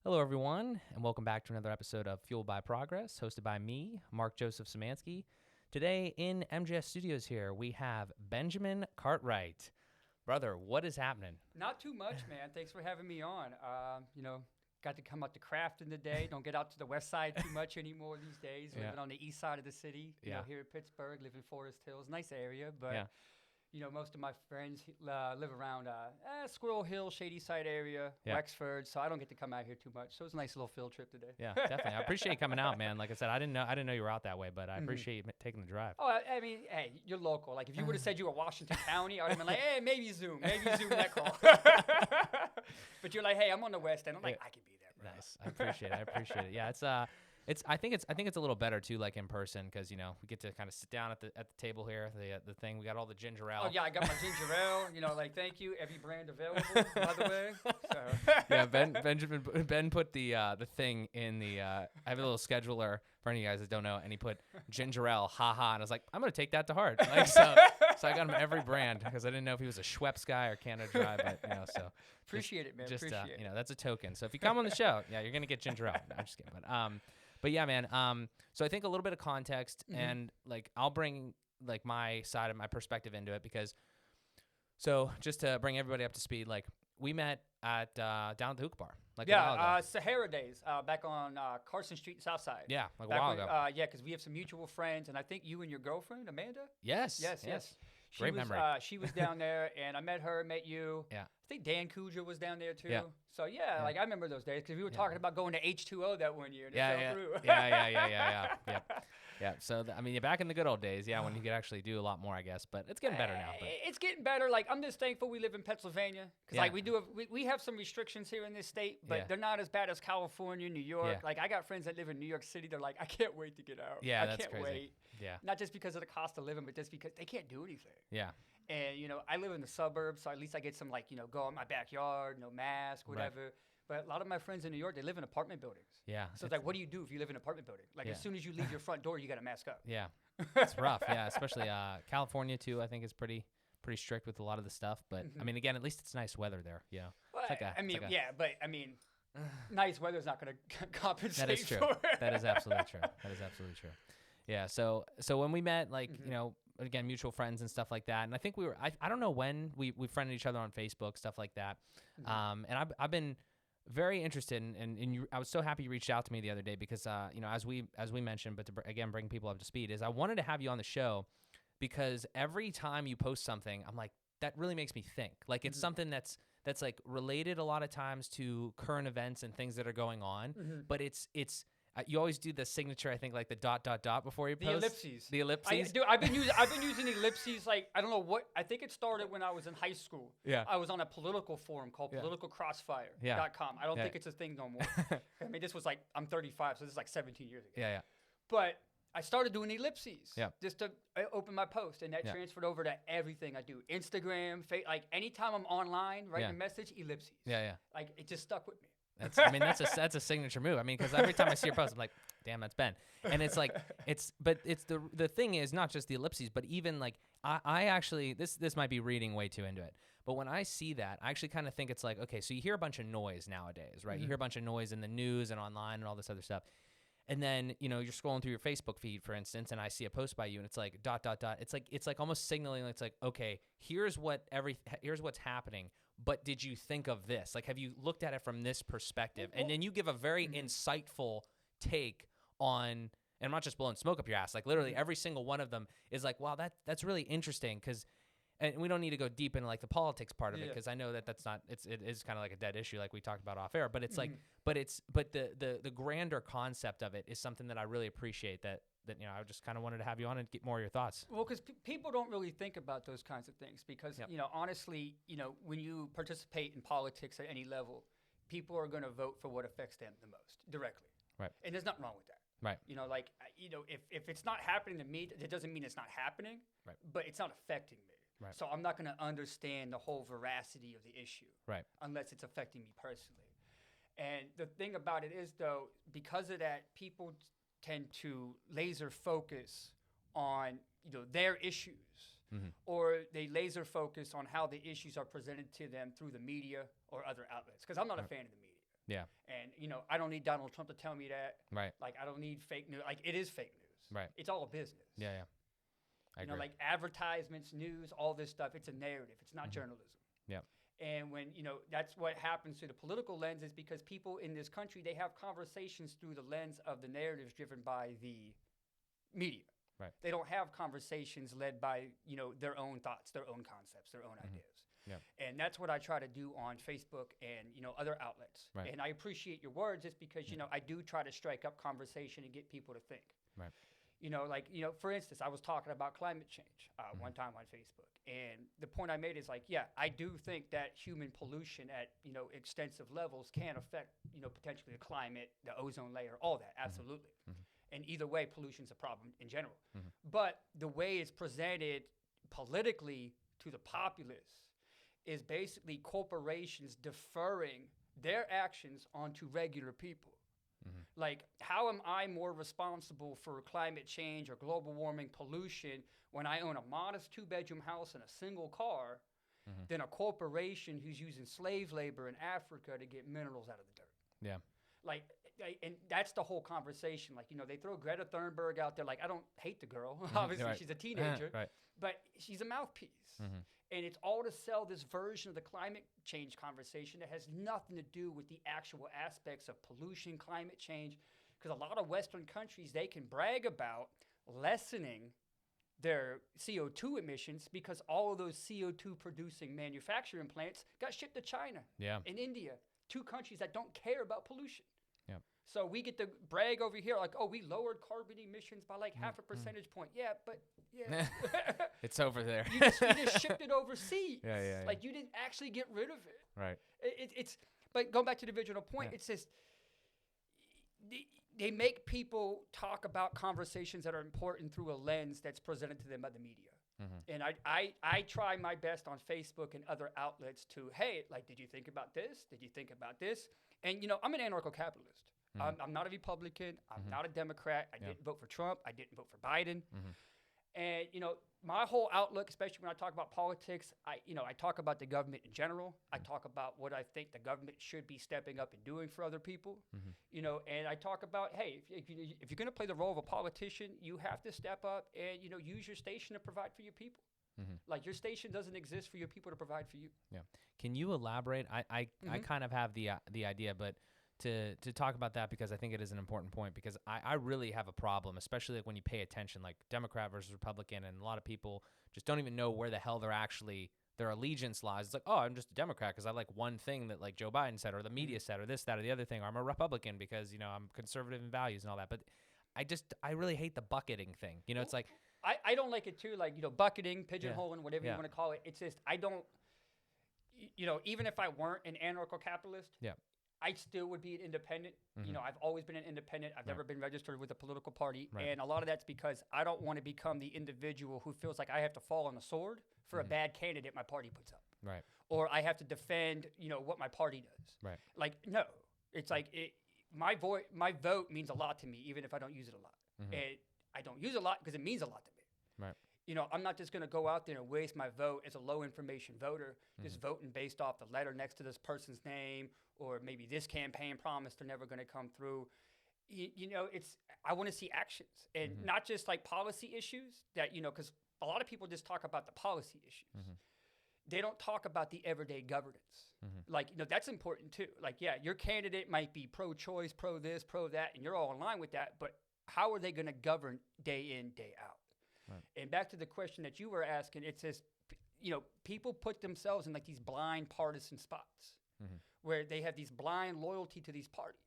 Hello, everyone, and welcome back to another episode of Fueled by Progress, hosted by me, Mark Joseph Szymanski. Today in MJS Studios here, we have Benjamin Cartwright. Brother, what is happening? Not too much, man. Thanks for having me on. Got to come out to Crafton today. Don't get out to the west side too much anymore these days. Yeah. Living on the east side of the city. You know, here in Pittsburgh, live in Forest Hills. Nice area, but most of my friends live around Squirrel Hill, Shady Side area, Wexford. So I don't get to come out here too much. So it's a nice little field trip today. Yeah, definitely. I appreciate you coming out, man. Like I said, I didn't know you were out that way, but I appreciate you taking the drive. Oh, I mean, hey, you're local. Like if you would have said you were Washington County, I would have been like, hey, maybe Zoom that call. But you're like, hey, I'm on the west end. I'm like, I can be there, bro. Nice. I appreciate it. Yeah, I think it's a little better too, like in person, because we get to kind of sit down at the table here. The thing we got all the ginger ale. Oh yeah, I got my ginger ale. Thank you. Every brand available, by the way. So. Yeah, Ben put the thing in the. I have a little scheduler for any of you guys that don't know, and he put ginger ale, haha, and I was like, I'm gonna take that to heart. Like so I got him every brand because I didn't know if he was a Schweppes guy or Canada Dry, but so. Appreciate it, man. Appreciate it. That's a token. So if you come on the show, you're gonna get ginger ale. No, I'm just kidding, But yeah, man. So I think a little bit of context, and like I'll bring like my side of my perspective into it because. So just to bring everybody up to speed, like we met at down at the hookah bar, like a while ago. Sahara days, back on Carson Street, South Side. Yeah, like a while ago. Because we have some mutual friends, and I think you and your girlfriend Amanda. Yes. Great memory. She was down there, and I met her, met you. Yeah. I think Dan Cuja was down there too. Yeah. So like I remember those days because we were talking about going to H2O that one year. And it fell through. Yeah. So back in the good old days, when you could actually do a lot more, I guess. But it's getting better now. But. It's getting better. Like I'm just thankful we live in Pennsylvania because like we have some restrictions here in this state, but they're not as bad as California, New York. Yeah. Like I got friends that live in New York City. They're like, I can't wait to get out. Yeah, that's crazy. Wait. Yeah. Not just because of the cost of living, but just because they can't do anything. Yeah. And I live in the suburbs, so at least I get some go in my backyard, no mask, whatever. Right. But a lot of my friends in New York, they live in apartment buildings. Yeah. So it's like, what do you do if you live in an apartment building? Like as soon as you leave your front door, you got to mask up. Yeah. It's rough. Yeah. Especially California too. I think is pretty strict with a lot of the stuff. But again, at least it's nice weather there. Yeah. Well, nice weather's not going to compensate. That is true. For it. That is absolutely true. Yeah. So when we met, like again, mutual friends and stuff like that, and I think I don't know when we friended each other on Facebook, stuff like that. And I've been very interested in you. I was so happy you reached out to me the other day because as we mentioned, but to again bring people up to speed, is I wanted to have you on the show because every time you post something, I'm like, that really makes me think. Like it's something that's like related a lot of times to current events and things that are going on, but it's you always do the signature, I think, like the ... before you post. The ellipses. I've been using ellipses. Like I don't know what. I think it started when I was in high school. Yeah. I was on a political forum called politicalcrossfire.com. I don't think it's a thing no more. I mean, this was like I'm 35, so this is like 17 years ago. Yeah. But I started doing ellipses. Yeah. Just to open my post, and that transferred over to everything I do. Instagram, like anytime I'm online, writing a message, ellipses. Yeah. Like it just stuck with me. That's a signature move. I mean, because every time I see your post, I'm like, damn, that's Ben. And it's like, but the thing is not just the ellipses, but even like I actually this might be reading way too into it. But when I see that, I actually kind of think it's like, okay, so you hear a bunch of noise nowadays, right? You hear a bunch of noise in the news and online and all this other stuff. And then, you're scrolling through your Facebook feed, for instance, and I see a post by you and it's like ... It's like almost signaling. It's like, okay, here's what's happening. But did you think of this? Like, have you looked at it from this perspective? And then you give a very insightful take on, and I'm not just blowing smoke up your ass. Like literally every single one of them is like, wow, that's really interesting because. And we don't need to go deep into like the politics part of it because I know that's not it is kind of like a dead issue like we talked about off air, but it's like but the grander concept of it is something that I really appreciate that I just kind of wanted to have you on and get more of your thoughts. Well, because people don't really think about those kinds of things because honestly, when you participate in politics at any level, people are going to vote for what affects them the most directly. Right. And there's nothing wrong with that. Right. If it's not happening to me, it doesn't mean it's not happening. Right. But it's not affecting me. Right. So I'm not going to understand the whole veracity of the issue. Right. Unless it's affecting me personally. And the thing about it is, though, because of that, people tend to laser focus on their issues, or they laser focus on how the issues are presented to them through the media or other outlets. Because I'm not a fan of the media. Yeah. And, I don't need Donald Trump to tell me that. Right. Like, I don't need fake news. Like, it is fake news. Right. It's all a business. Yeah, yeah. I agree. Like advertisements, news, all this stuff, it's a narrative. It's not journalism. Yeah. And when, that's what happens through the political lens is because people in this country, they have conversations through the lens of the narratives driven by the media. Right. They don't have conversations led by, their own thoughts, their own concepts, their own ideas. Yeah. And that's what I try to do on Facebook and, other outlets. Right. And I appreciate your words just because, I do try to strike up conversation and get people to think. Right. For instance, I was talking about climate change one time on Facebook. And the point I made is I do think that human pollution at, extensive levels can affect, potentially the climate, the ozone layer, all that. Absolutely. And either way, pollution's a problem in general. But the way it's presented politically to the populace is basically corporations deferring their actions onto regular people. Like, how am I more responsible for climate change or global warming pollution when I own a modest 2-bedroom house and a single car than a corporation who's using slave labor in Africa to get minerals out of the dirt? Yeah. And that's the whole conversation. They throw Greta Thunberg out there. I don't hate the girl. Obviously, Right. she's a teenager. Right. But she's a mouthpiece. And it's all to sell this version of the climate change conversation that has nothing to do with the actual aspects of pollution, climate change. Because a lot of Western countries, they can brag about lessening their CO2 emissions because all of those CO2 producing manufacturing plants got shipped to China and India, 2 countries that don't care about pollution. Yeah. So we get to brag over here we lowered carbon emissions by half a percentage point. Yeah, but it's over there. you just shipped it overseas. Yeah. You didn't actually get rid of it. Right. But going back to the original point, it's just they make people talk about conversations that are important through a lens that's presented to them by the media. And I try my best on Facebook and other outlets to, hey, did you think about this? Did you think about this? And, I'm an anarcho-capitalist. I'm not a Republican. I'm not a Democrat. I didn't vote for Trump. I didn't vote for Biden. And, my whole outlook, especially when I talk about politics, I talk about the government in general. I talk about what I think the government should be stepping up and doing for other people. And I talk about, hey, if you're going to play the role of a politician, you have to step up and, use your station to provide for your people. Your station doesn't exist for your people to provide for you. Yeah. Can you elaborate? I kind of have the idea, but to talk about that, because I think it is an important point, because I really have a problem, especially when you pay attention, Democrat versus Republican, and a lot of people just don't even know where the hell their allegiance lies. It's oh, I'm just a Democrat because I like one thing that Joe Biden said, or the media said, or this, that, or the other thing, or I'm a Republican because, I'm conservative in values and all that. But I really hate the bucketing thing. It's I don't like it too, bucketing, pigeonholing, whatever you want to call it. It's just, I don't, even if I weren't an anarcho-capitalist, I still would be an independent. I've always been an independent. I've never been registered with a political party. And a lot of that's because I don't want to become the individual who feels like I have to fall on the sword for a bad candidate my party puts up. Right. Or I have to defend, what my party does. Right. No. It's my vote means a lot to me, even if I don't use it a lot. And I don't use it a lot because it means a lot to me. Right. I'm not just going to go out there and waste my vote as a low information voter, just voting based off the letter next to this person's name, or maybe this campaign promise they're never going to come through. I want to see actions, and not just policy issues that, because a lot of people just talk about the policy issues. They don't talk about the everyday governance. That's important too. Your candidate might be pro-choice, pro this, pro that, and you're all in line with that, but how are they going to govern day in, day out? Right. And back to the question that you were asking, it says, people put themselves in these blind partisan spots where they have these blind loyalty to these parties,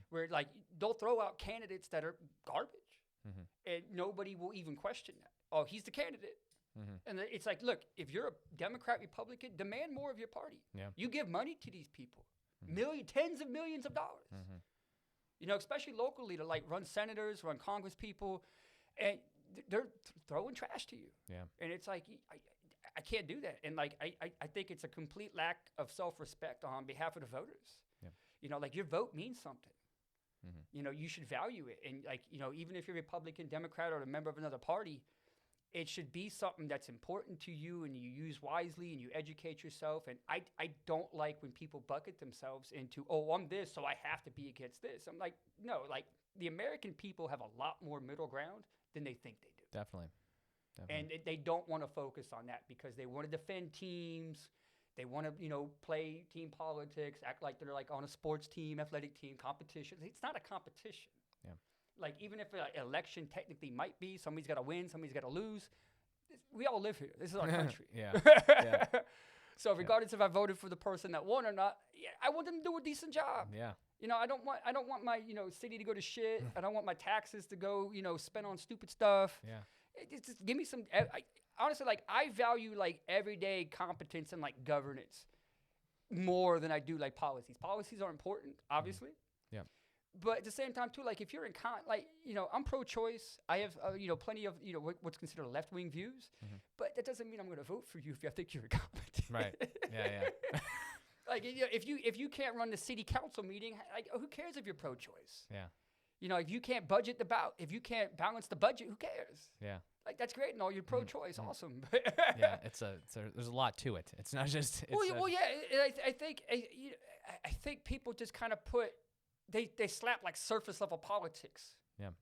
where they'll throw out candidates that are garbage, and nobody will even question that. Oh, he's the candidate. And it's look, if you're a Democrat, Republican, demand more of your party. Yeah. You give money to these people, tens of millions of dollars, especially locally to run senators, run Congress people, and they're throwing trash to you. Yeah. And it's I can't do that. And I think it's a complete lack of self-respect on behalf of the voters. Yeah. Your vote means something. You should value it. And even if you're Republican, Democrat, or a member of another party, It should be something that's important to you and you use wisely and you educate yourself. And I don't like when people bucket themselves into, oh, I'm this, so I have to be against this. I'm like, no, like the American people have a lot more middle ground than they think they do. Definitely. And they don't want to focus on that because they want to defend teams. They want to, play team politics, act like they're like on a sports team, athletic team, competition. It's not a competition. Yeah. Like, even if an election technically might be, somebody's got to win, somebody's got to lose. We all live here. This is our country. Yeah. So regardless if I voted for the person that won or not, I want them to do a decent job. Yeah. I don't want my, city to go to shit. I don't want my taxes to go, spent on stupid stuff. Yeah. It's just give me some, honestly, like, I value, like, everyday competence and, like, governance more than I do, like, policies. Policies are important, obviously. Yeah. But at the same time, too, like, if you're I'm pro-choice. I have, plenty of, what's considered left-wing views. But that doesn't mean I'm going to vote for you if I think you're incompetent. Right. Yeah. Like, if you can't run the city council meeting, like, who cares if you're pro-choice? Yeah. If you can't if you can't balance the budget, who cares? Yeah. Like, that's great and all. You're pro-choice, awesome. Yeah, there's a lot to it. It's not just. I think people just kind of they slap like surface level politics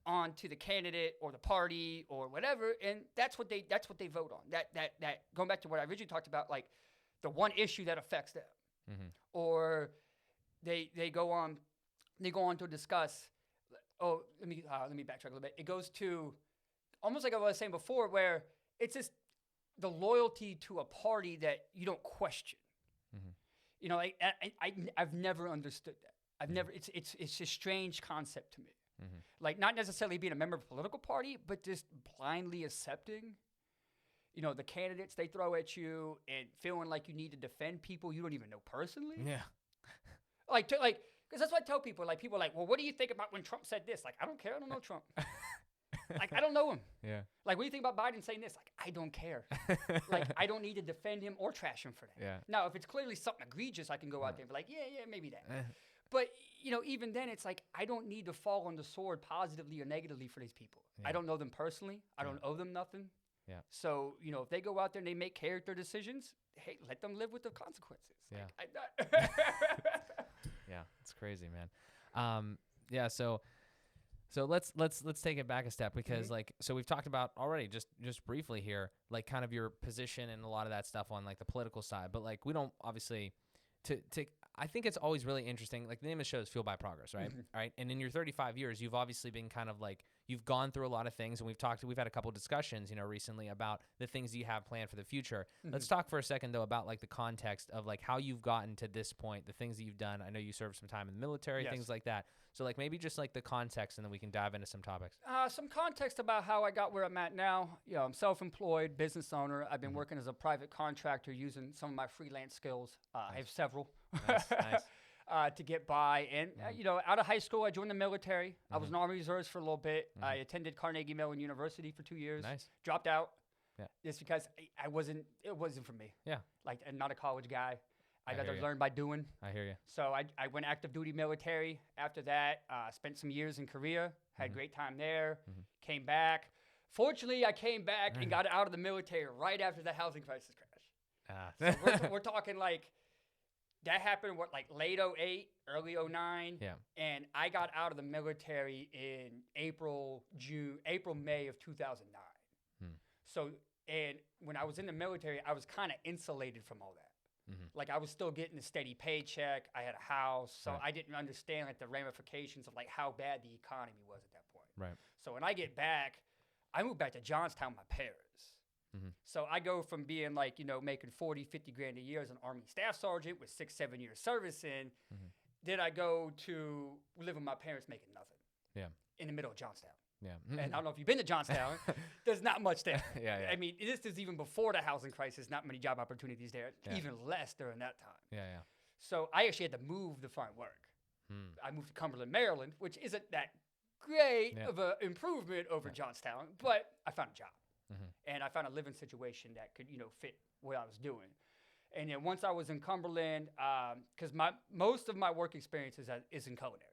onto the candidate or the party or whatever, and that's what they vote on. That going back to what I originally talked about, like the one issue that affects them, or they go on to discuss. Oh, let me backtrack a little bit. It goes to almost like I was saying before, where it's just the loyalty to a party that you don't question. I've never understood that. I've never. It's a strange concept to me. Like, not necessarily being a member of a political party, but just blindly accepting, the candidates they throw at you and feeling like you need to defend people you don't even know personally. Yeah. Because that's what I tell people. Like, people are like, well, what do you think about when Trump said this? Like, I don't care. I don't know Trump. Like, I don't know him. Yeah. Like, what do you think about Biden saying this? Like, I don't care. Like, I don't need to defend him or trash him for that. Yeah. Now, if it's clearly something egregious, I can go out there and be like, yeah, maybe that. But, even then, it's like, I don't need to fall on the sword positively or negatively for these people. Yeah. I don't know them personally. I don't owe them nothing. Yeah. So, if they go out there and they make character decisions, hey, let them live with the consequences. Yeah. Like, Yeah, it's crazy, man. Yeah, so let's take it back a step because so we've talked about already just briefly here, like kind of your position and a lot of that stuff on like the political side, but like we don't obviously to I think it's always really interesting. Like, the name of the show is Fueled by Progress, right? Right. And in your 35 years, you've obviously been kind of like, you've gone through a lot of things, and we've had a couple discussions, recently about the things you have planned for the future. Let's talk for a second though about like the context of like how you've gotten to this point, the things that you've done. I know you served some time in the military, things like that. So like maybe just like the context, and then we can dive into some topics. Some context about how I got where I'm at now. I'm self-employed business owner. I've been working as a private contractor using some of my freelance skills. I have several. Nice. To get by. And, out of high school, I joined the military. I was in Army Reserves for a little bit. I attended Carnegie Mellon University for 2 years. Nice. Dropped out. Yeah. Just because it wasn't for me. Yeah. Like, I'm not a college guy. I got to hear learn by doing. I hear you. So I went active duty military. After that, spent some years in Korea. Had a great time there. Came back. Fortunately, I came back and got out of the military right after the housing crisis crash. So we're talking like, that happened, late 08, early 09. Yeah. And I got out of the military in May of 2009. So, and when I was in the military, I was kind of insulated from all that. Like, I was still getting a steady paycheck. I had a house. So I didn't understand, like, the ramifications of, like, how bad the economy was at that point. Right. So when I get back, I moved back to Johnstown with my parents. So I go from being like, making 40, 50 grand a year as an Army staff sergeant with 6-7 years service in. Then I go to live with my parents making nothing. Yeah. In the middle of Johnstown. Yeah. And I don't know if you've been to Johnstown. There's not much there. Yeah. I mean, this is even before the housing crisis, not many job opportunities there, even less during that time. Yeah. So I actually had to move to find work. I moved to Cumberland, Maryland, which isn't that great of an improvement over Johnstown, but I found a job. And I found a living situation that could, fit what I was doing. And then once I was in Cumberland, because most of my work experience is in culinary.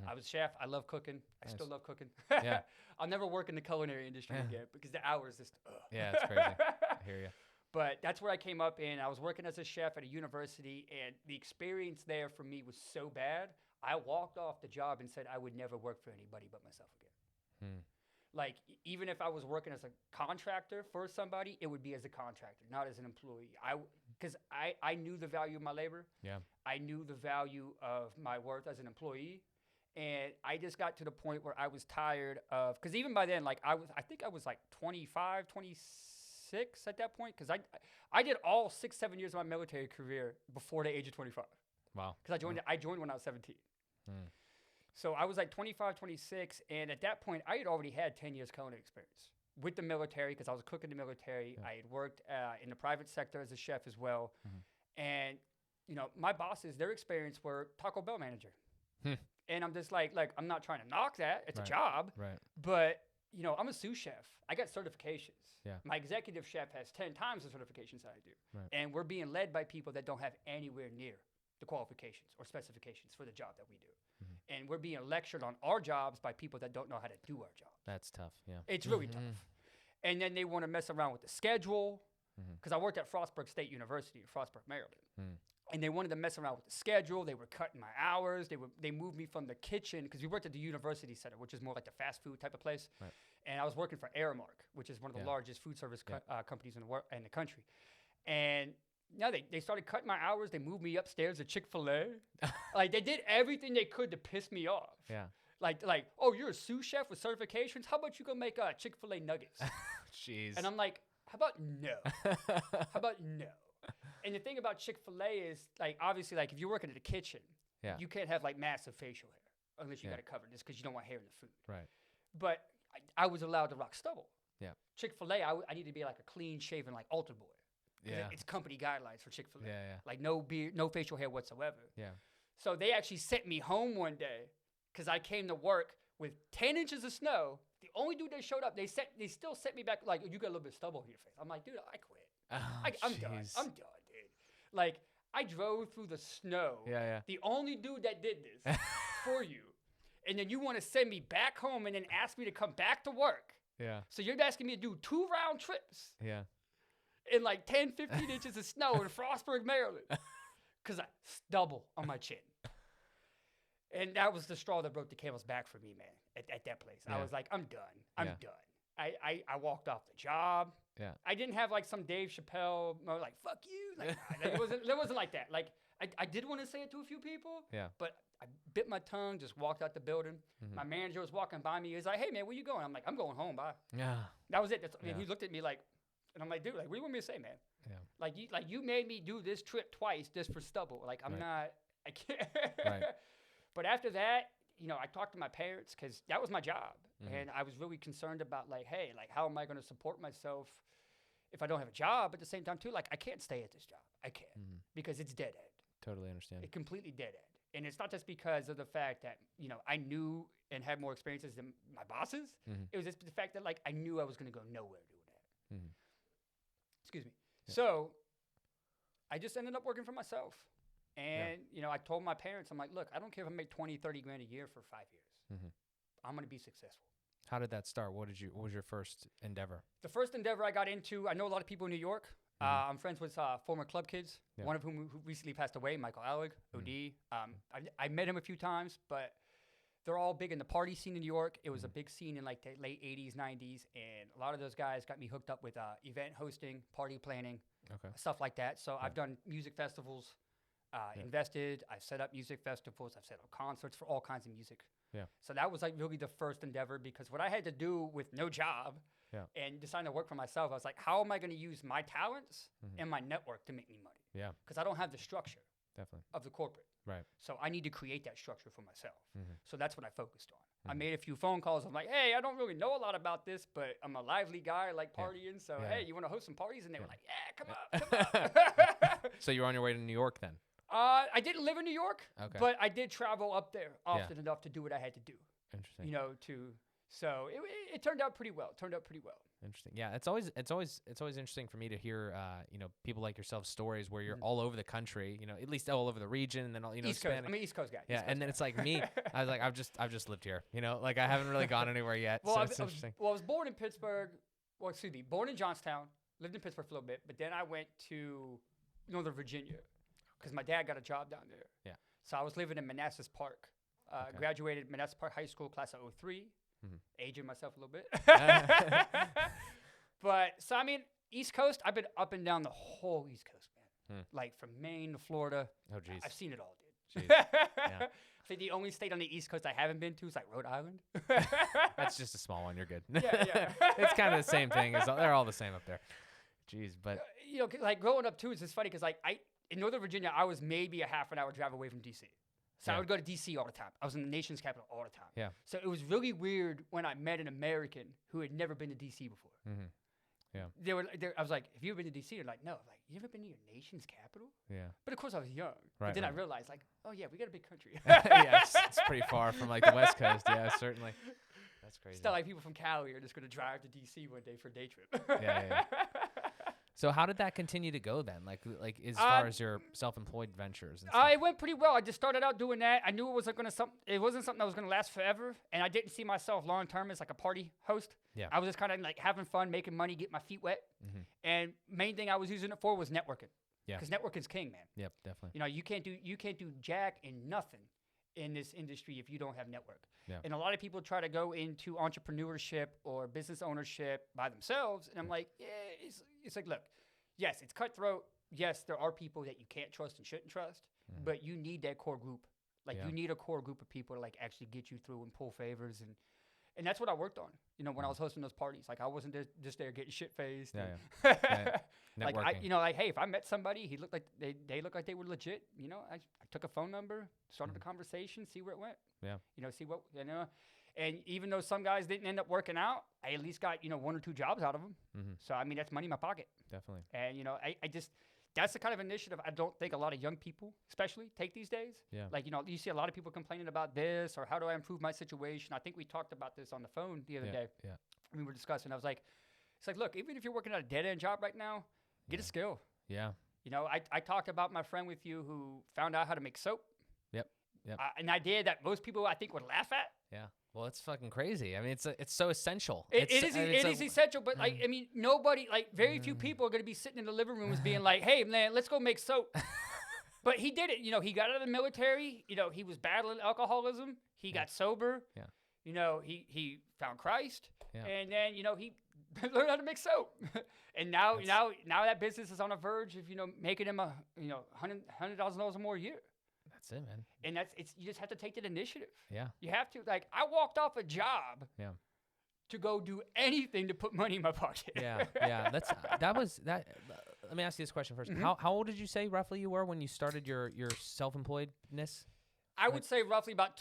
I was chef. I love cooking. I still love cooking. Yeah. I'll never work in the culinary industry again because the hours just. Yeah, it's crazy. I hear you. But that's where I came up in. I was working as a chef at a university, and the experience there for me was so bad. I walked off the job and said I would never work for anybody but myself again. Like, even if I was working as a contractor for somebody, it would be as a contractor, not as an employee. Because I knew the value of my labor. Yeah. I knew the value of my worth as an employee. And I just got to the point where I was tired of, because even by then, like, I think I was like 25, 26 at that point. Because I did all 6-7 years of my military career before the age of 25. Wow. Because I joined when I was 17. So I was like 25, 26, and at that point, I had already had 10 years culinary experience with the military because I was a cook in the military. I had worked in the private sector as a chef as well. And, you know, my bosses, their experience were Taco Bell manager. And I'm just like, I'm not trying to knock that. It's a job. Right. But, you know, I'm a sous chef. I got certifications. Yeah. My executive chef has 10 times the certifications that I do. Right. And we're being led by people that don't have anywhere near the qualifications or specifications for the job that we do. And we're being lectured on our jobs by people that don't know how to do our job. That's tough, yeah. It's really tough. And then they want to mess around with the schedule, because I worked at Frostburg State University in Frostburg, Maryland. And they wanted to mess around with the schedule. They were cutting my hours. They moved me from the kitchen, because we worked at the University Center, which is more like the fast food type of place. Right. And I was working for Aramark, which is one of the largest food service companies in the country. And now they started cutting my hours. They moved me upstairs to Chick-fil-A. Like, they did everything they could to piss me off. Yeah. Like, oh, you're a sous chef with certifications? How about you go make Chick-fil-A nuggets? Jeez. And I'm like, how about no? How about no? And the thing about Chick-fil-A is, like, obviously, like, if you're working in the kitchen, you can't have, like, massive facial hair unless you got it covered, just because you don't want hair in the food. Right. But I was allowed to rock stubble. Yeah. Chick-fil-A, I need to be, like, a clean-shaven, like, altar boy. Yeah. It's company guidelines for Chick-fil-A. Yeah, yeah. Like, no beard, no facial hair whatsoever. Yeah. So they actually sent me home one day because I came to work with 10 inches of snow. The only dude that showed up, they still sent me back, like, you got a little bit of stubble on your face. I'm like, dude, I quit. I'm done. I'm done, dude. Like, I drove through the snow. Yeah, yeah. The only dude that did this for you. And then you want to send me back home and then ask me to come back to work. Yeah. So you're asking me to do 2 round trips. Yeah. In like 10, 15 inches of snow in Frostburg, Maryland. Because I stubble on my chin. And that was the straw that broke the camel's back for me, man, at that place. Yeah. I was like, I'm done. I'm done. I walked off the job. Yeah. I didn't have like some Dave Chappelle, like, fuck you. Like, it wasn't like that. Like, I did want to say it to a few people. Yeah. But I bit my tongue, just walked out the building. My manager was walking by me. He was like, hey, man, where you going? I'm like, I'm going home, bye. Yeah. That was it. And he looked at me like, and I'm like, dude, like, what do you want me to say, man? Yeah. Like you made me do this trip twice just for stubble. Like, I can't. Right. But after that, you know, I talked to my parents because that was my job. And I was really concerned about, like, hey, like, how am I going to support myself if I don't have a job? At the same time, too, like, I can't stay at this job. I can't because it's dead end. Totally understand. It's completely dead end. And it's not just because of the fact that, you know, I knew and had more experiences than my bosses. It was just the fact that, like, I knew I was going to go nowhere doing that. Excuse me. Yeah. So I just ended up working for myself. And, you know, I told my parents, I'm like, look, I don't care if I make 20, 30 grand a year for 5 years. I'm going to be successful. How did that start? What was your first endeavor? The first endeavor I got into, I know a lot of people in New York. I'm friends with former club kids, one of whom who recently passed away, Michael Alec, OD. I met him a few times, but they're all big in the party scene in New York. It was a big scene in like the late 80s, 90s. And a lot of those guys got me hooked up with event hosting, party planning, stuff like that. So I've done music festivals, invested. I've set up music festivals. I've set up concerts for all kinds of music. Yeah. So that was like really the first endeavor because what I had to do with no job and deciding to work for myself, I was like, how am I going to use my talents and my network to make me money? Yeah. Because I don't have the structure of the corporate. Right. So I need to create that structure for myself. So that's what I focused on. I made a few phone calls. I'm like, hey, I don't really know a lot about this, but I'm a lively guy. I like partying. So, hey, you want to host some parties? And they were like, yeah, come up. So you're on your way to New York then? I didn't live in New York, but I did travel up there often enough to do what I had to do. Interesting. You know, so it turned out pretty well. Interesting. Yeah, it's always interesting for me to hear people like yourself stories where you're all over the country, at least all over the region, and then East Coast. I'm an East Coast guy. Yeah, and then it's like me. I was like, I've just lived here. Like I haven't really gone anywhere yet. Well, so it's interesting. I was born in Pittsburgh. Well, excuse me, born in Johnstown. Lived in Pittsburgh for a little bit, but then I went to Northern Virginia because my dad got a job down there. Yeah. So I was living in Manassas Park. Graduated Manassas Park High School class of 03. Aging myself a little bit. But, so, I mean, East Coast, I've been up and down the whole East Coast, man. Like, from Maine to Florida. Oh, jeez. I've seen it all, dude. Yeah. I think the only state on the East Coast I haven't been to is, like, Rhode Island. That's just a small one. You're good. Yeah. It's kind of the same thing. They're all the same up there. Jeez, but. Like, growing up, too, it's just funny because, like, in Northern Virginia, I was maybe a half an hour drive away from D.C. So I would go to D.C. all the time. I was in the nation's capital all the time. Yeah. So it was really weird when I met an American who had never been to D.C. before. Yeah. I was like, have you ever been to D.C.? They're like, no. I'm like, you ever been to your nation's capital? Yeah. But of course I was young. Right, But then I realized, like, oh yeah, we got a big country. Yeah, it's pretty far from like the West Coast. Yeah, certainly. That's crazy. It's not like people from Cali are just going to drive to D.C. one day for a day trip. Yeah. So how did that continue to go then? Like as far as your self-employed ventures and stuff? It went pretty well. I just started out doing that. I knew it wasn't something that was going to last forever, and I didn't see myself long term as like a party host. Yeah. I was just kind of like having fun, making money, getting my feet wet. And main thing I was using it for was networking. Yeah. Because networking's king, man. Yep, definitely. You can't do jack and nothing in this industry if you don't have network. Yeah. And a lot of people try to go into entrepreneurship or business ownership by themselves, and I'm like, yeah, it's like, look. Yes, it's cutthroat. Yes, there are people that you can't trust and shouldn't trust, but you need that core group. Like you need a core group of people to like actually get you through and pull favors, and that's what I worked on. When I was hosting those parties, like I wasn't just there getting shit faced. Like hey, if I met somebody, he looked like they looked like they were legit. I took a phone number, started a conversation, see where it went. Yeah. See what And even though some guys didn't end up working out, I at least got, one or two jobs out of them. So, I mean, that's money in my pocket. Definitely. And, I just, that's the kind of initiative I don't think a lot of young people, especially, take these days. Yeah. Like, you see a lot of people complaining about this or how do I improve my situation. I think we talked about this on the phone the other day. Yeah. We were discussing. I was like, it's like, look, even if you're working at a dead-end job right now, get a skill. Yeah. I talked about my friend with you who found out how to make soap. Yep. An idea that most people, I think, would laugh at. Yeah. Well, it's fucking crazy. I mean, it's so essential. It is essential, but like, I mean, nobody, like, very few people are going to be sitting in the living rooms being like, "Hey, man, let's go make soap." But he did it. He got out of the military. He was battling alcoholism. He got sober. Yeah. He found Christ, and then he learned how to make soap. And now that business is on the verge of making him $100,000 or more a year. That's it, man. And you just have to take that initiative. Yeah. You have to. Like, I walked off a job. Yeah. To go do anything to put money in my pocket. Yeah. That was. Let me ask you this question first. How old did you say roughly you were when you started your self-employedness? I would say roughly about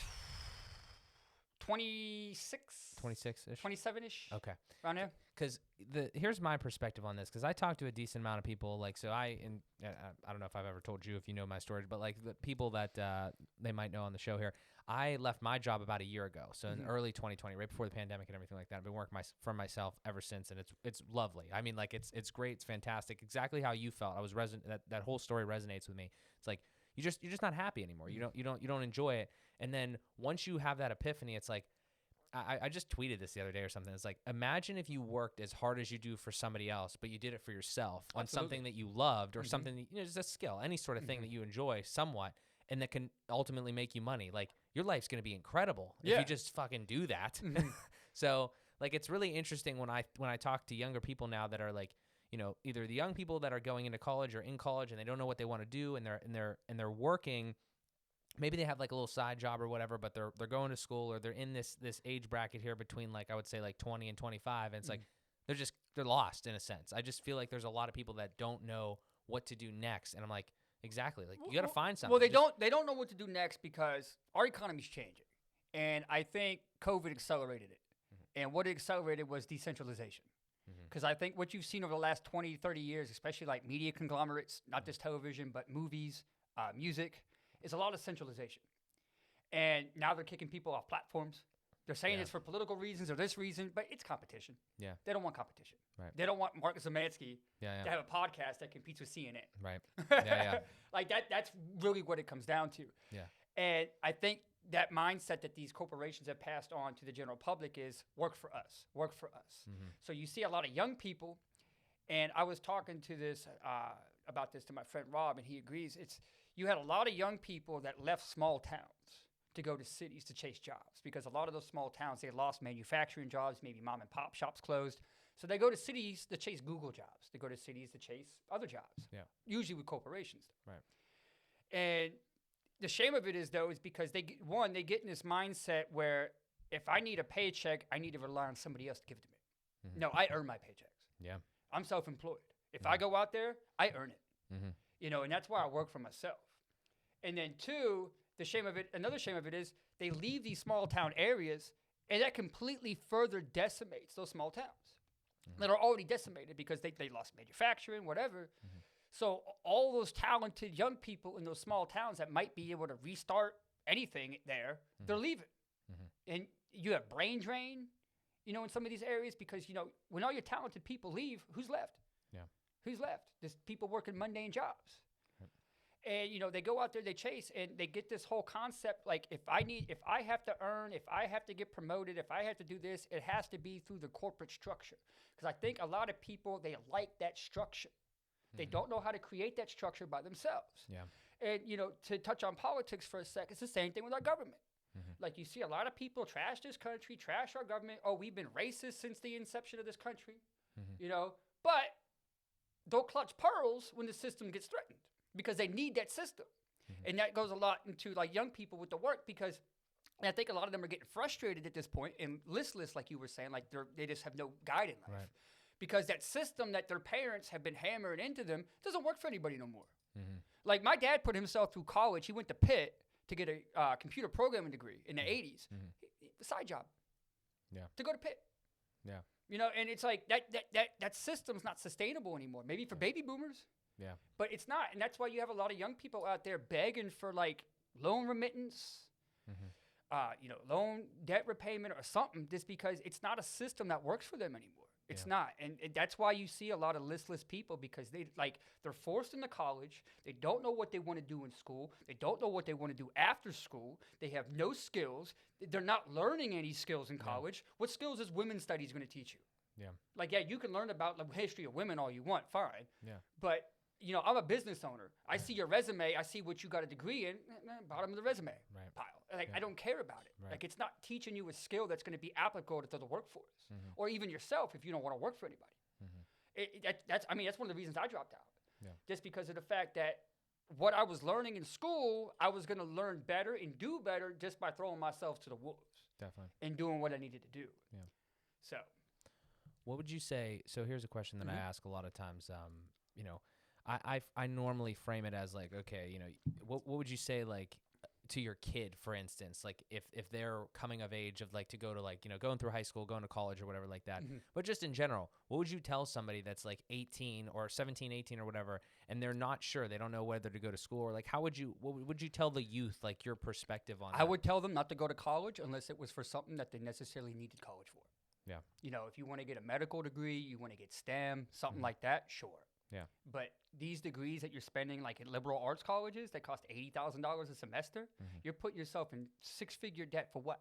26. 26-ish? 27-ish. Okay. Around there. Because here's my perspective on this, because I talked to a decent amount of people, like, so I don't know if I've ever told you if you know my story, but like the people that they might know on the show here, I left my job about a year ago, so in early 2020, right before the pandemic and everything like that. I've been working for myself ever since, and it's lovely. I mean, like, it's great, it's fantastic, exactly how you felt. I was that whole story resonates with me. It's like you're just not happy anymore. You don't enjoy it, and then once you have that epiphany, it's like. I just tweeted this the other day or something. It's like, imagine if you worked as hard as you do for somebody else, but you did it for yourself on something that you loved or something that, just a skill, any sort of thing that you enjoy somewhat, and that can ultimately make you money. Like, your life's going to be incredible if you just fucking do that. So, like, it's really interesting when I talk to younger people now that are like, either the young people that are going into college or in college and they don't know what they want to do, and they're working. Maybe they have like a little side job or whatever, but they're going to school, or they're in this age bracket here between, like, I would say like 20 and 25. And it's like, they're lost in a sense. I just feel like there's a lot of people that don't know what to do next. And I'm like, exactly. Like, you got to find something. Well, they don't know what to do next because our economy's changing. And I think COVID accelerated it. And what it accelerated was decentralization. Because I think what you've seen over the last 20, 30 years, especially like media conglomerates, not just television, but movies, music, is a lot of centralization. And now they're kicking people off platforms They're saying it's for political reasons or this reason, but it's competition. Yeah. They don't want competition. Right. They don't want Marcus Zemansky to have a podcast that competes with CNN. Right. Yeah. Like that's really what it comes down to. Yeah. And I think that mindset that these corporations have passed on to the general public is work for us. Mm-hmm. So you see a lot of young people, and I was talking to this about this to my friend Rob, and he agrees. You had a lot of young people that left small towns to go to cities to chase jobs, because a lot of those small towns, they lost manufacturing jobs, maybe mom and pop shops closed. So they go to cities to chase Google jobs. They go to cities to chase other jobs, usually with corporations. Right. And the shame of it is, though, is because they get in this mindset where if I need a paycheck, I need to rely on somebody else to give it to me. Mm-hmm. No, I earn my paychecks. Yeah. I'm self-employed. If I go out there, I earn it. Mm-hmm. And that's why I work for myself. And then two, another shame of it is they leave these small town areas, and that completely further decimates those small towns that are already decimated because they lost manufacturing, whatever. Mm-hmm. So all those talented young people in those small towns that might be able to restart anything there, they're leaving. Mm-hmm. And you have brain drain, in some of these areas, because, when all your talented people leave, who's left? Yeah. Who's left? There's people working mundane jobs. And, they go out there, they chase, and they get this whole concept, like, if I have to earn, if I have to get promoted, if I have to do this, it has to be through the corporate structure. Because I think a lot of people, they like that structure. They don't know how to create that structure by themselves. Yeah. And, to touch on politics for a sec, it's the same thing with our government. Mm-hmm. Like, you see a lot of people trash this country, trash our government. Oh, we've been racist since the inception of this country, but they'll clutch pearls when the system gets threatened, because they need that system. Mm-hmm. And that goes a lot into, like, young people with the work, because I think a lot of them are getting frustrated at this point and listless, like you were saying, like they just have no guide in life. Right. Because that system that their parents have been hammering into them doesn't work for anybody no more. Mm-hmm. Like, my dad put himself through college. He went to Pitt to get a computer programming degree in the 80s. Mm-hmm. A side job. Yeah. To go to Pitt. Yeah. And it's like that system's not sustainable anymore. Maybe for baby boomers. Yeah. But it's not. And that's why you have a lot of young people out there begging for, like, loan remittance, loan debt repayment or something, just because it's not a system that works for them anymore. It's not. And that's why you see a lot of listless people, because they're forced into college. They don't know what they want to do in school. They don't know what they want to do after school. They have no skills. They're not learning any skills in college. What skills is women's studies going to teach you? Yeah. Like, you can learn about the history of women all you want, fine. Yeah. But, I'm a business owner. I see your resume. I see what you got a degree in. Bottom of the resume pile. Like, I don't care about it. Right. Like, it's not teaching you a skill that's going to be applicable to the workforce, or even yourself if you don't want to work for anybody. Mm-hmm. That's one of the reasons I dropped out. Yeah. Just because of the fact that what I was learning in school, I was going to learn better and do better just by throwing myself to the wolves. Definitely. And doing what I needed to do. Yeah. So. What would you say? So here's a question that I ask a lot of times. I normally frame it as, like, okay, what would you say, like, to your kid, for instance, like, if they're coming of age of, like, to go to, like, going through high school, going to college or whatever like that, but just in general, what would you tell somebody that's, like, 18 or 17, 18 or whatever, and they're not sure, they don't know whether to go to school, or, like, what would you tell the youth, like, your perspective on that? I would tell them not to go to college unless it was for something that they necessarily needed college for. Yeah. If you want to get a medical degree, you want to get STEM, something like that, sure. Yeah. But these degrees that you're spending, like, in liberal arts colleges that cost $80,000 a semester, you're putting yourself in six-figure debt for what?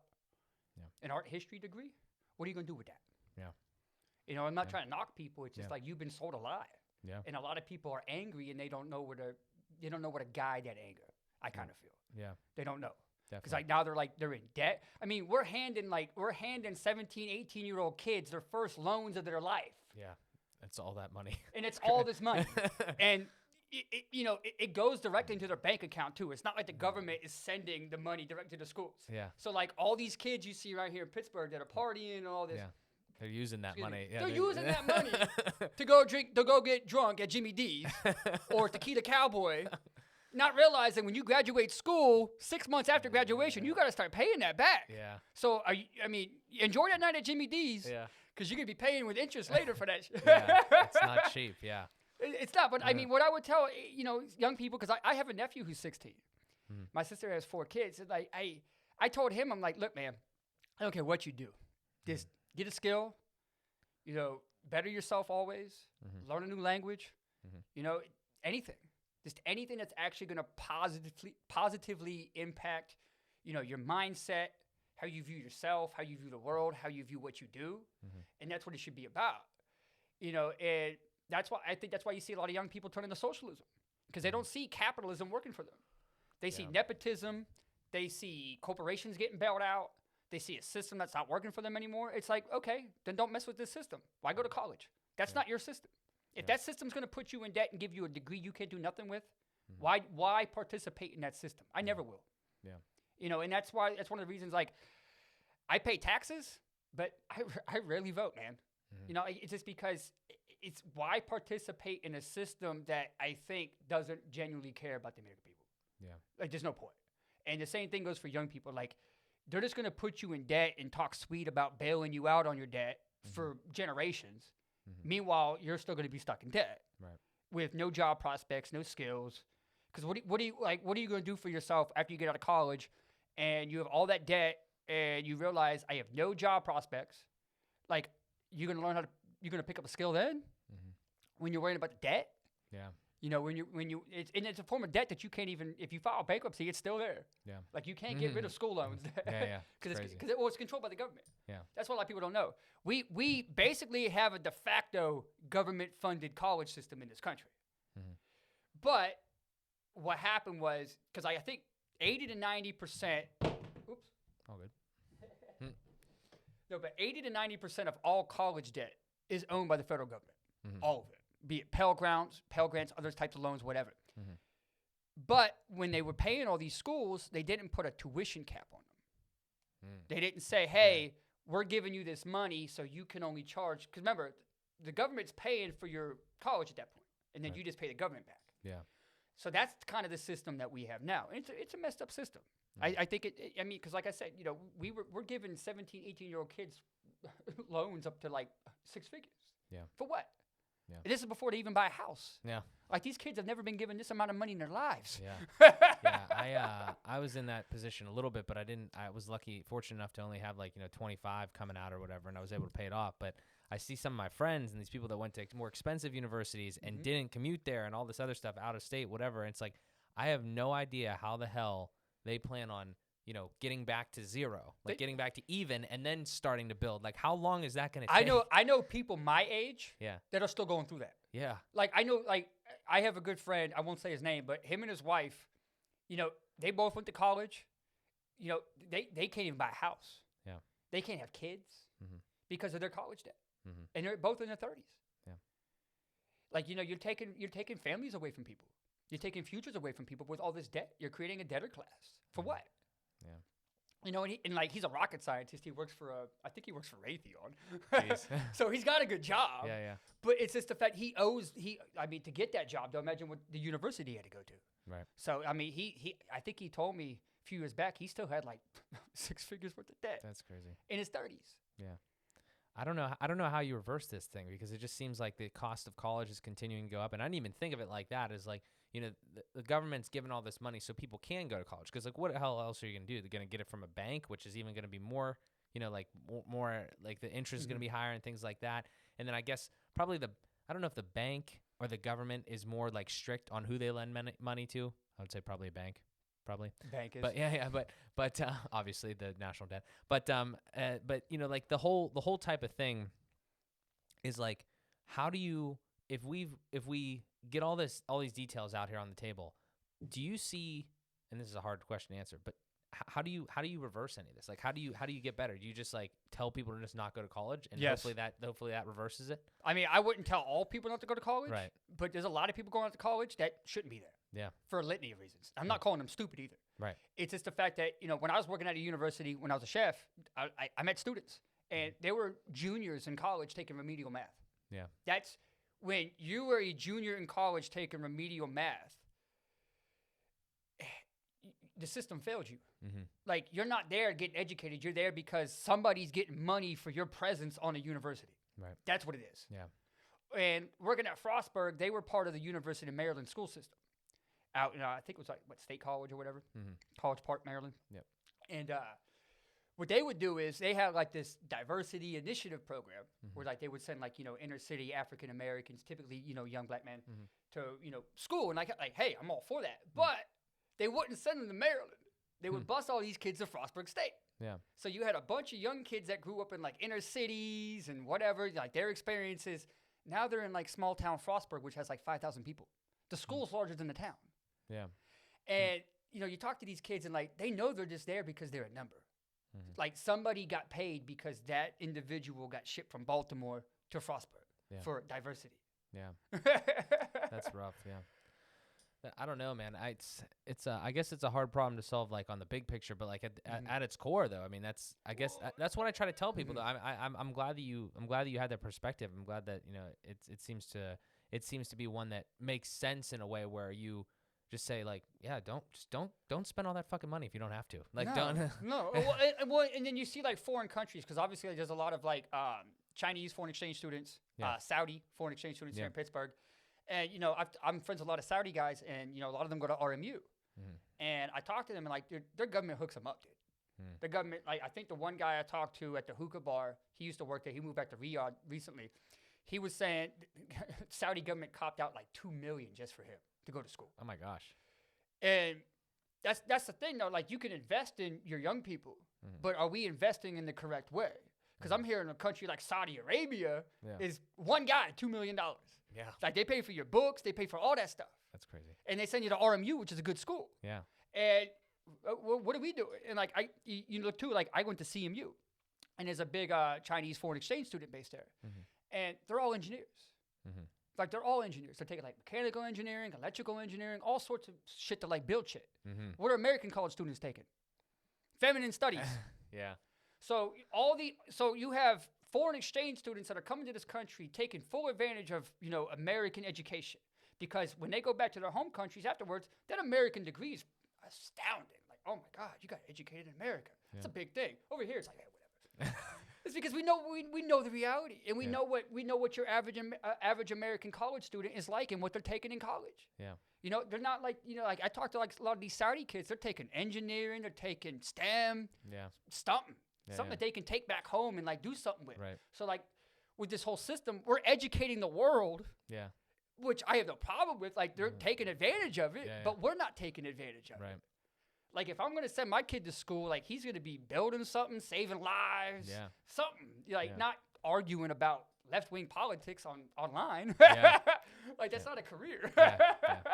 Yeah. An art history degree? What are you going to do with that? Yeah. I'm not trying to knock people. It's just like, you've been sold a lie. Yeah. And a lot of people are angry, and they don't know where to guide that anger. I kind of feel. Yeah. They don't know. Because, like, now they're in debt. I mean, we're handing 17, 18-year-old kids their first loans of their life. Yeah. It's all that money. And it's all this money. And, it goes directly into their bank account, too. It's not like the government is sending the money directly to the schools. Yeah. So, like, all these kids you see right here in Pittsburgh that are partying and all this. Yeah. They're using that money. Yeah, they're using that money to go get drunk at Jimmy D's or Tequila Cowboy, not realizing when you graduate school, 6 months after graduation, you got to start paying that back. Yeah. So, enjoy that night at Jimmy D's. Yeah. Because you're going to be paying with interest later for that. Yeah, it's not cheap, yeah. It's not, but what I would tell, young people, because I have a nephew who's 16. My sister has 4 kids. And I told him, I'm like, look, man, I don't care what you do. Just get a skill, better yourself always, learn a new language, anything. Just anything that's actually going to positively impact, your mindset, how you view yourself, how you view the world, how you view what you do. And that's what it should be about. And that's why you see a lot of young people turn into socialism, because they don't see capitalism working for them. They see nepotism. They see corporations getting bailed out. They see a system that's not working for them anymore. It's like, okay, then don't mess with this system. Why go to college? That's not your system. If that system's going to put you in debt and give you a degree you can't do nothing with, why participate in that system? I never will. Yeah. And that's one of the reasons, like, I pay taxes, but I rarely vote, man. It's just because it's why participate in a system that I think doesn't genuinely care about the American people. Yeah. Like, there's no point. And the same thing goes for young people. Like, they're just going to put you in debt and talk sweet about bailing you out on your debt for generations. Meanwhile, you're still going to be stuck in debt with no job prospects, no skills. Because what are you going to do for yourself after you get out of college and you have all that debt and you realize I have no job prospects? Like, you're going to you're going to pick up a skill then when you're worrying about the debt? Yeah. It's a form of debt that you can't even, if you file bankruptcy, it's still there. Yeah. Like, you can't get rid of school loans. Because it's controlled by the government. Yeah. That's what a lot of people don't know. We basically have a de facto government-funded college system in this country. But what happened was, because I think 80 to 90%, oops. All good. No, but 80 to 90% of all college debt is owned by the federal government. All of it. Be it Pell Grants, other types of loans, whatever. But when they were paying all these schools, they didn't put a tuition cap on them. They didn't say, hey, we're giving you this money so you can only charge. Because remember, the government's paying for your college at that point, and then you just pay the government back. Yeah. So that's kind of the system that we have now. And it's a messed up system. I think because like I said, we're giving 17, 18-year-old kids loans up to like 6 figures. Yeah. For what? Yeah. And this is before they even buy a house. Yeah. Like, these kids have never been given this amount of money in their lives. Yeah. Yeah. I was in that position a little bit, but I was fortunate enough to only have 25 coming out or whatever, and I was able to pay it off. But I see some of my friends and these people that went to more expensive universities and didn't commute there and all this other stuff, out of state, whatever. And it's like, I have no idea how the hell they plan on, getting back to zero, getting back to even, and then starting to build. Like, how long is that going to take? I know people my age that are still going through that. Yeah. Like, I know, I have a good friend, I won't say his name, but him and his wife, they both went to college. They can't even buy a house. Yeah. They can't have kids because of their college debt. And they're both in their 30s. Yeah. Like, you're taking families away from people. You're taking futures away from people with all this debt. You're creating a debtor class. For what? Yeah. And he's a rocket scientist. He works for I think he works for Raytheon. So he's got a good job. Yeah, yeah. But it's just the fact to get that job, though, imagine what the university he had to go to. Right. So, I think he told me a few years back, he still had 6 figures worth of debt. That's crazy. In his 30s. Yeah. I don't know how you reverse this thing, because it just seems like the cost of college is continuing to go up. And I didn't even think of it like that, as the government's giving all this money so people can go to college. Because what the hell else are you going to do? They're going to get it from a bank, which is even going to be more, more the interest is going to be higher and things like that. And then I guess probably I don't know if the bank or the government is more strict on who they lend money to. I would say probably a bank. Probably bank is, but obviously the national debt, but the whole type of thing is how do you, if we get all these details out here on the table, do you see, and this is a hard question to answer, but how do you reverse any of this? How do you get better? Do you just tell people to just not go to college, and hopefully that reverses it? I wouldn't tell all people not to go to college, right? But there's a lot of people going out to college that shouldn't be there. Yeah. For a litany of reasons. I'm not calling them stupid either. Right. It's just the fact that, when I was working at a university, when I was a chef, I met students, and they were juniors in college taking remedial math. Yeah. That's when you were a junior in college taking remedial math, the system failed you. Mm-hmm. You're not there getting educated. You're there because somebody's getting money for your presence on a university. Right. That's what it is. Yeah. And working at Frostburg, they were part of the University of Maryland school system. Out, I think it was State College or whatever, College Park, Maryland. Yep. And what they would do is they had like this diversity initiative program where like they would send like, inner city African Americans, typically, young black men to, school. And like, hey, I'm all for that. But they wouldn't send them to Maryland. They would bus all these kids to Frostburg State. Yeah. So you had a bunch of young kids that grew up in like inner cities and whatever, like their experiences. Now they're in like small town Frostburg, which has like 5,000 people. The school's larger than the town. Yeah. And, you talk to these kids and like they know they're just there because they're a number. Like somebody got paid because that individual got shipped from Baltimore to Frostburg for diversity. Yeah. That's rough. Yeah. I don't know, man. I guess it's a hard problem to solve, like on the big picture, but like at its core, though. I mean, that's what I try to tell people. Though I'm glad that you had that perspective. I'm glad that it seems to be one that makes sense in a way where you just say like, yeah, don't spend all that fucking money if you don't have to. Like, don't. No. And then you see like foreign countries, because obviously there's a lot of like Chinese foreign exchange students, Saudi foreign exchange students here in Pittsburgh. And, I'm friends with a lot of Saudi guys, and, a lot of them go to RMU. And I talk to them, and, like, their government hooks them up, dude. The government, like, I think the one guy I talked to at the hookah bar, he used to work there. He moved back to Riyadh recently. He was saying Saudi government copped out, like, $2 million just for him to go to school. Oh, my gosh. And that's the thing, though. Like, you can invest in your young people, but are we investing in the correct way? Because I'm here in a country like Saudi Arabia is one guy, $2 million. Yeah. Like, they pay for your books. They pay for all that stuff. That's crazy. And they send you to RMU, which is a good school. Yeah. And what do we do? And, like, you look, too, like, I went to CMU. And there's a big Chinese foreign exchange student based there. And they're all engineers. Like, they're all engineers. They're taking, like, mechanical engineering, electrical engineering, all sorts of shit to, like, build shit. What are American college students taking? Feminine studies. Yeah. So you have foreign exchange students that are coming to this country taking full advantage of, American education. Because when they go back to their home countries afterwards, that American degree is astounding. Like, oh my God, you got educated in America. That's a big thing. Over here, it's like, hey, whatever. It's because we know the reality, and we know what your average American college student is like and what they're taking in college. Yeah. They're not like, like I talked to like a lot of these Saudi kids. They're taking engineering, they're taking STEM, something that they can take back home and like do something with. Right. So like with this whole system, we're educating the world. Yeah. Which I have no problem with. Like they're taking advantage of it, but we're not taking advantage of it. Like if I'm gonna send my kid to school, like he's gonna be building something, saving lives, something. Like not arguing about left-wing politics online. Like that's not a career. Well,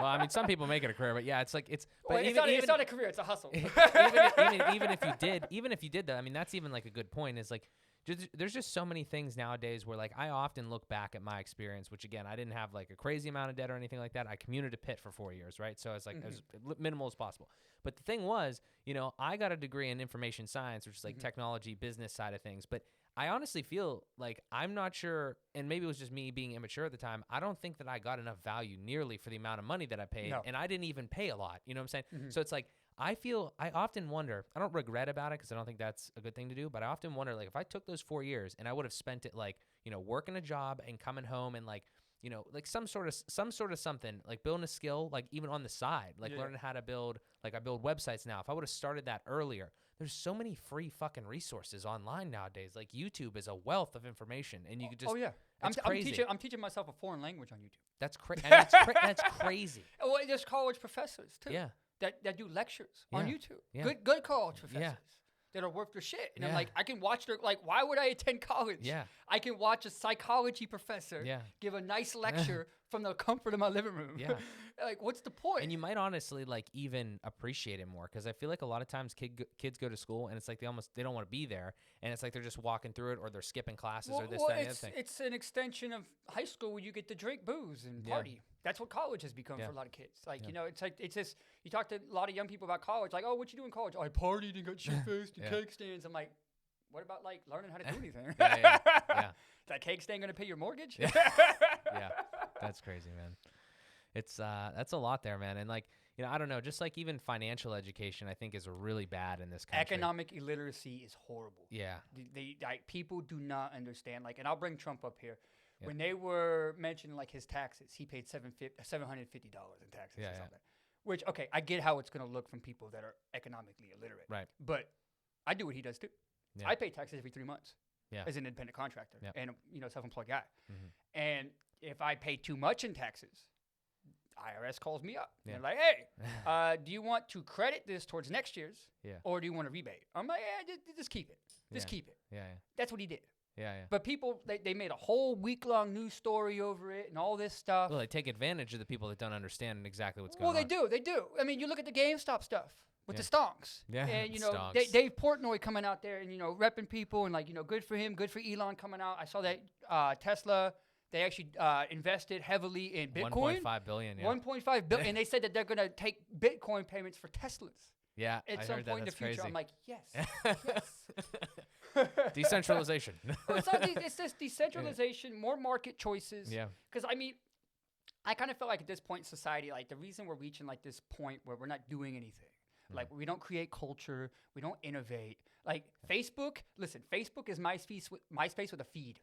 I mean, some people make it a career, but it's like it's. But well, it's not a career; it's a hustle. even if you did that, I mean, that's even like a good point. Is like, there's just so many things nowadays where like I often look back at my experience, which again I didn't have like a crazy amount of debt or anything like that. I commuted to Pitt for 4 years, right? So it's like as minimal as possible. But the thing was, I got a degree in information science, which is like technology, business side of things, but I honestly feel like I'm not sure, and maybe it was just me being immature at the time, I don't think that I got enough value nearly for the amount of money that I paid, and I didn't even pay a lot, you know what I'm saying? So it's like, I often wonder, I don't regret about it because I don't think that's a good thing to do, but I often wonder, like, if I took those 4 years and I would have spent it, like, working a job and coming home and, like, like some sort of something, like building a skill, like even on the side, like learning how to build, like I build websites now. If I would have started that earlier, there's so many free fucking resources online nowadays. Like YouTube is a wealth of information, and you could just I'm teaching myself a foreign language on YouTube. That's crazy. That's crazy. Well, there's college professors too. Yeah. That do lectures on YouTube. Yeah. Good college professors. That are worth their shit. And I'm like, I can watch their, like, why would I attend college? Yeah. I can watch a psychology professor give a nice lecture from the comfort of my living room. Yeah. Like, what's the point? And you might honestly, like, even appreciate it more, because I feel like a lot of times kids go to school and it's like they don't want to be there, and it's like they're just walking through it, or they're skipping classes, or this, that, and the other thing. It's an extension of high school where you get to drink booze and party. That's what college has become for a lot of kids. Like, it's like, it's just, you talk to a lot of young people about college, like, oh, what you do in college? Oh, I partied and got shit-faced and cake stands. I'm like, what about, like, learning how to do anything? Is that cake stand going to pay your mortgage? Yeah, that's crazy, man. It's, that's a lot there, man. And, like, I don't know, just, like, even financial education, I think, is really bad in this country. Economic illiteracy is horrible. Yeah. Like, people do not understand. Like, and I'll bring Trump up here. When they were mentioning, like, his taxes, he paid $750 in taxes or something. Which, okay, I get how it's going to look from people that are economically illiterate. Right. But I do what he does, too. Yeah. I pay taxes every 3 months. Yeah. As an independent contractor and self-employed guy. Mm-hmm. And if I pay too much in taxes, IRS calls me up. Yeah. They're like, hey, do you want to credit this towards next year's or do you want a rebate? I'm like, just keep it. Just keep it. Yeah. That's what he did. Yeah. But people, they made a whole week-long news story over it and all this stuff. Well, they take advantage of the people that don't understand exactly what's going on. Well, they do. I mean, you look at the GameStop stuff. With the stonks. Yeah. And, stonks. Dave Portnoy coming out there and, repping people and, good for him, good for Elon coming out. I saw that Tesla, they actually invested heavily in Bitcoin. 1.5 billion, yeah. 1.5 billion. And they said that they're going to take Bitcoin payments for Teslas. Yeah, At some point in the future. Crazy. I'm like, yes. Decentralization. Well, it's this decentralization, more market choices. Yeah. Because, I mean, I kind of feel like at this point in society, the reason we're reaching, this point where we're not doing anything. We don't create culture. We don't innovate. Facebook, listen, Facebook is MySpace with a feed.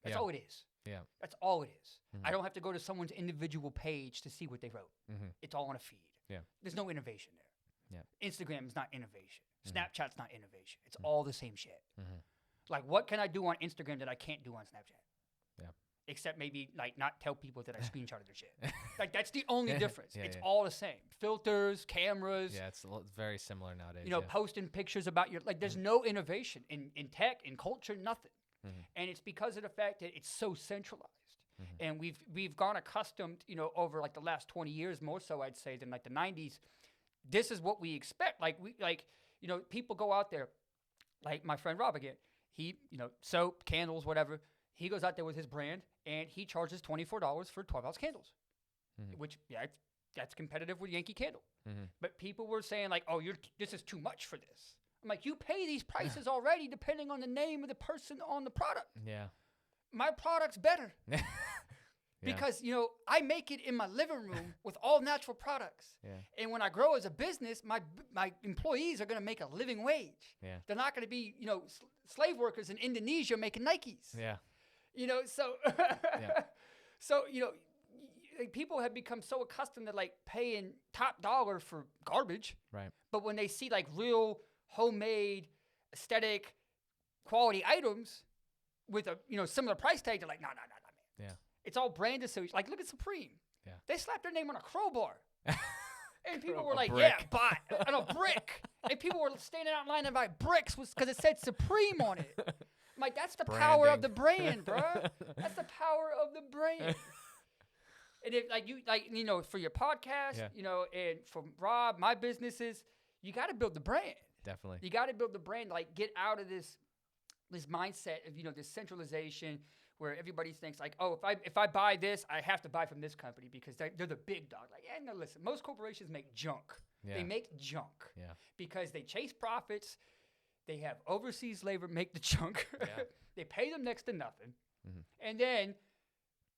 That's all it is. Yeah. That's all it is. Mm-hmm. I don't have to go to someone's individual page to see what they wrote. Mm-hmm. It's all on a feed. Yeah. There's no innovation there. Yeah. Instagram is not innovation. Mm-hmm. Snapchat's not innovation. It's all the same shit. Mm-hmm. What can I do on Instagram that I can't do on Snapchat? Yeah. Except maybe not tell people that I screenshotted their shit. That's the only difference. It's yeah. all the same. Filters, cameras. Yeah, it's very similar nowadays. Posting pictures about your there's no innovation in tech, in culture, nothing. Mm-hmm. And it's because of the fact that it's so centralized. Mm-hmm. And we've gone accustomed, over the last 20 years more so I'd say than the 90s. This is what we expect. People go out there, like my friend Rob again. He, soap, candles, whatever. He goes out there with his brand, and he charges $24 for 12-ounce candles, which, that's competitive with Yankee Candle. Mm-hmm. But people were saying, this is too much for this. I'm like, you pay these prices already depending on the name of the person on the product. Yeah. My product's better. Because, I make it in my living room with all natural products. Yeah. And when I grow as a business, my employees are going to make a living wage. Yeah. They're not going to be, slave workers in Indonesia making Nikes. Yeah. So people have become so accustomed to paying top dollar for garbage. Right. But when they see real homemade aesthetic quality items with a similar price tag, they're like, no, man. Yeah. It's all brand association. Look at Supreme. Yeah. They slapped their name on a crowbar. And people were like, brick. yeah, buy on a brick. And people were standing out in line to buy bricks because it said Supreme on it. I'm like, that's the power of the brand, bro. That's the power of the brand. And if for your podcast, and for Rob, my businesses, you got to build the brand. Definitely. You got to build the brand. Get out of this mindset of this centralization where everybody thinks if I buy this, I have to buy from this company because they're the big dog. No, listen. Most corporations make junk. Yeah. They make junk. Yeah. Because they chase profits. They have overseas labor make the junk. Yeah. They pay them next to nothing. Mm-hmm. And then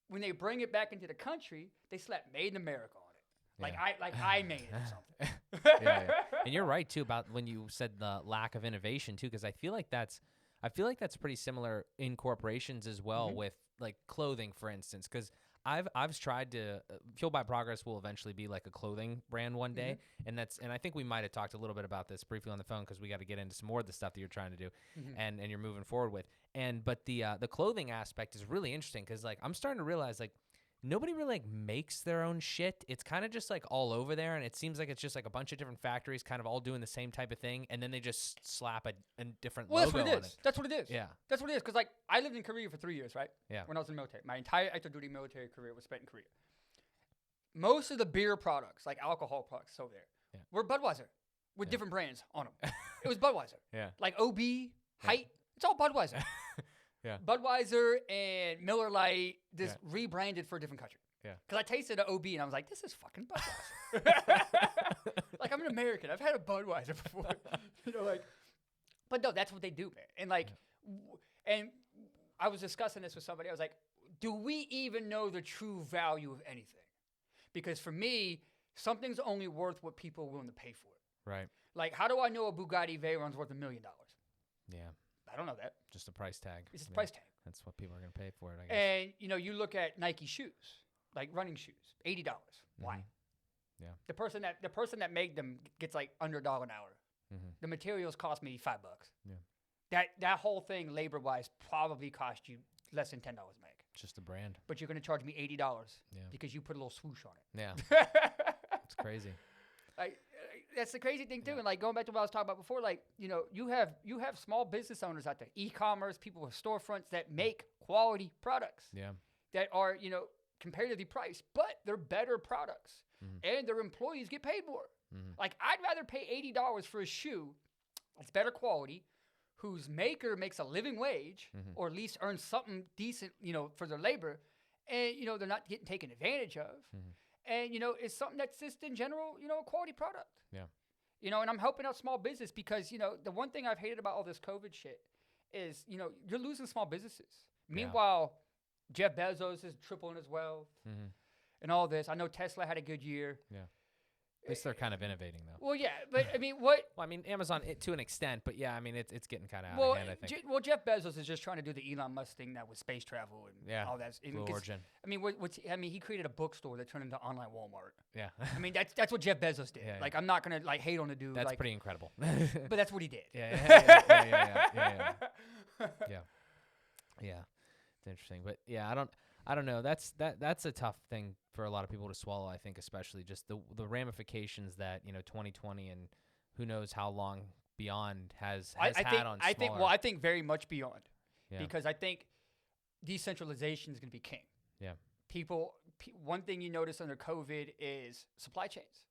when they bring it back into the country, they slap "Made in America" on it. I made it or something. Yeah. And you're right too about when you said the lack of innovation too, because I feel like that's pretty similar in corporations as well, with clothing, for instance, because I've tried to Fueled by Progress will eventually be a clothing brand one day, and I think we might have talked a little bit about this briefly on the phone because we got to get into some more of the stuff that you're trying to do and you're moving forward with. But the clothing aspect is really interesting because I'm starting to realize nobody really makes their own shit. It's kind of just all over there, and it seems like it's just a bunch of different factories kind of all doing the same type of thing, and then they just slap a different logo that's what it on is. it. That's what it is. Yeah. That's what it is. Because I lived in Korea for 3 years, right? Yeah. When I was in the military. My entire active duty military career was spent in Korea. Most of the beer products, alcohol products over there, were Budweiser with different brands on them. It was Budweiser. Yeah. OB, Height, it's all Budweiser. Yeah. Budweiser and Miller Lite just rebranded for a different country. Yeah. Because I tasted an OB and I was like, this is fucking Budweiser. I'm an American. I've had a Budweiser before. But no, that's what they do, man. And and I was discussing this with somebody. I was like, do we even know the true value of anything? Because for me, something's only worth what people are willing to pay for it. Right. How do I know a Bugatti Veyron's worth $1 million? Yeah. I don't know that. Just a price tag. It's a price tag. That's what people are going to pay for it, I guess. And, you look at Nike shoes, running shoes, $80. Why? Yeah. The person that made them gets under $1 an hour. Mm-hmm. The materials cost me $5. Yeah. that whole thing, labor-wise, probably cost you less than $10 a make. Just the brand. But you're going to charge me $80 because you put a little swoosh on it. Yeah. It's crazy. That's the crazy thing too. And like going back to what I was talking about before, like, you know, you have small business owners out there, e-commerce, people with storefronts that make quality products. Yeah. That are, you know, comparatively priced, but they're better products. And their employees get paid more. Like, I'd rather pay $80 for a shoe that's better quality, whose maker makes a living wage, or at least earns something decent, you know, for their labor, and, you know, they're not getting taken advantage of. And, you know, it's something that's just in general, you know, a quality product. Yeah. You know, and I'm helping out small business because, you know, the one thing I've hated about all this COVID shit is, you know, you're losing small businesses. Meanwhile, Jeff Bezos is tripling his wealth and all this. I know Tesla had a good year. Yeah. At least they're kind of innovating, though. Well, yeah, but I mean, what? Well, I mean, Amazon to an extent, but yeah, I mean, it's getting kind of Well, out of hand, I think. well, Jeff Bezos is just trying to do the Elon Musk thing now with space travel and all that. Blue Origin. I mean, he created a bookstore that turned into online Walmart. Yeah. I mean, that's what Jeff Bezos did. Like, I'm not gonna like hate on the dude. That's like, pretty incredible. but that's what he did. Yeah. It's interesting, but yeah, I don't know. That's a tough thing for a lot of people to swallow. I think, especially just the ramifications that 2020 and who knows how long beyond has had on. I think very much beyond, Yeah. because I think decentralization is going to be king. Yeah. One thing you notice under COVID is supply chains.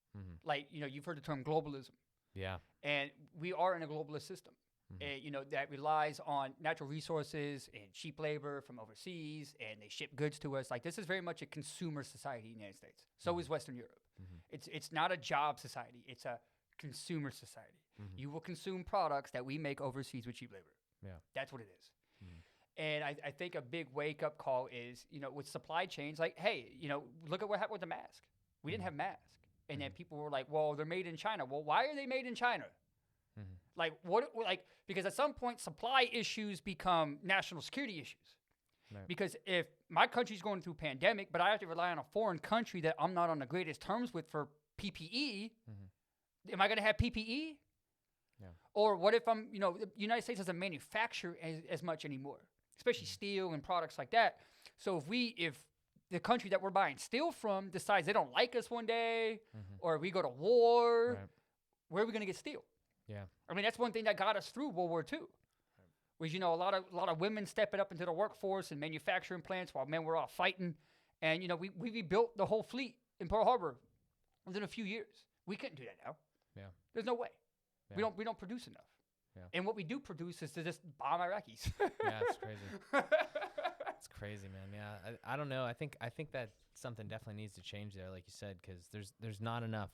Like, you've heard the term globalism. Yeah. And we are in a globalist system. That relies on natural resources and cheap labor from overseas, and they ship goods to us. Like, this is very much a consumer society in the United States. So is Western Europe. It's not a job society. It's a consumer society. You will consume products that we make overseas with cheap labor. Yeah. That's what it is. And I think a big wake-up call is, with supply chains, like, hey, look at what happened with the mask. We didn't have masks. And then people were like, well, they're made in China. Well, why are they made in China? Like, because at some point, supply issues become national security issues. Right. Because if my country's going through a pandemic, but I have to rely on a foreign country that I'm not on the greatest terms with for PPE, am I going to have PPE? Yeah. Or what if the United States doesn't manufacture as much anymore, especially steel and products like that. So if the country that we're buying steel from decides they don't like us one day, or we go to war, where are we going to get steel? Yeah. I mean, that's one thing that got us through World War II. Was, a lot of women stepping up into the workforce and manufacturing plants while men were all fighting. And, we rebuilt the whole fleet in Pearl Harbor within a few years. We couldn't do that now. Yeah. There's no way. Yeah. we don't produce enough. Yeah. And what we do produce is to just bomb Iraqis. Yeah, it's crazy. It's crazy, man. Yeah, I don't know. I think that something definitely needs to change there, like you said, because there's not enough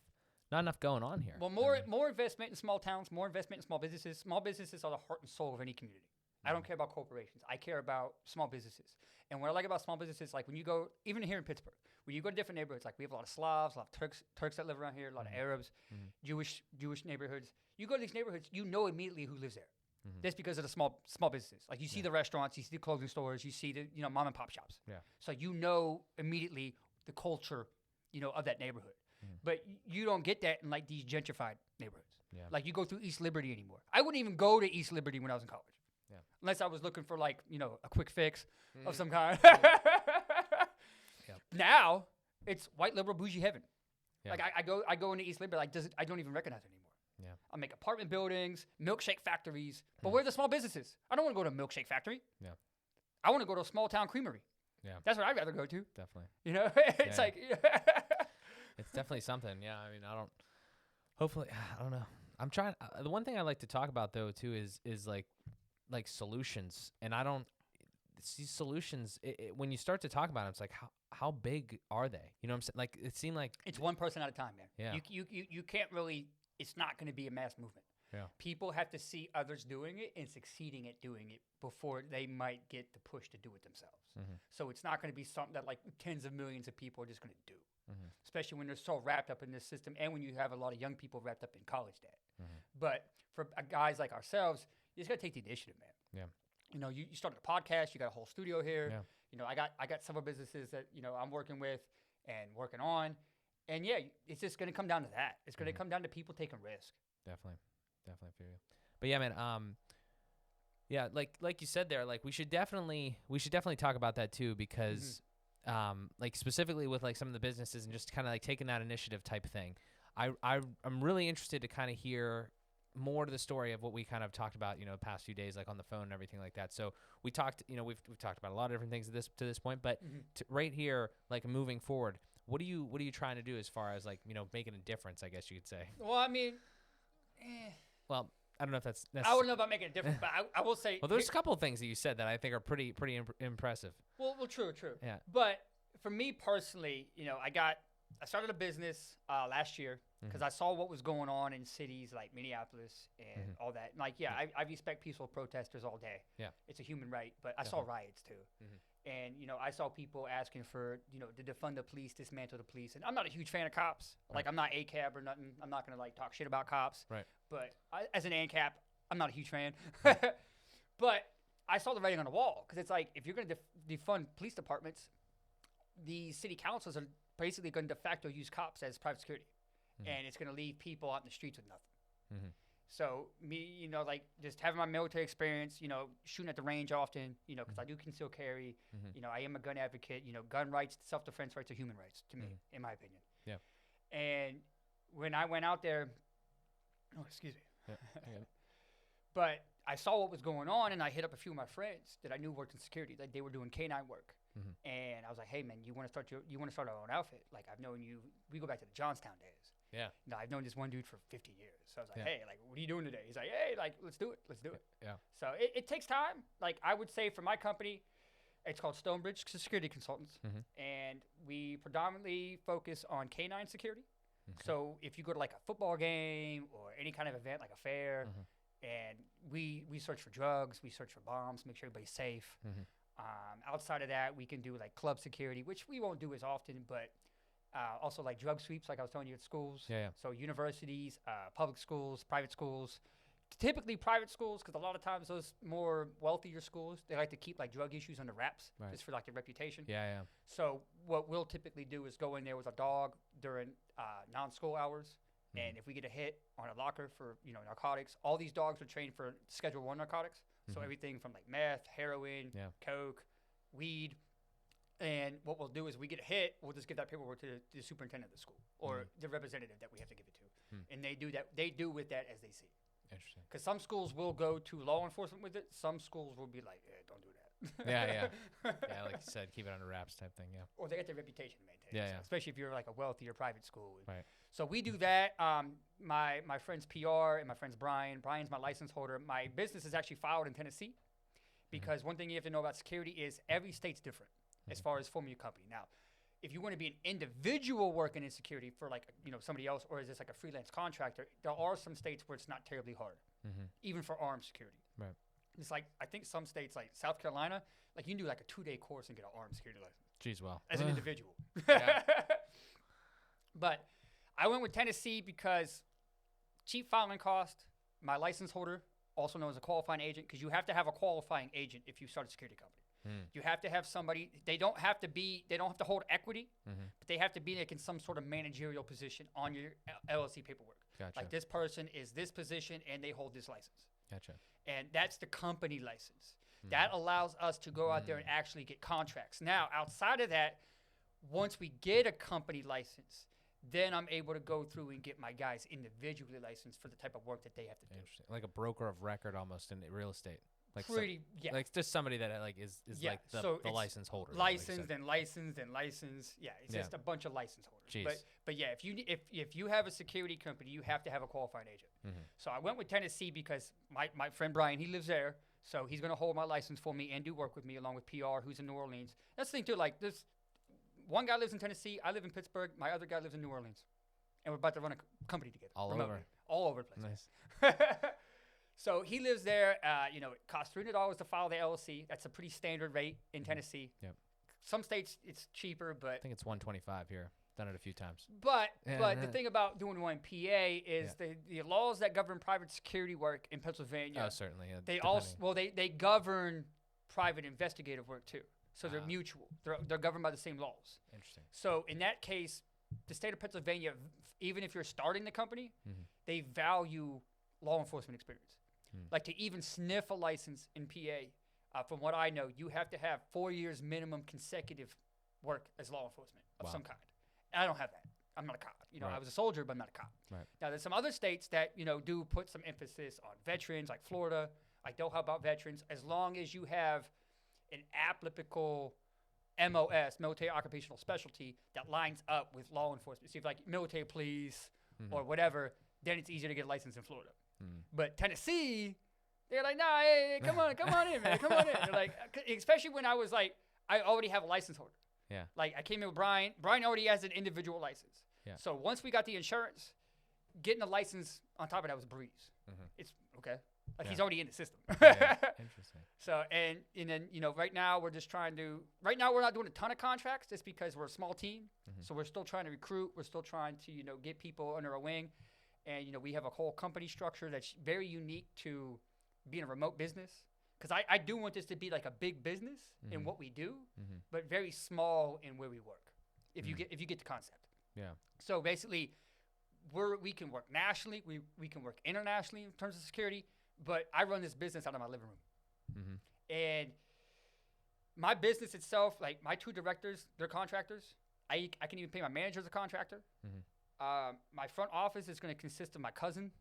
going on here. Well, more investment in small towns, more investment in small businesses. Small businesses are the heart and soul of any community. I don't care about corporations. I care about small businesses. And what I like about small businesses, like when you go, even here in Pittsburgh, when you go to different neighborhoods, like we have a lot of Slavs, a lot of Turks that live around here, a lot of Arabs, Jewish neighborhoods. You go to these neighborhoods, you know immediately who lives there. That's because of the small businesses. Like you see the restaurants, you see the clothing stores, you see the mom and pop shops. Yeah. So you know immediately the culture, of that neighborhood. But you don't get that in like these gentrified neighborhoods. Yeah. Like you go through East Liberty anymore. I wouldn't even go to East Liberty when I was in college. Yeah. Unless I was looking for like, a quick fix of some kind. Now it's white liberal bougie heaven. Yeah. Like I go into East Liberty, I don't even recognize it anymore. Yeah. I make apartment buildings, milkshake factories. But where are the small businesses? I don't want to go to a milkshake factory. Yeah. I want to go to a small town creamery. Yeah. That's what I'd rather go to. Definitely. It's like it's definitely something. Yeah. I mean, I don't know. I'm trying. The one thing I like to talk about though too is like solutions, and I don't see solutions. When you start to talk about them, it's like how big are they? You know what I'm saying? Like it seemed like it's one person at a time, man. Yeah. You can't really. It's not going to be a mass movement. Yeah. People have to see others doing it and succeeding at doing it before they might get the push to do it themselves. So it's not going to be something that like tens of millions of people are just going to do, especially when they're so wrapped up in this system and when you have a lot of young people wrapped up in college debt. But for guys like ourselves, you just got to take the initiative, man. Yeah. You started a podcast. You got a whole studio here. Yeah. I got several businesses that I'm working with and working on. And yeah, it's just going to come down to that. It's going to come down to people taking risk. Definitely feel you. But yeah, man, Yeah, like you said there, like we should definitely talk about that too, because like specifically with like some of the businesses and just kind of like taking that initiative type thing. I'm really interested to kind of hear more to the story of what we kind of talked about, the past few days, like on the phone and everything like that. So we talked, we've talked about a lot of different things to this point, but right here, like moving forward, what are you trying to do as far as like, making a difference, I guess you could say? Well, I mean, well, I don't know if that's I wouldn't know about making a difference, but I will say. Well, there's a couple of things that you said that I think are pretty impressive. Well, true. Yeah. But for me personally, I started a business last year because I saw what was going on in cities like Minneapolis and all that. And like, I respect peaceful protesters all day. Yeah. It's a human right, but I saw riots too. And, I saw people asking for, to defund the police, dismantle the police. And I'm not a huge fan of cops. Right. Like, I'm not ACAB or nothing. I'm not going to, like, talk shit about cops. Right. But as an ANCAP, I'm not a huge fan. But I saw the writing on the wall because it's like, if you're going to defund police departments, the city councils are basically going to de facto use cops as private security. And it's going to leave people out in the streets with nothing. So me, like just having my military experience, shooting at the range often, because I do conceal carry, I am a gun advocate, gun rights, self-defense rights are human rights to me, in my opinion. Yeah. And when I went out there, excuse me. Yeah. But I saw what was going on, and I hit up a few of my friends that I knew worked in security. Like they were doing K-9 work. And I was like, hey man, you want to start our own outfit? Like I've known you, we go back to the Johnstown days. Yeah. I've known this one dude for 15 years. So I was like, hey, like, what are you doing today? He's like, hey, like, let's do it. Yeah. So it takes time. Like, I would say for my company, it's called Stonebridge Security Consultants. And we predominantly focus on K-9 security. So if you go to, like, a football game or any kind of event, like a fair, and we search for drugs, we search for bombs, make sure everybody's safe. Outside of that, we can do, like, club security, which we won't do as often, but also like drug sweeps, like I was telling you at schools. Yeah. So universities, public schools, private schools. Typically private schools, because a lot of times those more wealthier schools, they like to keep like drug issues under wraps just for like their reputation. Yeah. So what we'll typically do is go in there with a dog during non-school hours. And if we get a hit on a locker for, narcotics, all these dogs are trained for Schedule 1 narcotics. So everything from like meth, heroin, coke, weed. And what we'll do is we get a hit, we'll just give that paperwork to the superintendent of the school or the representative that we have to give it to. And they do that. They do with that as they see. Interesting. Because some schools will go to law enforcement with it. Some schools will be like, don't do that. Yeah. Yeah, like you said, keep it under wraps type thing, yeah. Or they get their reputation to maintain. Yeah. Especially if you're like a wealthier private school. Right. So we do that. My friend's PR and my friend's Brian. Brian's my license holder. My business is actually filed in Tennessee because one thing you have to know about security is every state's different. As far as forming your company. Now, if you want to be an individual working in security for like, somebody else, or is this like a freelance contractor, there are some states where it's not terribly hard, even for armed security. Right. It's like, I think some states like South Carolina, like you can do like a 2-day course and get an armed security license. Jeez, well. As an individual. Yeah. But I went with Tennessee because cheap filing cost, my license holder, also known as a qualifying agent, because you have to have a qualifying agent if you start a security company. You have to have somebody, they don't have to hold equity, but they have to be like in some sort of managerial position on your LLC paperwork. Gotcha. Like this person is this position and they hold this license. Gotcha. And that's the company license. That allows us to go out there and actually get contracts. Now, outside of that, once we get a company license, then I'm able to go through and get my guys individually licensed for the type of work that they have to do. Interesting. Like a broker of record almost in real estate. Like like just somebody that like is like the license holder. Licensed and licensed and licensed. Yeah, it's just a bunch of license holders. Jeez. But yeah, if you have a security company, you have to have a qualifying agent. So I went with Tennessee because my friend Brian, he lives there, so he's gonna hold my license for me and do work with me along with PR, who's in New Orleans. That's the thing too. Like this, one guy lives in Tennessee, I live in Pittsburgh, my other guy lives in New Orleans, and we're about to run a company together. All over the place. Nice. So he lives there. It costs $300 to file the LLC. That's a pretty standard rate in Tennessee. Yep. Some states it's cheaper, but I think it's $125 here. Done it a few times. But the thing about doing one PA is the laws that govern private security work in Pennsylvania. Oh, certainly. Yeah, they govern private investigative work too. So they're mutual. They're governed by the same laws. Interesting. So in that case, the state of Pennsylvania, even if you're starting the company, they value law enforcement experience. Like to even sniff a license in PA, from what I know, you have to have 4 years minimum consecutive work as law enforcement of some kind. And I don't have that. I'm not a cop. You know, I was a soldier, but I'm not a cop. Right. Now, there's some other states that, you know, do put some emphasis on veterans, like Florida. Like, they'll help out veterans as long as you have an applicable MOS, military occupational specialty, that lines up with law enforcement. So if like military police or whatever, then it's easier to get a license in Florida. But Tennessee, they're like, nah, hey, come on in, man, come on in. They're like, especially when I was like, I already have a license holder. Yeah. Like I came in with Brian. Brian already has an individual license. Yeah. So once we got the insurance, getting a license on top of that was a breeze. It's okay. Like he's already in the system. Interesting. So and then you know right now we're just trying to. Right now we're not doing a ton of contracts just because we're a small team. So we're still trying to recruit. We're still trying to get people under our wing. And, we have a whole company structure that's very unique to being a remote business. Because I do want this to be like a big business in what we do, but very small in where we work, if you get the concept. Yeah. So basically, we can work nationally. We can work internationally in terms of security, but I run this business out of my living room. And my business itself, like my 2 directors, they're contractors. I can even pay my manager as a contractor. My front office is going to consist of my cousin,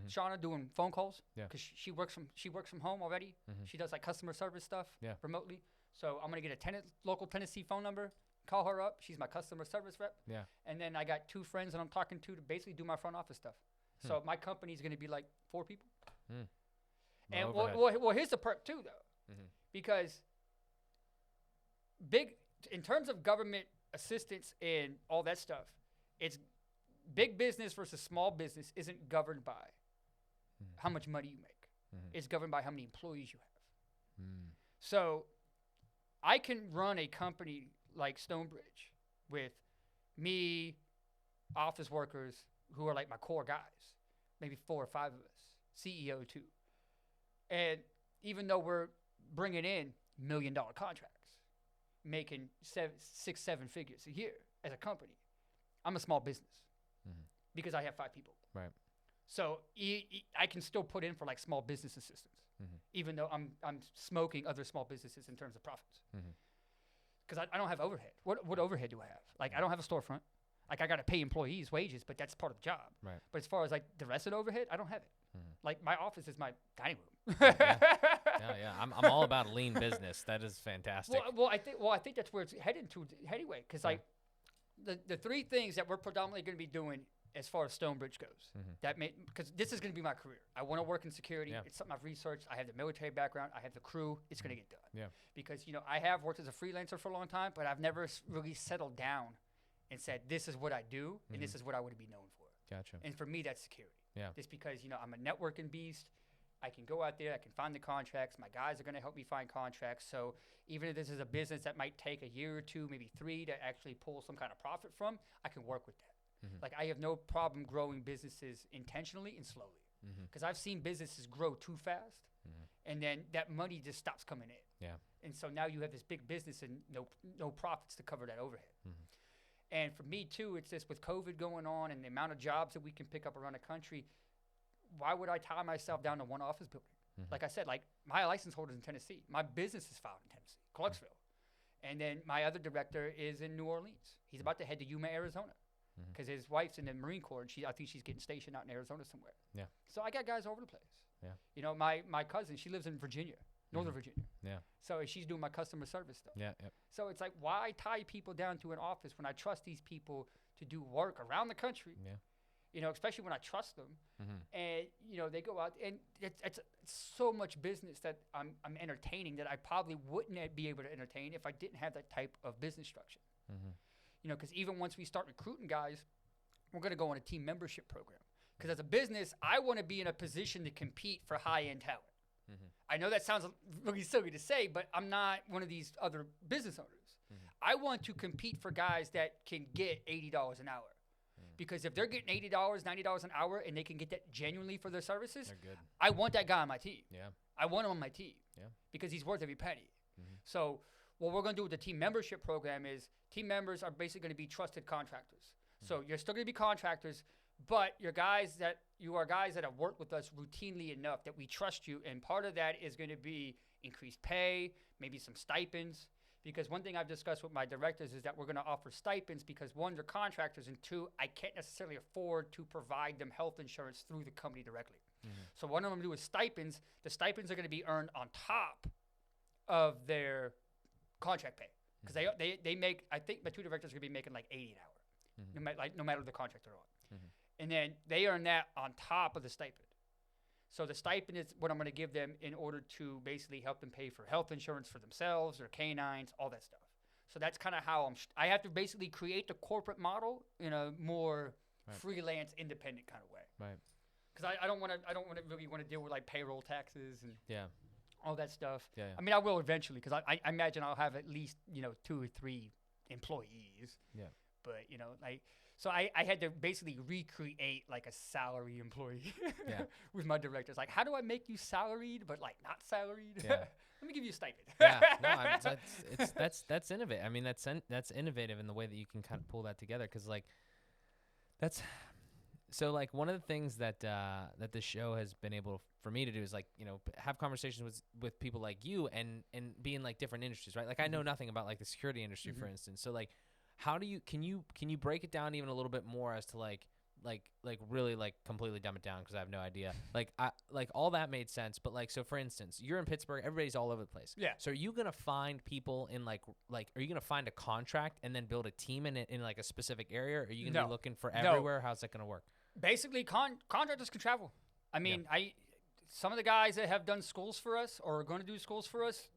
Shauna, doing phone calls because she works from home already. She does like customer service stuff remotely. So I'm going to get a local Tennessee phone number, call her up. She's my customer service rep. Yeah. And then I got 2 friends that I'm talking to basically do my front office stuff. So my company is going to be like 4 people. And well, here's the perk too, though, because in terms of government assistance and all that stuff, it's big business versus small business isn't governed by how much money you make. It's governed by how many employees you have. So I can run a company like Stonebridge with me, office workers who are like my core guys, maybe 4 or 5 of us, CEO too. And even though we're bringing in $1 million contracts, making 6-7 figures a year as a company, I'm a small business. Because I have 5 people. Right. So I can still put in for like small business assistance, even though I'm smoking other small businesses in terms of profits. Because I don't have overhead. What overhead do I have? Like I don't have a storefront. Like I got to pay employees wages, but that's part of the job. Right. But as far as like the rest of the overhead, I don't have it. Like my office is my dining room. Yeah. I'm all about lean business. That is fantastic. Well, I think that's where it's headed to anyway. Because like the 3 things that we're predominantly going to be doing as far as Stonebridge goes, because this is going to be my career. I want to work in security. Yeah. It's something I've researched. I have the military background. I have the crew. It's going to get done. Yeah. Because I have worked as a freelancer for a long time, but I've never really settled down and said this is what I do and this is what I would be known for. Gotcha. And for me, that's security. Yeah. Just because I'm a networking beast. I can go out there. I can find the contracts. My guys are going to help me find contracts. So even if this is a business that might take a year or 2, maybe 3 to actually pull some kind of profit from, I can work with that. Like I have no problem growing businesses intentionally and slowly because I've seen businesses grow too fast and then that money just stops coming in. Yeah. And so now you have this big business and no profits to cover that overhead. And for me too, it's just with COVID going on and the amount of jobs that we can pick up around the country, why would I tie myself down to one office building? Like I said, like my license holder is in Tennessee. My business is filed in Tennessee, Clarksville. And then my other director is in New Orleans. He's about to head to Yuma, Arizona. Because his wife's in the Marine Corps, and I think she's getting stationed out in Arizona somewhere. Yeah. So I got guys all over the place. Yeah. My cousin, she lives in Virginia, Northern Virginia. Yeah. So she's doing my customer service stuff. Yeah. Yep. So it's like, why tie people down to an office when I trust these people to do work around the country? Yeah. Especially when I trust them, and they go out, and it's so much business that I'm entertaining that I probably wouldn't be able to entertain if I didn't have that type of business structure. Because even once we start recruiting guys, we're going to go on a team membership program. Because as a business, I want to be in a position to compete for high-end talent. I know that sounds really silly to say, but I'm not one of these other business owners. I want to compete for guys that can get $80 an hour. Because if they're getting $80, $90 an hour, and they can get that genuinely for their services, they're good. I want that guy on my team. Yeah. I want him on my team. Yeah. Because he's worth every penny. So what we're going to do with the team membership program is team members are basically going to be trusted contractors. So you're still going to be contractors, But you are guys that have worked with us routinely enough that we trust you. And part of that is going to be increased pay, maybe some stipends. Because one thing I've discussed with my directors is that we're going to offer stipends because, one, they're contractors, and two, I can't necessarily afford to provide them health insurance through the company directly. Mm-hmm. So what I'm going to do is stipends. The stipends are going to be earned on top of their contract pay. Because they make, I think my two directors are going to be making like $80 an hour, no matter the contract they're on. Mm-hmm. And then they earn that on top of the stipend. So the stipend is what I'm going to give them in order to basically help them pay for health insurance for themselves, their canines, all that stuff. So that's kind of how I have to basically create the corporate model in a more freelance, independent kind of way. Right. Because I don't really want to deal with like payroll taxes and all that stuff. Yeah. I mean, I will eventually because I imagine I'll have at least 2 or 3 employees. Yeah. But So I had to basically recreate like a salary employee with my directors. Like, how do I make you salaried but like not salaried? Yeah. Let me give you a stipend. That's innovative. I mean, that's innovative in the way that you can kind of pull that together because so like one of the things that the show has been able for me to do is like have conversations with people like you and be in like different industries, right? Like I know nothing about like the security industry, for instance. So like. How do you can you break it down even a little bit more as to like really like completely dumb it down because I have no idea. Like all that made sense, but like so for instance, you're in Pittsburgh, everybody's all over the place. Yeah. So are you gonna find people in like are you gonna find a contract and then build a team in like a specific area? Or are you gonna be looking for everywhere? How's that gonna work? Basically, contractors can travel. I mean, some of the guys that have done schools for us or are going to do schools for us,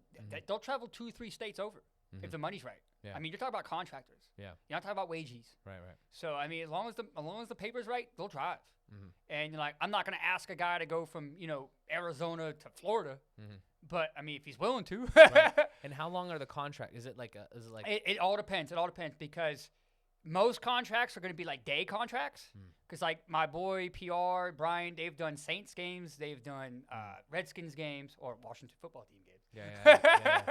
they'll travel 2-3 states over if the money's right. Yeah. I mean, you're talking about contractors. Yeah. You're not talking about wages. Right. So, I mean, as long as the paper's right, they'll drive. Mm-hmm. And you're like, I'm not going to ask a guy to go from, Arizona to Florida. Mm-hmm. But, I mean, if he's willing to. Right. And how long are the contracts? It all depends. It all depends because most contracts are going to be like day contracts. Because, like, my boy, PR, Brian, they've done Saints games. They've done Redskins games or Washington football team games. Yeah.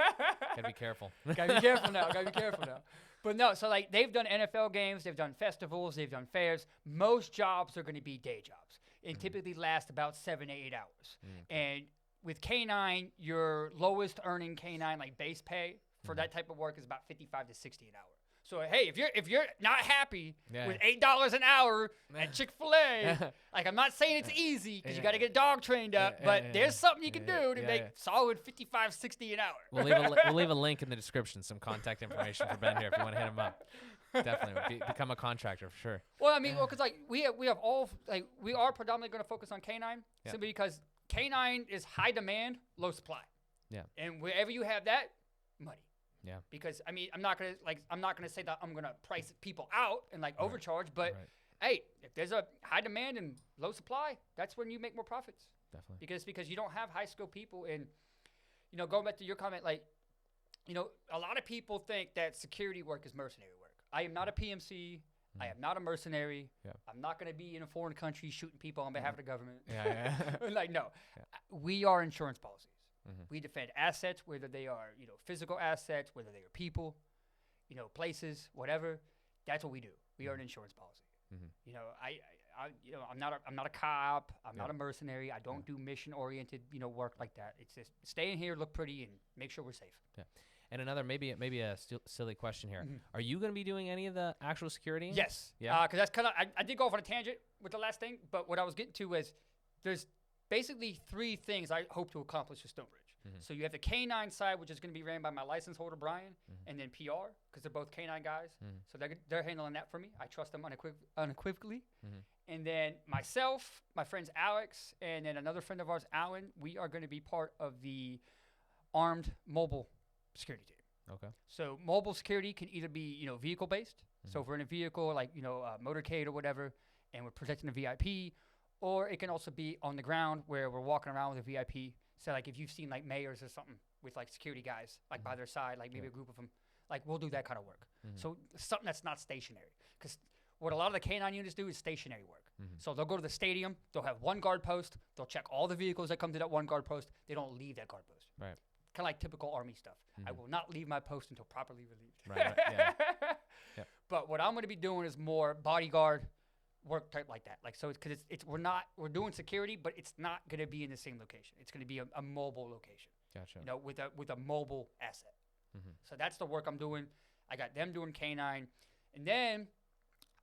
Gotta be careful. Gotta be careful now. But no, so like they've done NFL games, they've done festivals, they've done fairs. Most jobs are going to be day jobs and typically last about 7 to 8 hours. And with K9, your lowest earning K9 like base pay for that type of work is about $55 to $60 an hour. So hey, if you're not happy with $8 an hour at Chick-fil-A, like I'm not saying it's easy because you got to get a dog trained up, but there's something you can do to make solid $55, $60 an hour. We'll leave a link in the description, some contact information for Ben here if you want to hit him up. Definitely become a contractor for sure. Well, I mean, because like we are predominantly going to focus on K9 simply because K9 is high demand, low supply. Yeah. And wherever you have that, money. Yeah. Because I mean, I'm not gonna say that I'm gonna price people out and like overcharge, but hey, if there's a high demand and low supply, that's when you make more profits. Definitely. Because you don't have high skilled people, and going back to your comment, like a lot of people think that security work is mercenary work. I am not a PMC. I am not a mercenary. Yeah. I'm not gonna be in a foreign country shooting people on behalf of the government. Like no, we are insurance policies. We defend assets, whether they are, physical assets, whether they are people, places, whatever. That's what we do. We are an insurance policy. I'm not a cop. I'm not a mercenary. I don't do mission-oriented, work like that. It's just stay in here, look pretty, and make sure we're safe. Yeah. And another maybe a silly question here. Are you going to be doing any of the actual security? Yes. Yeah. Because that's kind of I did go off on a tangent with the last thing, but what I was getting to was there's basically 3 things I hope to accomplish with Stonebridge. So you have the K9 side, which is going to be ran by my license holder, Brian, and then PR, because they're both K9 guys. So they're handling that for me. I trust them unequivocally. And then myself, my friends Alex, and then another friend of ours, Alan, we are going to be part of the armed mobile security team. Okay. So mobile security can either be, vehicle-based. So if we're in a vehicle, like, motorcade or whatever, and we're protecting a VIP, or it can also be on the ground where we're walking around with a VIP. So, like, if you've seen, like, mayors or something with, like, security guys, like, by their side, like, maybe a group of them, like, we'll do that kind of work. So, something that's not stationary. Because what a lot of the K9 units do is stationary work. So, they'll go to the stadium. They'll have one guard post. They'll check all the vehicles that come to that one guard post. They don't leave that guard post. Right. Kind of like typical Army stuff. I will not leave my post until properly relieved. Right. Yeah. But what I'm going to be doing is more bodyguard, work type like that. Like, so it's because we're doing security, but it's not going to be in the same location. It's going to be a mobile location. Gotcha. You know, with a mobile asset. So that's the work I'm doing. I got them doing K9, and then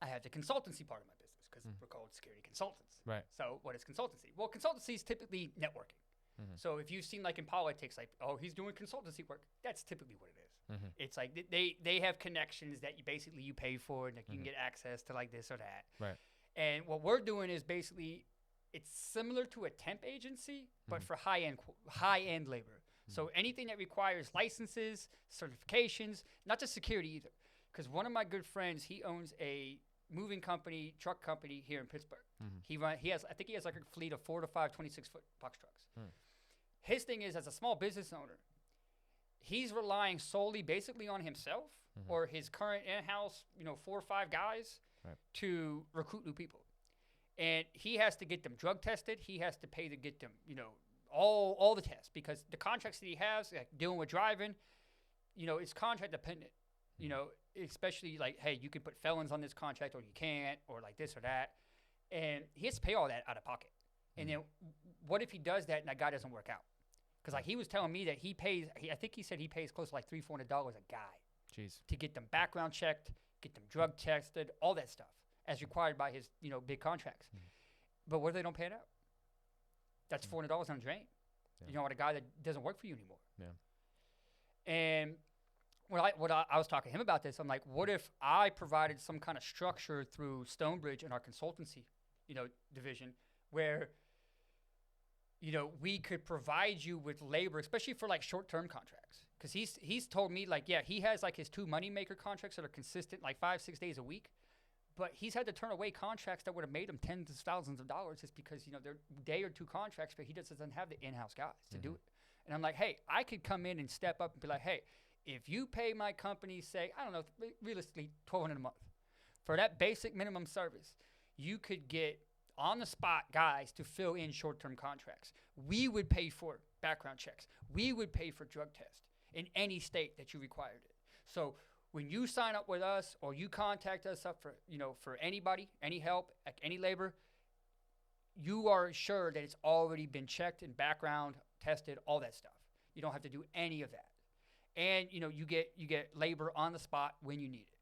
I have the consultancy part of my business because we're called security consultants. Right. So what is consultancy? Well, consultancy is typically networking. So if you've seen like in politics, like, oh, he's doing consultancy work, that's typically what it is. It's like they have connections that you pay for, and like you can get access to like this or that. Right. And what we're doing is basically it's similar to a temp agency, but for high end labor. So anything that requires licenses, certifications, not just security either. Because one of my good friends, he owns a moving company, truck company here in Pittsburgh. I think he has like a fleet of 4 to 5 26-foot box trucks. His thing is, as a small business owner, he's relying solely basically on himself or his current in-house, 4 or 5 guys to recruit new people. And he has to get them drug tested. He has to pay to get them, all the tests, because the contracts that he has, like dealing with driving, it's contract dependent. Especially like, hey, you can put felons on this contract or you can't, or like this or that. And he has to pay all that out of pocket. And then what if he does that and that guy doesn't work out? Because like he was telling me that I think he said he pays close to like $300-400 a guy. Jeez. To get them background checked, get them drug tested, all that stuff as required by his, big contracts. But what if they don't pay it out? That's $400 on the drain. Yeah. With a guy that doesn't work for you anymore. Yeah. And what I was talking to him about this, I'm like, what if I provided some kind of structure through Stonebridge in our consultancy, division, where, we could provide you with labor, especially for like short-term contracts. Because he's told me like, yeah, he has like his 2 moneymaker contracts that are consistent, like 5-6 days a week. But he's had to turn away contracts that would have made him tens of thousands of dollars just because, they're day or 2 contracts, but he just doesn't have the in-house guys to do it. And I'm like, hey, I could come in and step up and be like, hey, if you pay my company, say, I don't know, realistically, $1,200 a month for that basic minimum service, you could get on-the-spot guys to fill in short-term contracts. We would pay for background checks. We would pay for drug tests in any state that you required it. So when you sign up with us or you contact us up for anybody, any help, any labor, you are assured that it's already been checked and background tested, all that stuff. You don't have to do any of that. And, you get labor on the spot when you need it.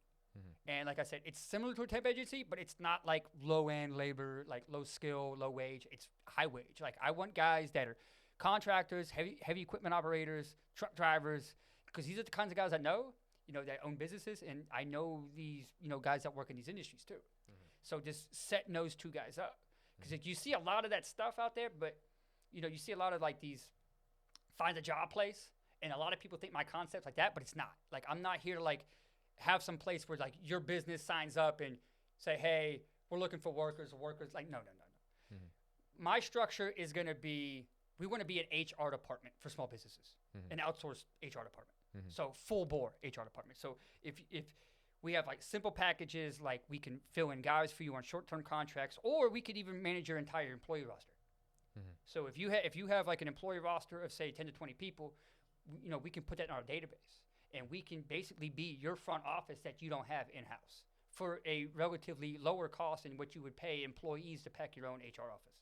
And like I said, it's similar to a temp agency, but it's not like low-end labor, like low skill, low wage. It's high wage. Like I want guys that are contractors, heavy equipment operators, truck drivers, because these are the kinds of guys I know, that own businesses, and I know these, guys that work in these industries too. So just setting those 2 guys up. Because you see a lot of that stuff out there, but, you see a lot of like these find a job place, and a lot of people think my concept's like that, but it's not. Like I'm not here to like have some place where like your business signs up and say, hey, we're looking for workers. Like, no. My structure is going to be, we want to be an HR department for small businesses, an outsourced HR department. So full bore HR department. So if we have like simple packages, like we can fill in guys for you on short-term contracts, or we could even manage your entire employee roster. So if you have like an employee roster of say 10 to 20 people, we can put that in our database, and we can basically be your front office that you don't have in-house for a relatively lower cost than what you would pay employees to pack your own HR office.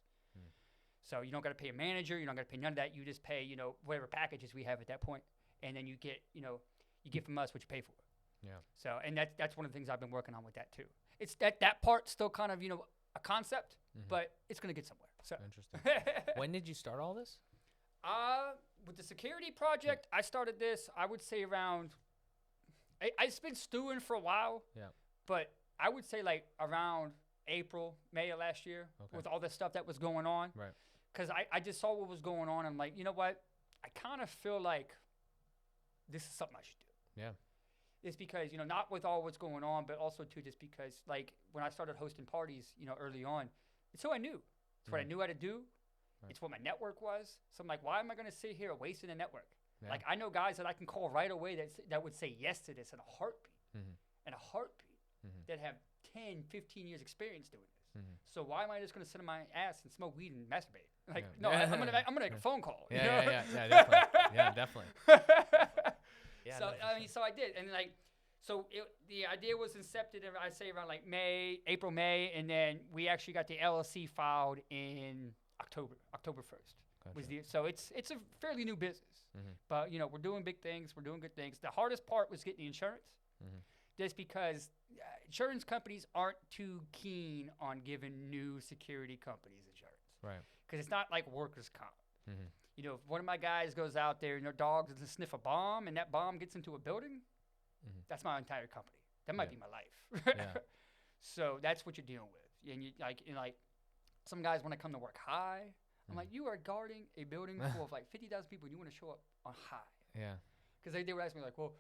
So you don't got to pay a manager, you don't got to pay none of that. You just pay, whatever packages we have at that point, and then you get, you get from us what you pay for. Yeah. So, and that's one of the things I've been working on with that too. It's that part still kind of, a concept, but it's going to get somewhere. So interesting. When did you start all this? With the security project, I started this, I would say around, it's been stewing for a while. Yeah. But I would say like around April, May of last year, with all the stuff that was going on. Right. Because I just saw what was going on. I'm like, you know what? I kind of feel like this is something I should do. Yeah. It's because, not with all what's going on, but also too just because like when I started hosting parties, early on, it's who I knew. It's what I knew how to do. Right. It's what my network was. So I'm like, why am I going to sit here wasting a network? Yeah. Like I know guys that I can call right away that would say yes to this in a heartbeat. That have 10, 15 years experience doing this. So why am I just going to sit on my ass and smoke weed and masturbate? Like, no, I'm going to make a phone call. Yeah, definitely. Yeah, definitely. So I did. And like, So the idea was incepted, I'd say around like April, May, and then we actually got the LLC filed in October 1st. Gotcha. So it's a fairly new business, but we're doing big things, we're doing good things. The hardest part was getting the insurance, just because insurance companies aren't too keen on giving new security companies insurance, right? Because it's not like workers' comp. If one of my guys goes out there and their dog doesn't sniff a bomb, and that bomb gets into a building. That's my entire company. That might be my life. So that's what you're dealing with. And you like some guys want to come to work high. I'm like, you are guarding a building full of like 50,000 people, and you want to show up on high. Yeah. Because they would ask me like, well,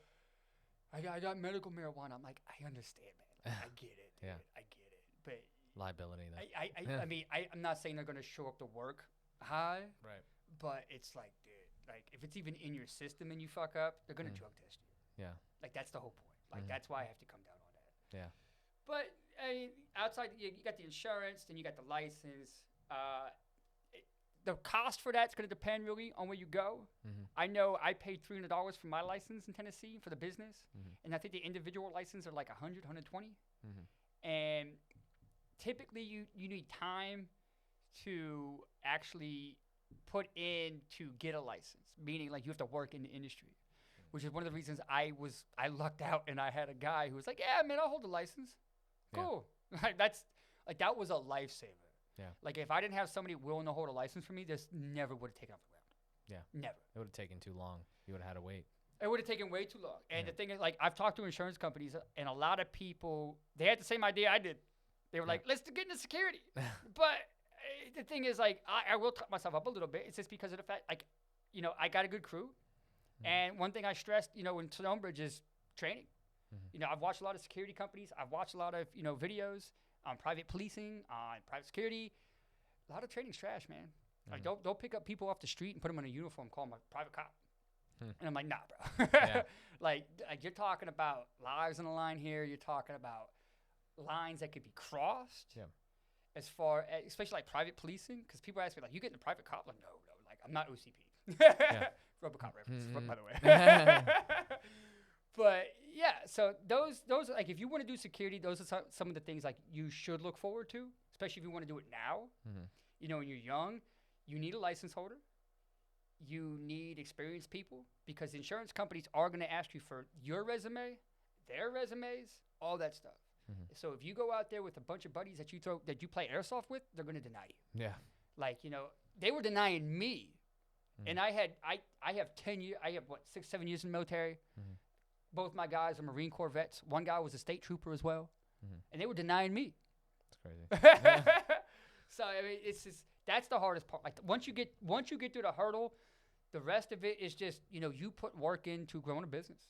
I got medical marijuana. I'm like, I understand, man. I get it. Dude. I get it. But liability. Though. I mean, I'm not saying they're going to show up to work high. Right. But it's like, dude, like if it's even in your system and you fuck up, they're going to drug test you. Yeah. Like, that's the whole point. Like, that's why I have to come down on that. Yeah. But, I mean, outside, you got the insurance, then you got the license. The cost for that's going to depend really on where you go. I know I paid $300 for my license in Tennessee for the business, and I think the individual license are like $100, $120. And typically, you need time to actually put in to get a license, meaning like you have to work in the industry. Which is one of the reasons I lucked out and I had a guy who was like, yeah, man, I'll hold the license. Cool. Yeah. That was a lifesaver. Yeah. Like if I didn't have somebody willing to hold a license for me, this never would have taken off the ground. Yeah. Never. It would have taken too long. You would have had to wait. It would have taken way too long. And the thing is, like, I've talked to insurance companies and a lot of people, they had the same idea I did. They were like, let's get into security. But the thing is, like, I will talk myself up a little bit. It's just because of the fact, like, I got a good crew. And one thing I stressed, in Stonebridge is training. I've watched a lot of security companies. I've watched a lot of, videos on private policing, on private security. A lot of training's trash, man. Like, don't pick up people off the street and put them in a uniform, call them a private cop. And I'm like, nah, bro. like, you're talking about lives on the line here. You're talking about lines that could be crossed. Yeah. As far as, especially like private policing, because people ask me, like, you get in a private cop? Like, no, like, I'm not OCP. Yeah. RoboCop reference, by the way. But yeah, so those like if you want to do security, those are some of the things like you should look forward to, especially if you want to do it now. When you're young, you need a license holder. You need experienced people because insurance companies are going to ask you for your resume, their resumes, all that stuff. So if you go out there with a bunch of buddies that you play airsoft with, they're going to deny you. Yeah. Like, they were denying me. And I have 10 years, 6, 7 years in the military. Both my guys are Marine Corps vets. One guy was a state trooper as well. And they were denying me. That's crazy. So, I mean, it's just, that's the hardest part. Like, once you get through the hurdle, the rest of it is just, you put work into growing a business.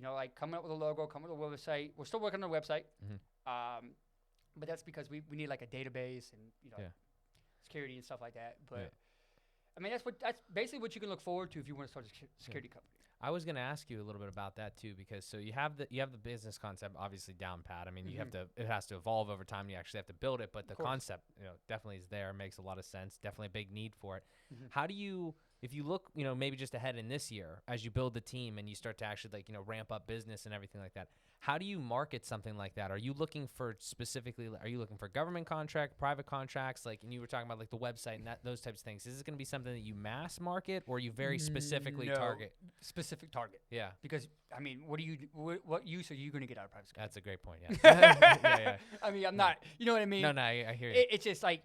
Like coming up with a logo, coming up with a website. We're still working on the website. But that's because we need like a database and, security and stuff like that. But I mean, that's basically what you can look forward to if you want to start a security company. I was going to ask you a little bit about that too, because so you have the business concept obviously down pat. I mean, it has to evolve over time. You actually have to build it, but the concept, definitely is there. Makes a lot of sense. Definitely a big need for it. How do you, if you look, maybe just ahead in this year as you build the team and you start to actually ramp up business and everything like that, how do you market something like that? Are you looking for specifically, are you looking for government contract, private contracts? Like, and you were talking about like the website and those types of things. Is this going to be something that you mass market or you very specifically target? Specific target. Yeah. Because, I mean, what use are you going to get out of private security? That's a great point. Yeah. Yeah. I mean, I'm not, you know what I mean? No, I hear you. It's just like,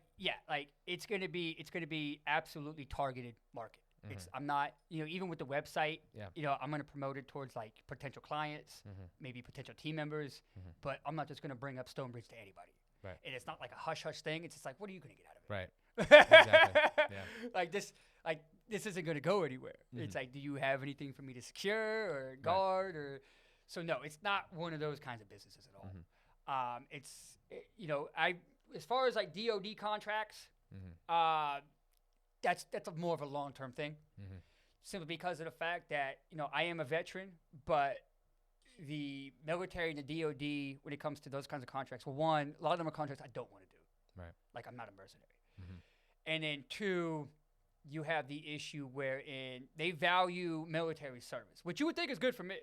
it's going to be absolutely targeted market. I'm not, even with the website, I'm going to promote it towards like potential clients, maybe potential team members, but I'm not just going to bring up Stonebridge to anybody. Right. And it's not like a hush hush thing. It's just like, what are you going to get out of it? Right. Exactly. Yeah. This isn't going to go anywhere. It's like, do you have anything for me to secure or guard or? So no, it's not one of those kinds of businesses at all. As far as like DOD contracts, that's more of a long-term thing, simply because of the fact that, I am a veteran, but the military and the DOD, when it comes to those kinds of contracts, well, one, a lot of them are contracts I don't want to do. Right. Like, I'm not a mercenary. And then two, you have the issue wherein they value military service, which you would think is good for me.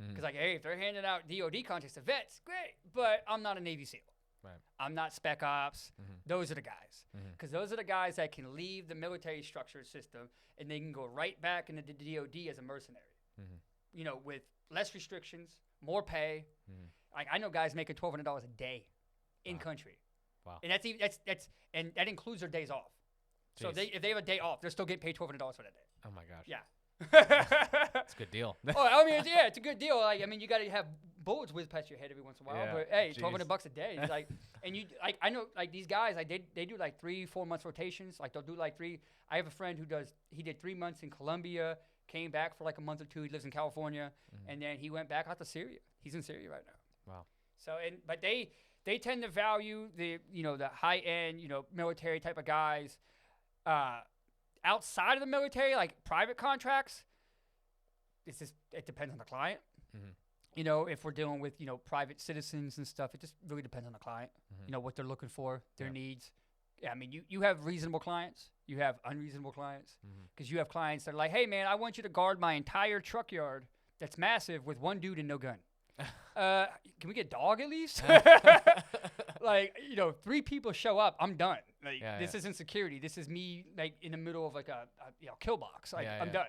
Because like, hey, if they're handing out DOD contracts to vets, great. But I'm not a Navy SEAL. Right. I'm not Spec Ops. Those are the guys. Because those are the guys that can leave the military structure system and they can go right back into the DOD as a mercenary. You know, with less restrictions, more pay. Like I know guys making $1,200 a day in country. Wow. And and that includes their days off. Jeez. So if they have a day off, they're still getting paid $1,200 for that day. Oh my gosh. Yeah. It's a good deal. Oh, I mean, it's a good deal. Like, I mean, you got to have bullets whiz past your head every once in a while. Yeah. But hey, $1,200 a day. It's like, and I know like these guys, like they do like 3-4 months rotations. Like they'll do like 3. I have a friend who he did 3 months in Colombia, came back for like a month or 2. He lives in California, and then he went back out to Syria. He's in Syria right now. Wow. So but they tend to value the high end military type of guys. Outside of the military, like private contracts, it depends on the client. You know, if we're dealing with private citizens and stuff, it just really depends on the client. You know what they're looking for, their needs. Yeah, I mean, you have reasonable clients, you have unreasonable clients, because you have clients that are like, hey man, I want you to guard my entire truck yard that's massive with one dude and no gun. Can we get a dog at least? Like 3 people show up, I'm done. Like this isn't security. This is me like in the middle of like a kill box. Like I'm done.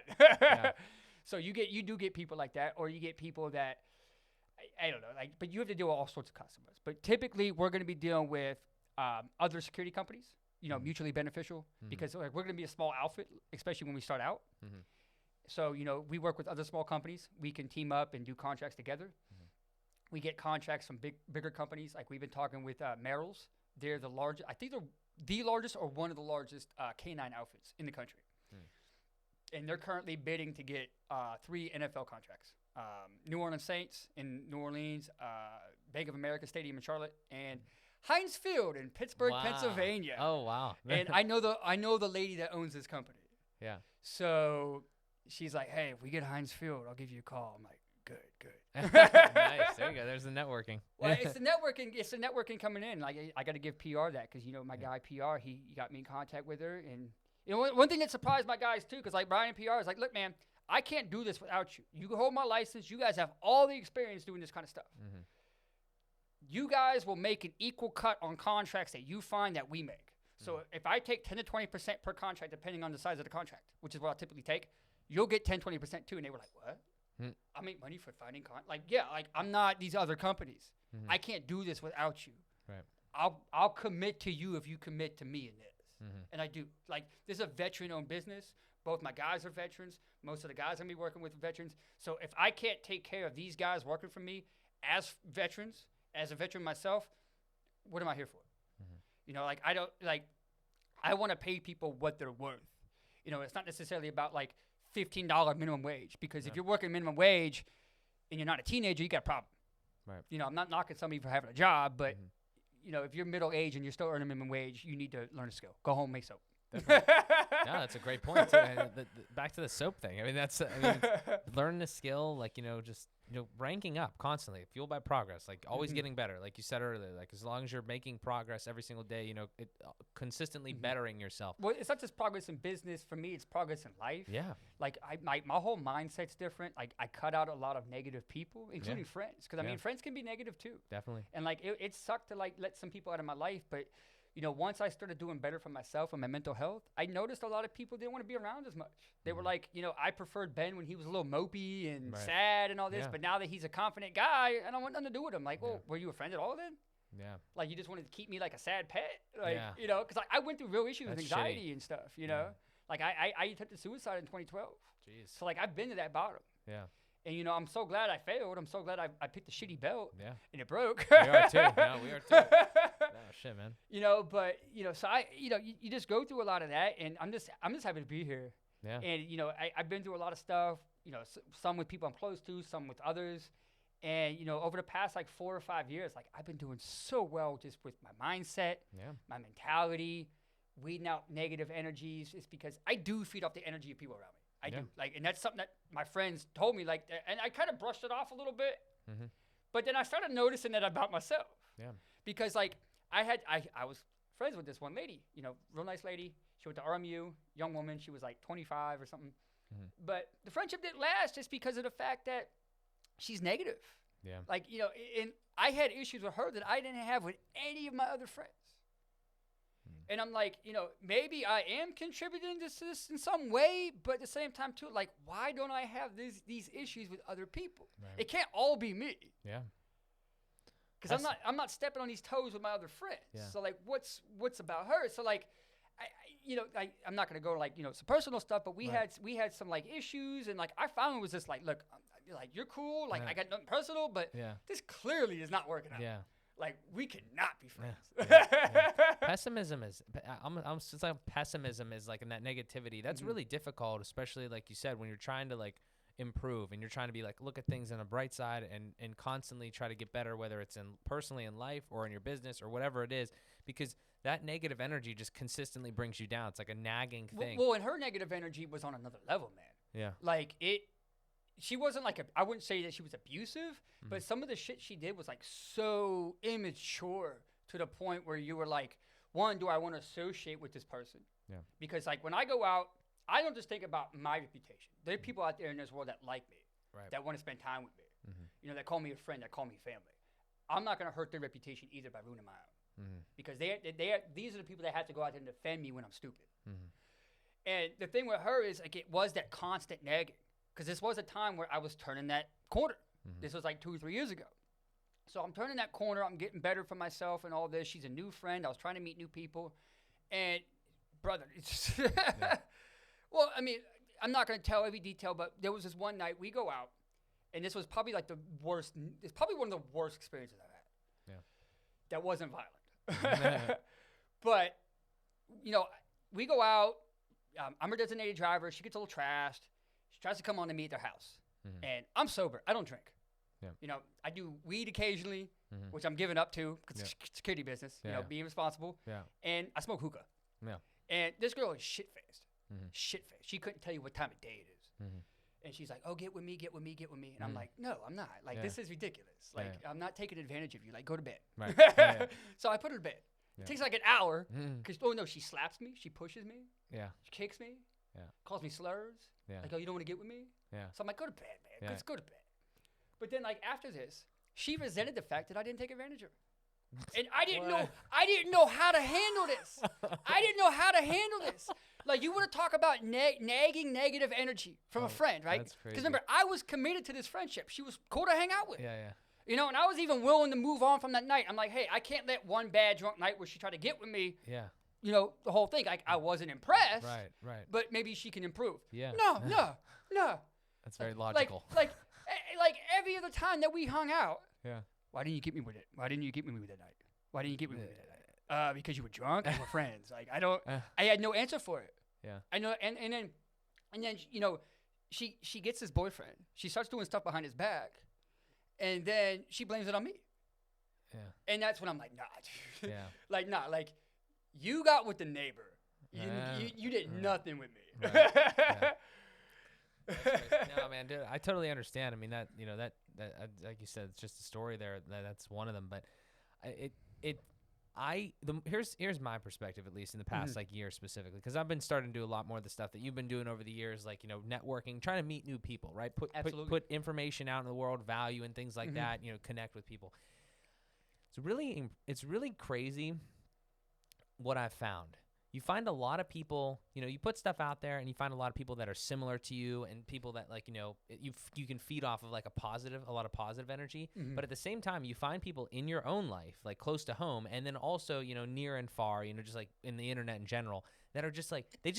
So you do get people like that, or you get people that I don't know. Like, but you have to deal with all sorts of customers. But typically, we're going to be dealing with other security companies. Mutually beneficial because like we're going to be a small outfit, especially when we start out. So we work with other small companies. We can team up and do contracts together. We get contracts from bigger companies. Like we've been talking with Merrill's. They're the largest. I think they're the largest or one of the largest canine outfits in the country. And they're currently bidding to get 3 NFL contracts. New Orleans Saints in New Orleans, Bank of America Stadium in Charlotte, and Heinz Field in Pittsburgh, Pennsylvania. Oh, wow. And I know the lady that owns this company. Yeah. So she's like, hey, if we get Heinz Field, I'll give you a call. I'm like, good. Nice. There you go. There's the networking. Well, it's the networking. It's the networking coming in. Like I got to give PR that because my guy PR, he got me in contact with her, and one thing that surprised my guys too, because like Brian PR is like, look, man, I can't do this without you. You hold my license. You guys have all the experience doing this kind of stuff. You guys will make an equal cut on contracts that you find that we make. So if I take 10 to 20% per contract, depending on the size of the contract, which is what I typically take, you'll get 10, 20% too. And they were like, what? I make money for finding like I'm not these other companies. I can't do this without you. Right. I'll commit to you if you commit to me in this. And I do. Like this is a veteran-owned business. Both my guys are veterans. Most of the guys I'm gonna be working with are veterans. So if I can't take care of these guys working for me as veterans, as a veteran myself, what am I here for? Like I want to pay people what they're worth. It's not necessarily about like $15 minimum wage, because if you're working minimum wage and you're not a teenager, you got a problem. Right. I'm not knocking somebody for having a job, but if you're middle age and you're still earning minimum wage, you need to learn a skill. Go home, make soap. No, that's a great point too. Back to the soap thing. I mean, learning a skill, like just ranking up constantly, fueled by progress, like always getting better. Like you said earlier, like as long as you're making progress every single day, consistently bettering yourself. Well, it's not just progress in business. For me, it's progress in life. Yeah. Like my whole mindset's different. Like I cut out a lot of negative people, including friends, because I mean, friends can be negative too. Definitely. And like it sucked to like let some people out of my life, but once I started doing better for myself and my mental health, I noticed a lot of people didn't want to be around as much. They were like, I preferred Ben when he was a little mopey and sad and all this, but now that he's a confident guy, I don't want nothing to do with him. Like, well, were you a friend at all then? Yeah. Like, you just wanted to keep me like a sad pet? Like, because I went through real issues with anxiety and stuff, Like, I attempted suicide in 2012. Jeez. So, like, I've been to that bottom. Yeah. And, I'm so glad I failed. I'm so glad I picked the shitty belt. Yeah. And it broke. We are too. No, we are too. Oh, shit, man. But, so you just go through a lot of that. And I'm just happy to be here. Yeah. And, I've been through a lot of stuff, some with people I'm close to, some with others. And, over the past, like, 4 or 5 years, like, I've been doing so well just with my mindset, my mentality, weeding out negative energies. It's because I do feed off the energy of people around me. I do. Like, and that's something that my friends told me, like, and I kind of brushed it off a little bit. But then I started noticing that about myself. Yeah. Because, like, I was friends with this one lady, real nice lady. She went to RMU, young woman. She was, like, 25 or something. But the friendship didn't last just because of the fact that she's negative. Yeah. Like, you know, and I had issues with her that I didn't have with any of my other friends. And I'm like, you know, maybe I am contributing to this in some way, but at the same time, too, like, why don't I have these issues with other people? Right. It can't all be me. Yeah. Because I'm not stepping on these toes with my other friends. Yeah. So, like, what's about her? So, like, I'm not going to go, like, you know, some personal stuff, but we had some, like, issues. And, like, I finally was just like, look, like, you're cool. Like, I got nothing personal, but this clearly is not working out. Yeah. Like, we cannot be friends. Yeah. Pessimism is, it's like pessimism is like in that negativity. That's really difficult, especially like you said, when you're trying to like improve and you're trying to be like, look at things on a bright side and constantly try to get better, whether it's in personally in life or in your business or whatever it is, because that negative energy just consistently brings you down. It's like a nagging thing. Well, and her negative energy was on another level, man. Yeah. Like she wasn't like I wouldn't say that she was abusive, but some of the shit she did was like so immature to the point where you were like, one, do I want to associate with this person? Yeah. Because like when I go out, I don't just think about my reputation. There are people out there in this world that like me, that want to spend time with me, you know, that call me a friend, that call me family. I'm not going to hurt their reputation either by ruining my own, because these are the people that have to go out there and defend me when I'm stupid. And the thing with her is like it was that constant nagging. Because this was a time where I was turning that corner. This was like 2 or 3 years ago. So I'm turning that corner. I'm getting better for myself and all this. She's a new friend. I was trying to meet new people. And, brother, it's just well, I mean, I'm not going to tell every detail, but there was this one night we go out. And this was probably like the worst. It's probably one of the worst experiences I've had. Yeah. That wasn't violent. But, you know, we go out. I'm her designated driver. She gets a little trashed. Tries to come on to me at their house. And I'm sober. I don't drink. Yeah. You know, I do weed occasionally, which I'm giving up to because it's security business, you know, being responsible. Yeah. And I smoke hookah. Yeah. And this girl is shit-faced. Shit-faced. She couldn't tell you what time of day it is. And she's like, oh, get with me, get with me, get with me. And I'm like, no, I'm not. Like, this is ridiculous. Like, I'm not taking advantage of you. Like, go to bed. Right. So I put her to bed. It takes like an hour because, oh, no, she slaps me. She pushes me. Yeah. She kicks me. Yeah. Calls me slurs. Yeah. Like, oh, you don't want to get with me? Yeah. So I'm like, go to bed, man. Yeah. Let's go to bed. But then, like, after this, she resented the fact that I didn't take advantage of her. And I didn't know how to handle this. I didn't know how to handle this. Like, you want to talk about nagging negative energy from a friend, right? Because remember, I was committed to this friendship. She was cool to hang out with. Yeah, yeah. You know, and I was even willing to move on from that night. I'm like, hey, I can't let one bad drunk night where she tried to get with me. Yeah. You know, the whole thing. I wasn't impressed. Right. But maybe she can improve. Yeah. No. That's very logical. Like every other time that we hung out. Yeah. Why didn't you get me with it? Why didn't you get me with that night? Why didn't you get me with it that night? Because you were drunk and we're friends. Like, I had no answer for it. Yeah. I know. And then, you know, she gets this boyfriend. She starts doing stuff behind his back. And then she blames it on me. Yeah. And that's when I'm like, nah. Dude. Yeah. Like, nah. Like, you got with the neighbor. You did nothing with me. Right. No, man, dude, I totally understand. I mean, that, you know, that like you said, it's just a story there. That's one of them. But here's my perspective, at least in the past like year specifically, because I've been starting to do a lot more of the stuff that you've been doing over the years, like, you know, networking, trying to meet new people, right? Put information out in the world, value and things like that. You know, connect with people. It's really crazy what I've found. You find a lot of people, you know, you put stuff out there and you find a lot of people that are similar to you and people that, like, you know, you can feed off of like a lot of positive energy. But at the same time, you find people in your own life, like close to home, and then also, you know, near and far, you know, just like in the internet in general, that are just like, it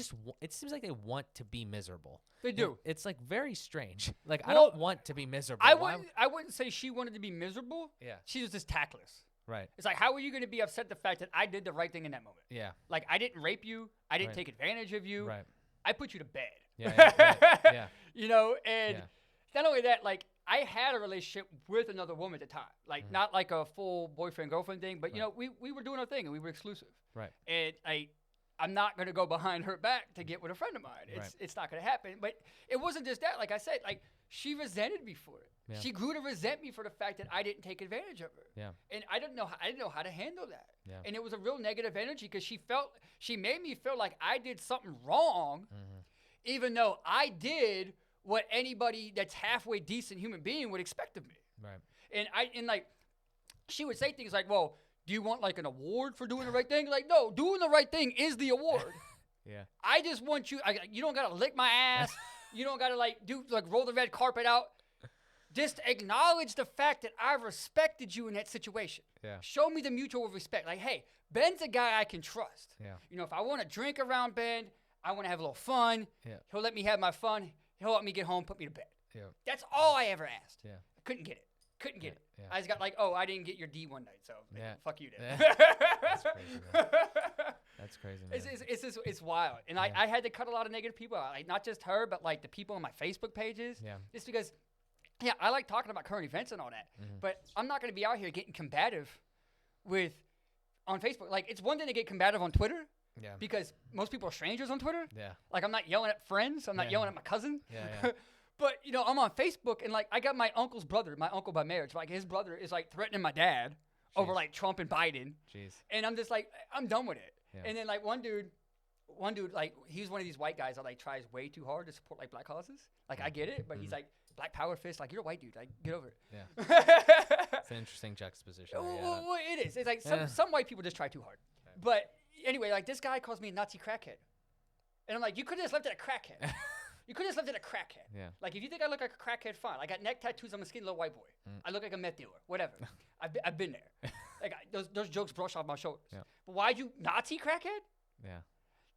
seems like they want to be miserable. They do. It's like very strange. Like, I don't want to be miserable. I wouldn't say she wanted to be miserable. Yeah. She was just tactless. Right. It's like, how are you going to be upset the fact that I did the right thing in that moment? Yeah. Like, I didn't rape you. I didn't take advantage of you. Right. I put you to bed. Yeah. You know, and not only that, like, I had a relationship with another woman at the time. Like, not like a full boyfriend-girlfriend thing, but, you know, we were doing our thing and we were exclusive. Right. And I'm not going to go behind her back to get with a friend of mine. It's not going to happen. But it wasn't just that. Like I said, like, she resented me for it. Yeah. She grew to resent me for the fact that I didn't take advantage of her. Yeah. And I didn't know how to handle that. Yeah. And it was a real negative energy because she made me feel like I did something wrong, even though I did what anybody that's halfway decent human being would expect of me. Right. And like, she would say things like, well, do you want like an award for doing the right thing? Like, no, doing the right thing is the award. Yeah. I just want you, you don't got to lick my ass. You don't got to like roll the red carpet out. Just acknowledge the fact that I respected you in that situation. Yeah. Show me the mutual respect. Like, hey, Ben's a guy I can trust. Yeah. You know, if I want to drink around Ben, I want to have a little fun. Yeah. He'll let me have my fun. He'll let me get home, put me to bed. Yeah. That's all I ever asked. Yeah. I couldn't get it. Couldn't get it. Yeah. I just got like, oh, I didn't get your D one night, so fuck you then. That's crazy, man. That's crazy, man. It's wild. And I had to cut a lot of negative people out. Like, not just her, but like the people on my Facebook pages. Yeah. Just because, yeah, I like talking about current events and all that. Mm-hmm. But I'm not going to be out here getting combative on Facebook. Like, it's one thing to get combative on Twitter. Yeah. Because most people are strangers on Twitter. Yeah. Like, I'm not yelling at friends. I'm not yelling at my cousin. Yeah. But, you know, I'm on Facebook, and, like, I got my uncle's brother, my uncle by marriage. Like, his brother is, like, threatening my dad over, like, Trump and Biden. Jeez. And I'm just, like, I'm done with it. Yeah. And then, like, one dude, like, he's one of these white guys that, like, tries way too hard to support, like, black causes. Like, I get it, but he's, like, black power fist. Like, you're a white dude. Like, get over it. Yeah. It's an interesting juxtaposition. Well, it is. It's like some white people just try too hard. Okay. But anyway, like, this guy calls me a Nazi crackhead. And I'm like, you could have just left it a crackhead. You could have just left it a crackhead. Yeah. Like, if you think I look like a crackhead, fine. I got neck tattoos. I'm a skinny little white boy. I look like a meth dealer. Whatever. I've been there. Like, those jokes brush off my shoulders. Yeah. But why'd you Nazi crackhead? Yeah.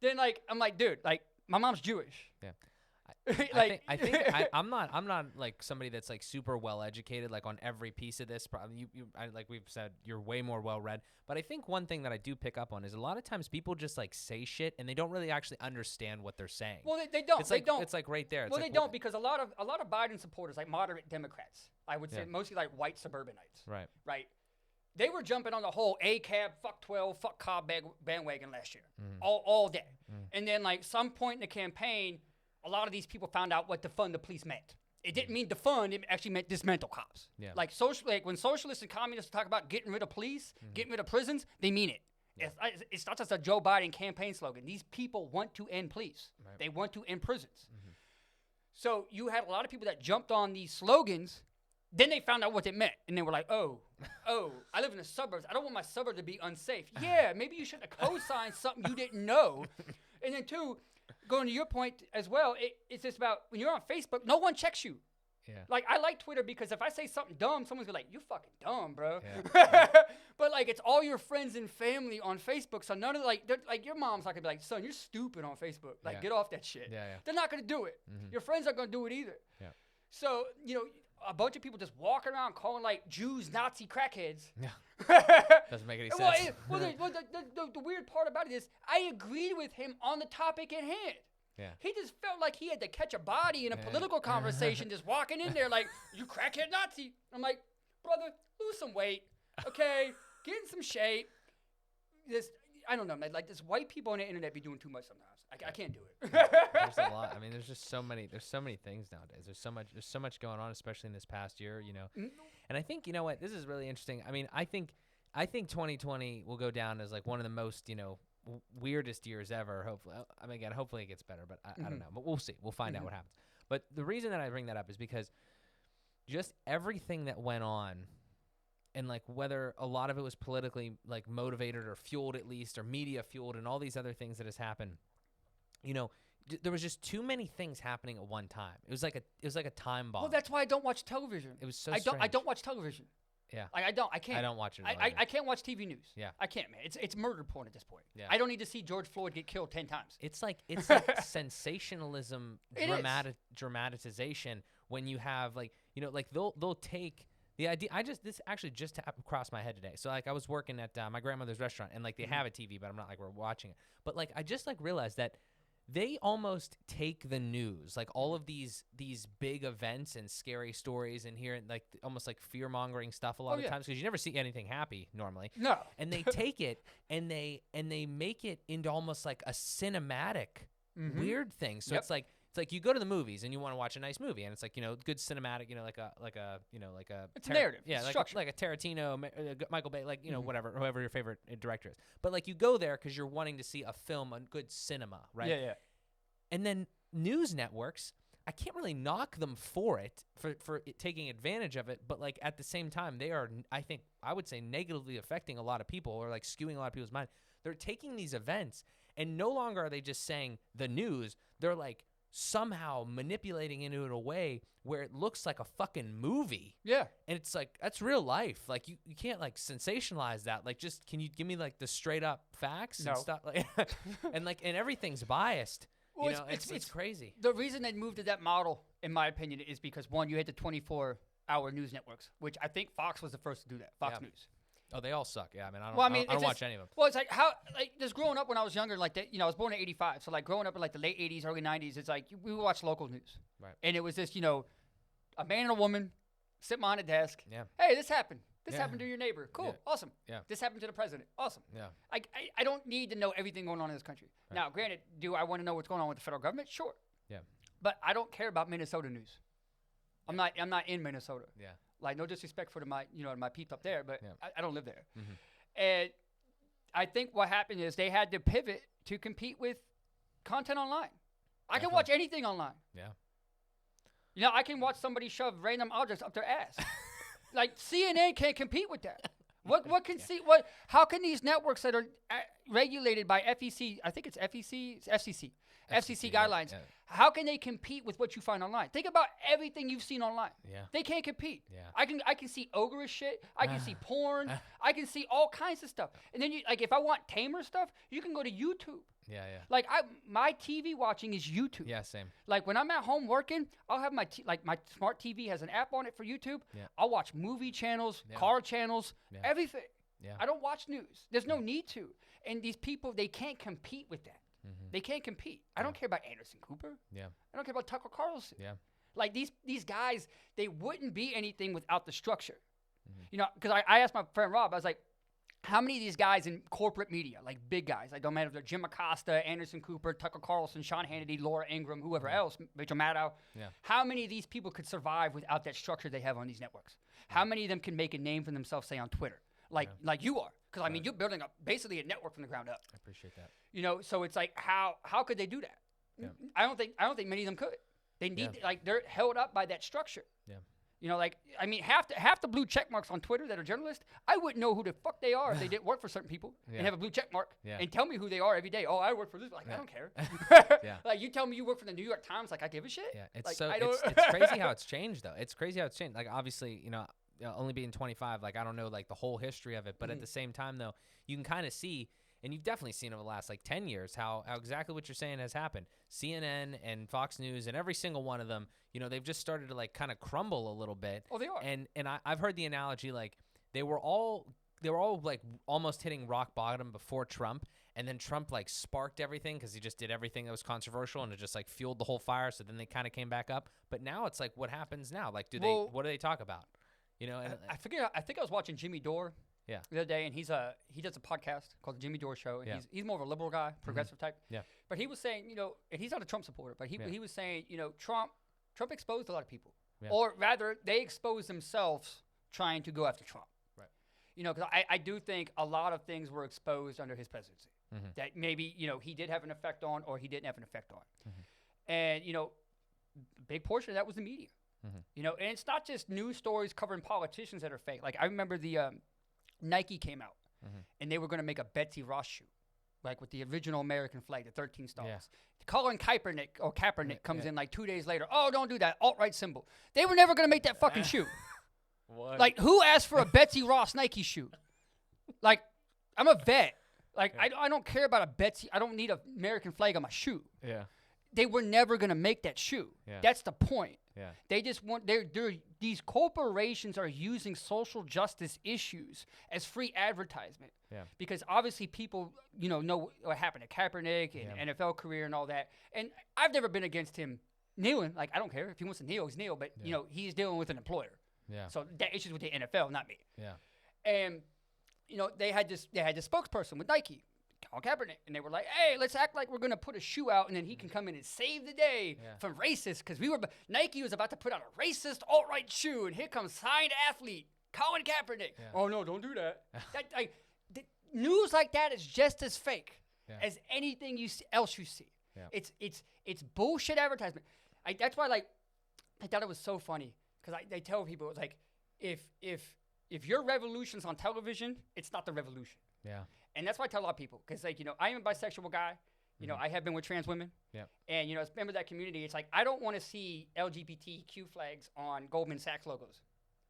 Then, like, I'm like, dude, like, my mom's Jewish. Yeah. Like, I think I'm not like somebody that's like super well educated like on every piece of this. Probably like we've said, you're way more well read. But I think one thing that I do pick up on is a lot of times people just like say shit and they don't really actually understand what they're saying. Well, they don't. It's like, they don't. It's like right there. It's well, like, they don't because a lot of Biden supporters, like moderate Democrats, I would say mostly like white suburbanites. Right. Right. They were jumping on the whole ACAB, fuck 12, fuck Cobb bandwagon last year, all day. And then like some point in the campaign, a lot of these people found out what defund the police meant. It didn't mean defund; it actually meant dismantle cops. Yeah. Like when socialists and communists talk about getting rid of police, getting rid of prisons, they mean it. Yeah. It's not just a Joe Biden campaign slogan. These people want to end police. Right. They want to end prisons. So you had a lot of people that jumped on these slogans. Then they found out what it meant, and they were like, oh, I live in the suburbs. I don't want my suburb to be unsafe. Yeah, maybe you shouldn't have co-signed something you didn't know. And then, two, going to your point as well, it's just about when you're on Facebook, no one checks you. Yeah. Like, I like Twitter because if I say something dumb, someone's gonna be like, you fucking dumb, bro. Yeah. But, like, it's all your friends and family on Facebook, so none of, like, your mom's not gonna be like, son, you're stupid on Facebook. Like, get off that shit. Yeah. They're not gonna do it. Your friends aren't gonna do it either. Yeah. So, you know, a bunch of people just walking around calling, like, Jews Nazi crackheads. Yeah. Doesn't make any sense. The weird part about it is I agreed with him on the topic at hand. Yeah. He just felt like he had to catch a body in a political conversation just walking in there like, you crackhead Nazi. I'm like, brother, lose some weight, okay? Get in some shape. I don't know, man. Like, this white people on the internet be doing too much sometimes. I can't do it. There's a lot. I mean, there's just so many things nowadays. There's so much going on, especially in this past year, you know. And I think, you know what, this is really interesting. I mean, I think 2020 will go down as like one of the most, you know, weirdest years ever. Hopefully, I mean, again, hopefully it gets better, but I don't know. But we'll see. We'll find out what happens. But the reason that I bring that up is because just everything that went on, and like whether a lot of it was politically like motivated or fueled at least, or media fueled, and all these other things that has happened, you know, there was just too many things happening at one time. It was like a time bomb. Well, that's why I don't watch television. It was so strange. I don't watch television. Yeah. Like, I can't. I don't watch it. I can't watch TV news. Yeah. I can't, man. It's murder porn at this point. Yeah. I don't need to see George Floyd get killed 10 times. It's like sensationalism, dramatization when you have like, you know, like they'll take the idea. This actually just crossed my head today. So like I was working at my grandmother's restaurant, and like they have a TV, but I'm not like we're watching it. But like I just like realized that they almost take the news, like all of these big events and scary stories, and hearing like almost like fear mongering stuff a lot of times, because you never see anything happy normally. No. And they take it and they make it into almost like a cinematic weird thing. So it's like you go to the movies and you want to watch a nice movie, and it's like, you know, good cinematic, you know, like a it's narrative. Yeah, it's like a Tarantino, Michael Bay, like, you know, whoever your favorite director is. But like you go there because you're wanting to see a film on good cinema, right? Yeah. And then news networks I can't really knock them for it, for it taking advantage of it, but like at the same time, they are, I would say, negatively affecting a lot of people, or like skewing a lot of people's mind. They're taking these events, and no longer are they just saying the news. They're like somehow manipulating it in a way where it looks like a fucking movie. Yeah. And it's like, that's real life. Like you can't like sensationalize that. Like, just, can you give me like the straight up facts and stuff? Like, and everything's biased. Well, you know, it's crazy. The reason they moved to that model, in my opinion, is because, one, you had the 24-hour news networks, which I think Fox was the first to do that. Fox News. Oh, they all suck. Yeah, I mean, I don't watch any of them. Well, it's like just growing up when I was younger, like that. You know, I was born in '85, so like growing up in like the late '80s, early '90s, it's like we would watch local news, right? And it was this, you know, a man and a woman sitting behind a desk. Yeah. Hey, this happened. This happened to your neighbor. Cool. Yeah. Awesome. Yeah. This happened to the president. Awesome. Yeah. I don't need to know everything going on in this country. Right. Now, granted, do I want to know what's going on with the federal government? Sure. Yeah. But I don't care about Minnesota news. I'm not in Minnesota. Yeah. Like, no disrespect for my peeps up there, but I don't live there. Mm-hmm. And I think what happened is they had to pivot to compete with content online. I can watch anything online. Yeah. You know, I can watch somebody shove random objects up their ass. Like, CNN can't compete with that. How can these networks that are regulated by FEC, I think it's FCC guidelines, how can they compete with what you find online? Think about everything you've seen online. Yeah. They can't compete. Yeah. I can see ogreish shit. I can see porn. I can see all kinds of stuff. And then if I want tamer stuff, you can go to YouTube. Yeah, yeah. Like my TV watching is YouTube. Yeah, same. Like when I'm at home working, I'll have my smart TV has an app on it for YouTube. Yeah. I'll watch movie channels, car channels, everything. Yeah. I don't watch news. There's no need to. And these people, they can't compete with that. Mm-hmm. They can't compete. I don't care about Anderson Cooper. Yeah. I don't care about Tucker Carlson. Yeah. Like these guys, they wouldn't be anything without the structure. Mm-hmm. You know, because I asked my friend Rob, I was like, how many of these guys in corporate media, like big guys, like don't matter if they're Jim Acosta, Anderson Cooper, Tucker Carlson, Sean Hannity, Laura Ingraham, whoever else, Rachel Maddow, how many of these people could survive without that structure they have on these networks? How many of them can make a name for themselves, say, on Twitter, like you are? Because, I mean, you're building up basically a network from the ground up. I appreciate that. You know, so it's like, how could they do that? Yeah. I don't think many of them could. They need they're held up by that structure. Yeah. You know, like, I mean, half the blue check marks on Twitter that are journalists, I wouldn't know who the fuck they are if they didn't work for certain people and have a blue check mark and tell me who they are every day. Oh, I work for this. Like, I don't care. Like, you tell me you work for the New York Times, like, I give a shit. Yeah, it's crazy how it's changed, though. It's crazy how it's changed. Like, obviously, you know, only being 25, like, I don't know, like, the whole history of it. But at the same time, though, you can kind of see, and you've definitely seen over the last, like, 10 years, how exactly what you're saying has happened. CNN and Fox News and every single one of them, you know, they've just started to, like, kind of crumble a little bit. Oh, they are. And I've heard the analogy, like, they were all like almost hitting rock bottom before Trump, and then Trump like sparked everything because he just did everything that was controversial, and it just like fueled the whole fire. So then they kind of came back up. But now it's like, what happens now? Like, what do they talk about? You know, and I think I was watching Jimmy Dore the other day, and he does a podcast called The Jimmy Dore Show, and he's more of a liberal guy, progressive type. Yeah. But he was saying, you know, and he's not a Trump supporter, but he was saying, you know, Trump exposed a lot of people, or rather, they exposed themselves trying to go after Trump. Right. You know, because I do think a lot of things were exposed under his presidency that maybe, you know, he did have an effect on, or he didn't have an effect on. And, you know, a big portion of that was the media. You know, and it's not just news stories covering politicians that are fake. Like, I remember the Nike came out, and they were going to make a Betsy Ross shoe, like with the original American flag, the 13 stars. Yeah. Colin Kaepernick comes in like 2 days later. Oh, don't do that. Alt-right symbol. They were never going to make that fucking shoe. What? Like, who asked for a Betsy Ross Nike shoe? Like, I'm a vet. Like, I don't care about a Betsy. I don't need an American flag on my shoe. Yeah. They were never going to make that shoe. Yeah. That's the point. Yeah. They just want these corporations are using social justice issues as free advertisement. Yeah. Because obviously people, you know what happened to Kaepernick and NFL career and all that. And I've never been against him kneeling. Like, I don't care if he wants to kneel, he's kneel. But you know, he's dealing with an employer. Yeah. So that issue's with the NFL, not me. Yeah. And you know, they had this spokesperson with Nike, Colin Kaepernick, and they were like, "Hey, let's act like we're gonna put a shoe out, and then he can come in and save the day from racists." Because Nike was about to put out a racist alt-right shoe, and here comes signed athlete Colin Kaepernick. Yeah. Oh no, don't do that. News like that is just as fake as anything else you see. Yeah. It's bullshit advertisement. That's why, like, I thought it was so funny because they tell people, it's like, if your revolution's on television, it's not the revolution. Yeah. And that's why I tell a lot of people, because, like, I am a bisexual guy. You know, I have been with trans women. Yeah. And, as a member of that community, it's like, I don't want to see LGBTQ flags on Goldman Sachs logos.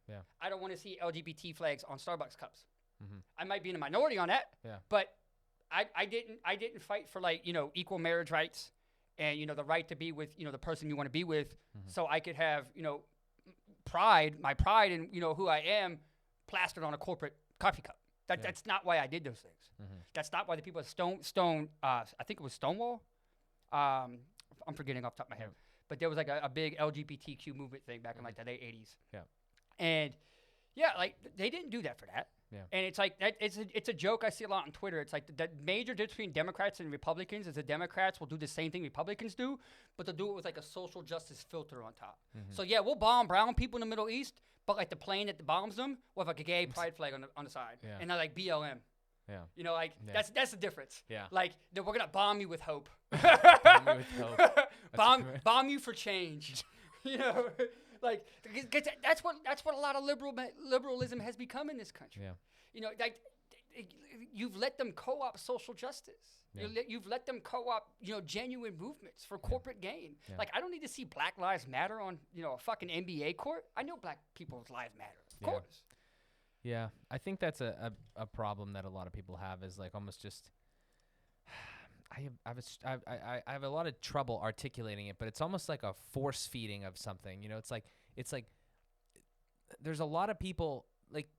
Yeah. I don't want to see LGBT flags on Starbucks cups. Mm-hmm. I might be in a minority on that. Yeah. But I didn't fight for, like, equal marriage rights and, the right to be with, the person you want to be with, so I could have, my pride in, who I am plastered on a corporate coffee cup. That's not why I did those things. Mm-hmm. That's not why the people at I think it was Stonewall. I'm forgetting off the top of my head. But there was like a big LGBTQ movement thing back in like the late 80s. Yeah. And yeah, like they didn't do that for that. Yeah. And it's like it's a joke I see a lot on Twitter. It's like the major difference between Democrats and Republicans is the Democrats will do the same thing Republicans do, but they'll do it with like a social justice filter on top. Mm-hmm. So yeah, we'll bomb brown people in the Middle East, but like the plane that bombs them will have like a gay pride flag on the side, and they're like BLM. Yeah. That's the difference. Yeah. Like we're gonna bomb you with hope. Bomb you with hope. bomb you for change. Like that's what a lot of liberalism has become in this country. Yeah. Like you've let them co-opt social justice. Yeah. You've let them co-opt genuine movements for corporate gain. Yeah. Like I don't need to see Black Lives Matter on a fucking NBA court. I know black people's lives matter, of course. Yeah, I think that's a problem that a lot of people have is like almost just. I have a lot of trouble articulating it, but it's almost like a force feeding of something. It's like there's a lot of people like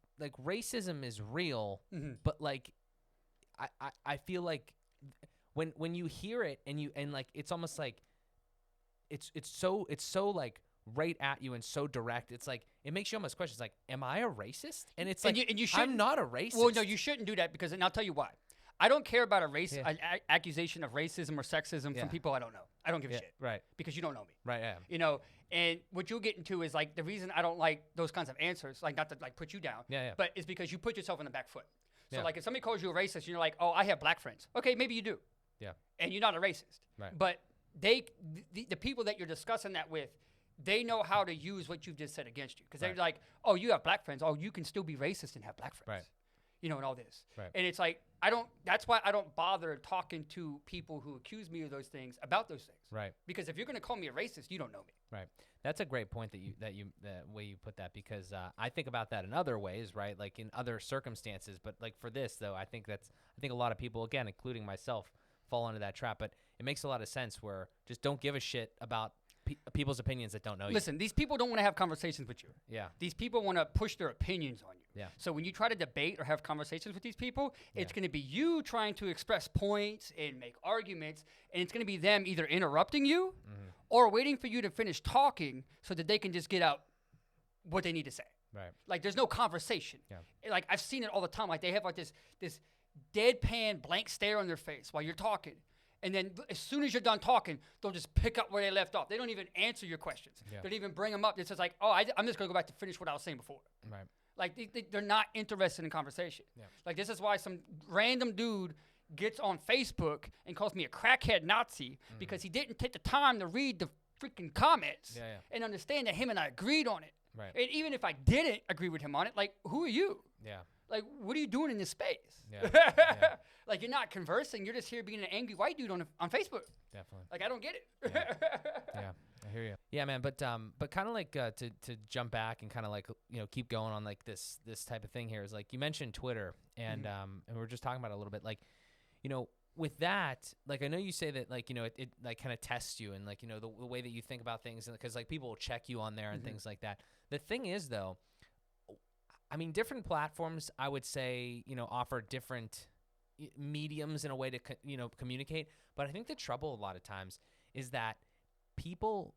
racism is real, but like I feel like when you hear it and like it's almost like it's so like right at you and so direct. It's like it makes you almost question. It's like, am I a racist? And it's like and you I'm not a racist. Well, no, you shouldn't do that and I'll tell you why. I don't care about an accusation of racism or sexism from people I don't know. I don't give a shit. Right. Because you don't know me. Right, yeah. And what you'll get into is like the reason I don't like those kinds of answers, like not to like put you down, but it's because you put yourself on the back foot. So like if somebody calls you a racist and you're like, oh, I have black friends. Okay, maybe you do. Yeah. And you're not a racist. Right. But the people that you're discussing that with, they know how to use what you've just said against you. Because they're like, oh, you have black friends. Oh, you can still be racist and have black friends. Right. And all this. Right. And it's like, that's why I don't bother talking to people who accuse me of those things about those things. Right. Because if you're going to call me a racist, you don't know me. Right. That's a great point the way you put that, because I think about that in other ways, right? Like in other circumstances, but like for this though, I think a lot of people, again, including myself, fall into that trap, but it makes a lot of sense where just don't give a shit about people's opinions that don't know you. Listen, these people don't want to have conversations with you. Yeah. These people want to push their opinions on you. Yeah. So when you try to debate or have conversations with these people, it's going to be you trying to express points and make arguments, and it's going to be them either interrupting you or waiting for you to finish talking so that they can just get out what they need to say. Right. Like there's no conversation. Yeah. Like I've seen it all the time. Like they have like this deadpan blank stare on their face while you're talking. And then as soon as you're done talking, they'll just pick up where they left off. They don't even answer your questions. Yeah. They don't even bring them up. It's just like, oh, I'm just going to go back to finish what I was saying before. Right. Like they're not interested in conversation. Yeah. Like this is why some random dude gets on Facebook and calls me a crackhead Nazi because he didn't take the time to read the freaking comments and understand that him and I agreed on it. Right. And even if I didn't agree with him on it, like, who are you? Yeah. Like, what are you doing in this space? Yeah. Like, you're not conversing. You're just here being an angry white dude on Facebook. Definitely. Like, I don't get it. Yeah, I hear you. Yeah, man. But kind of like to jump back and kind of like keep going on like this type of thing here is like you mentioned Twitter and we were just talking about it a little bit. Like, with that, like I know you say that like it like kind of tests you and like the way that you think about things, and because like people will check you on there and things like that. The thing is though, I mean, different platforms, I would say, offer different mediums in a way to, communicate. But I think the trouble a lot of times is that people,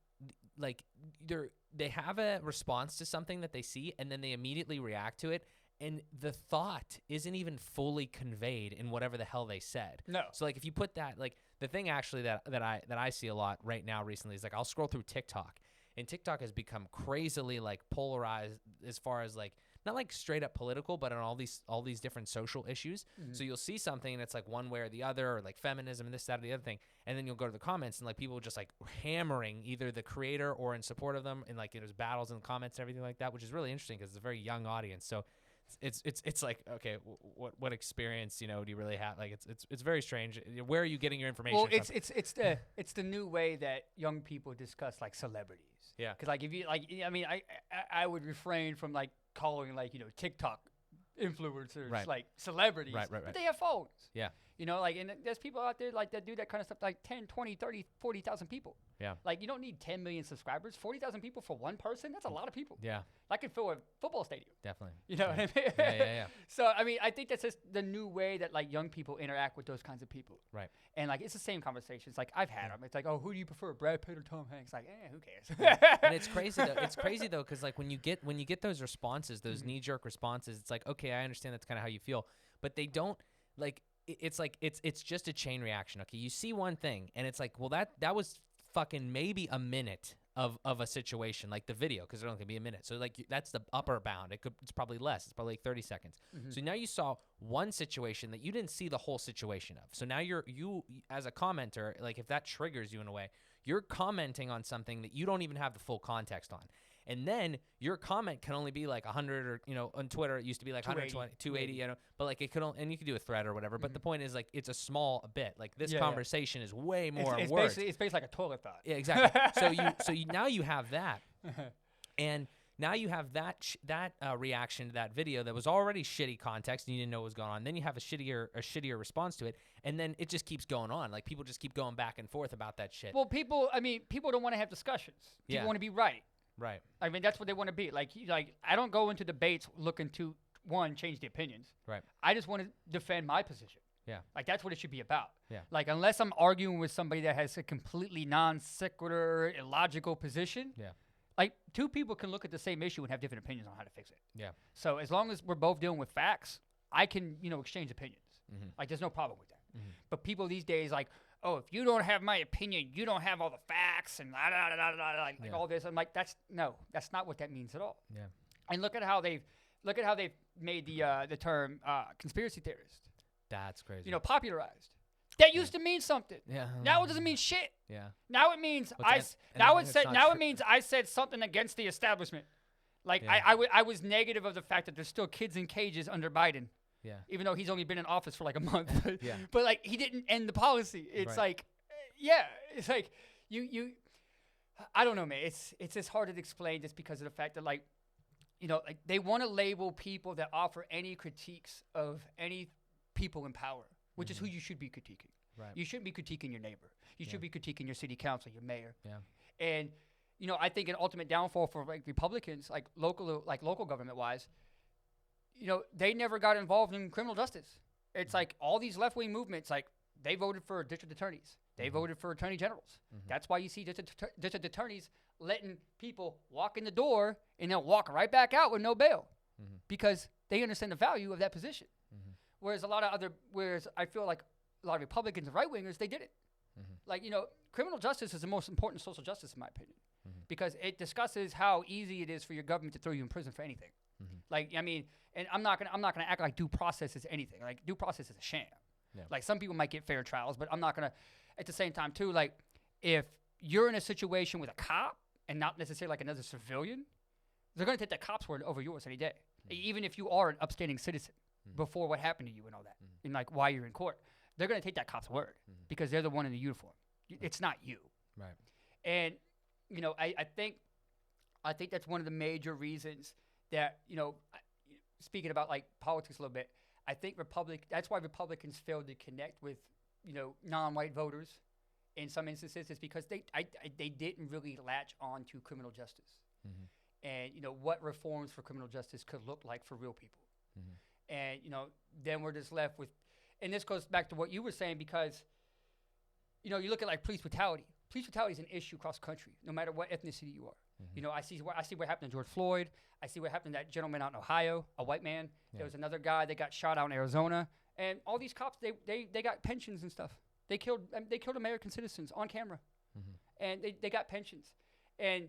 like, they have a response to something that they see, and then they immediately react to it, and the thought isn't even fully conveyed in whatever the hell they said. No. So, like, if you put that, like, the thing actually that I see a lot right now recently is, like, I'll scroll through TikTok, and TikTok has become crazily, like, polarized as far as, like, not like straight up political, but on all these different social issues. So you'll see something and it's like one way or the other, or like feminism and this, that, or the other thing. And then you'll go to the comments and like people just like hammering either the creator or in support of them. And like there's battles in the comments and everything like that, which is really interesting because it's a very young audience. So it's like, okay, what experience, do you really have? Like it's very strange. Where are you getting your information well, from? it's the new way that young people discuss like celebrities. Yeah. Because like if you like, I mean, I would refrain from like calling like TikTok influencers like celebrities. Right. But they have phones. Yeah. Like, and there's people out there like that do that kind of stuff, like 10, 20, 30, 40,000 people. Yeah. Like you don't need 10 million subscribers. 40,000 people for one person, that's a lot of people. Yeah. I could fill a football stadium. Definitely. You know what I mean? Yeah. So, I mean, I think that's just the new way that like young people interact with those kinds of people. Right. And like, it's the same conversations. Like I've had them. It's like, oh, who do you prefer, Brad Pitt or Tom Hanks? Like, who cares? And it's crazy though. It's crazy though, because like when you get those responses, those knee-jerk responses, it's like, okay, I understand that's kind of how you feel, but they don't like. It's like it's just a chain reaction. Okay, you see one thing, and it's like, well, that was fucking maybe a minute of a situation, like the video, because it only can be a minute. So like that's the upper bound. It's probably less. It's probably like 30 seconds. So now you saw one situation that you didn't see the whole situation of. So now you as a commenter, like if that triggers you in a way, you're commenting on something that you don't even have the full context on. And then your comment can only be like 100 or, on Twitter, it used to be like 120, 280, but like it could only, and you could do a thread or whatever. But the point is like, it's a small bit. Like this conversation is way more words. It's basically like a toilet thought. Yeah, exactly. Now you have that. And now you have that reaction to that video that was already shitty context and you didn't know what was going on. Then you have a shittier response to it. And then it just keeps going on. Like people just keep going back and forth about that shit. Well, people don't want to have discussions. People want to be right. Right. I mean, that's what they want to be. Like I don't go into debates looking to, one, change the opinions. Right. I just want to defend my position. Yeah. Like that's what it should be about. Yeah. Like unless I'm arguing with somebody that has a completely non sequitur, illogical position. Yeah. Like two people can look at the same issue and have different opinions on how to fix it. Yeah. So as long as we're both dealing with facts, I can, exchange opinions. Like there's no problem with that. But people these days, like, oh, if you don't have my opinion, you don't have all the facts and like all this. I'm like, that's not what that means at all. Yeah. And look at how they've made the term conspiracy theorist. That's crazy. Popularized. That used to mean something. Yeah. Now it doesn't mean shit. Yeah. Now it means it means I said something against the establishment. Like I was negative of the fact that there's still kids in cages under Biden. Yeah. Even though he's only been in office for like a month. Yeah. But like he didn't end the policy. It's like, it's like you I don't know, man. It's just hard to explain just because of the fact that like they want to label people that offer any critiques of any people in power, which is who you should be critiquing. Right. You shouldn't be critiquing your neighbor. You should be critiquing your city council, your mayor. Yeah. And I think an ultimate downfall for like Republicans, like local government wise, they never got involved in criminal justice. It's like all these left-wing movements, like they voted for district attorneys. They voted for attorney generals. That's why you see district attorneys letting people walk in the door and they'll walk right back out with no bail because they understand the value of that position. Whereas I feel like a lot of Republicans and right-wingers, they didn't. Like, criminal justice is the most important social justice in my opinion because it discusses how easy it is for your government to throw you in prison for anything. Like, I mean, and I'm not gonna act like due process is anything. Like, due process is a sham. Yeah. Like, some people might get fair trials, but I'm not gonna. At the same time, too, like, if you're in a situation with a cop and not necessarily like another civilian, they're gonna take that cop's word over yours any day, even if you are an upstanding citizen before what happened to you and all that, and like why you're in court. They're gonna take that cop's word because they're the one in the uniform. It's not you. Right. And I think that's one of the major reasons that, speaking about like politics a little bit, I think that's why Republicans failed to connect with, non-white voters in some instances is because they didn't really latch on to criminal justice and, what reforms for criminal justice could look like for real people. And, then we're just left with, and this goes back to what you were saying because, you look at like police brutality. Police brutality is an issue across the country, no matter what ethnicity you are. I see what happened to George Floyd. I see what happened to that gentleman out in Ohio, a white man. Yeah. There was another guy that got shot out in Arizona. And all these cops, they got pensions and stuff. They killed American citizens on camera. And they got pensions. And,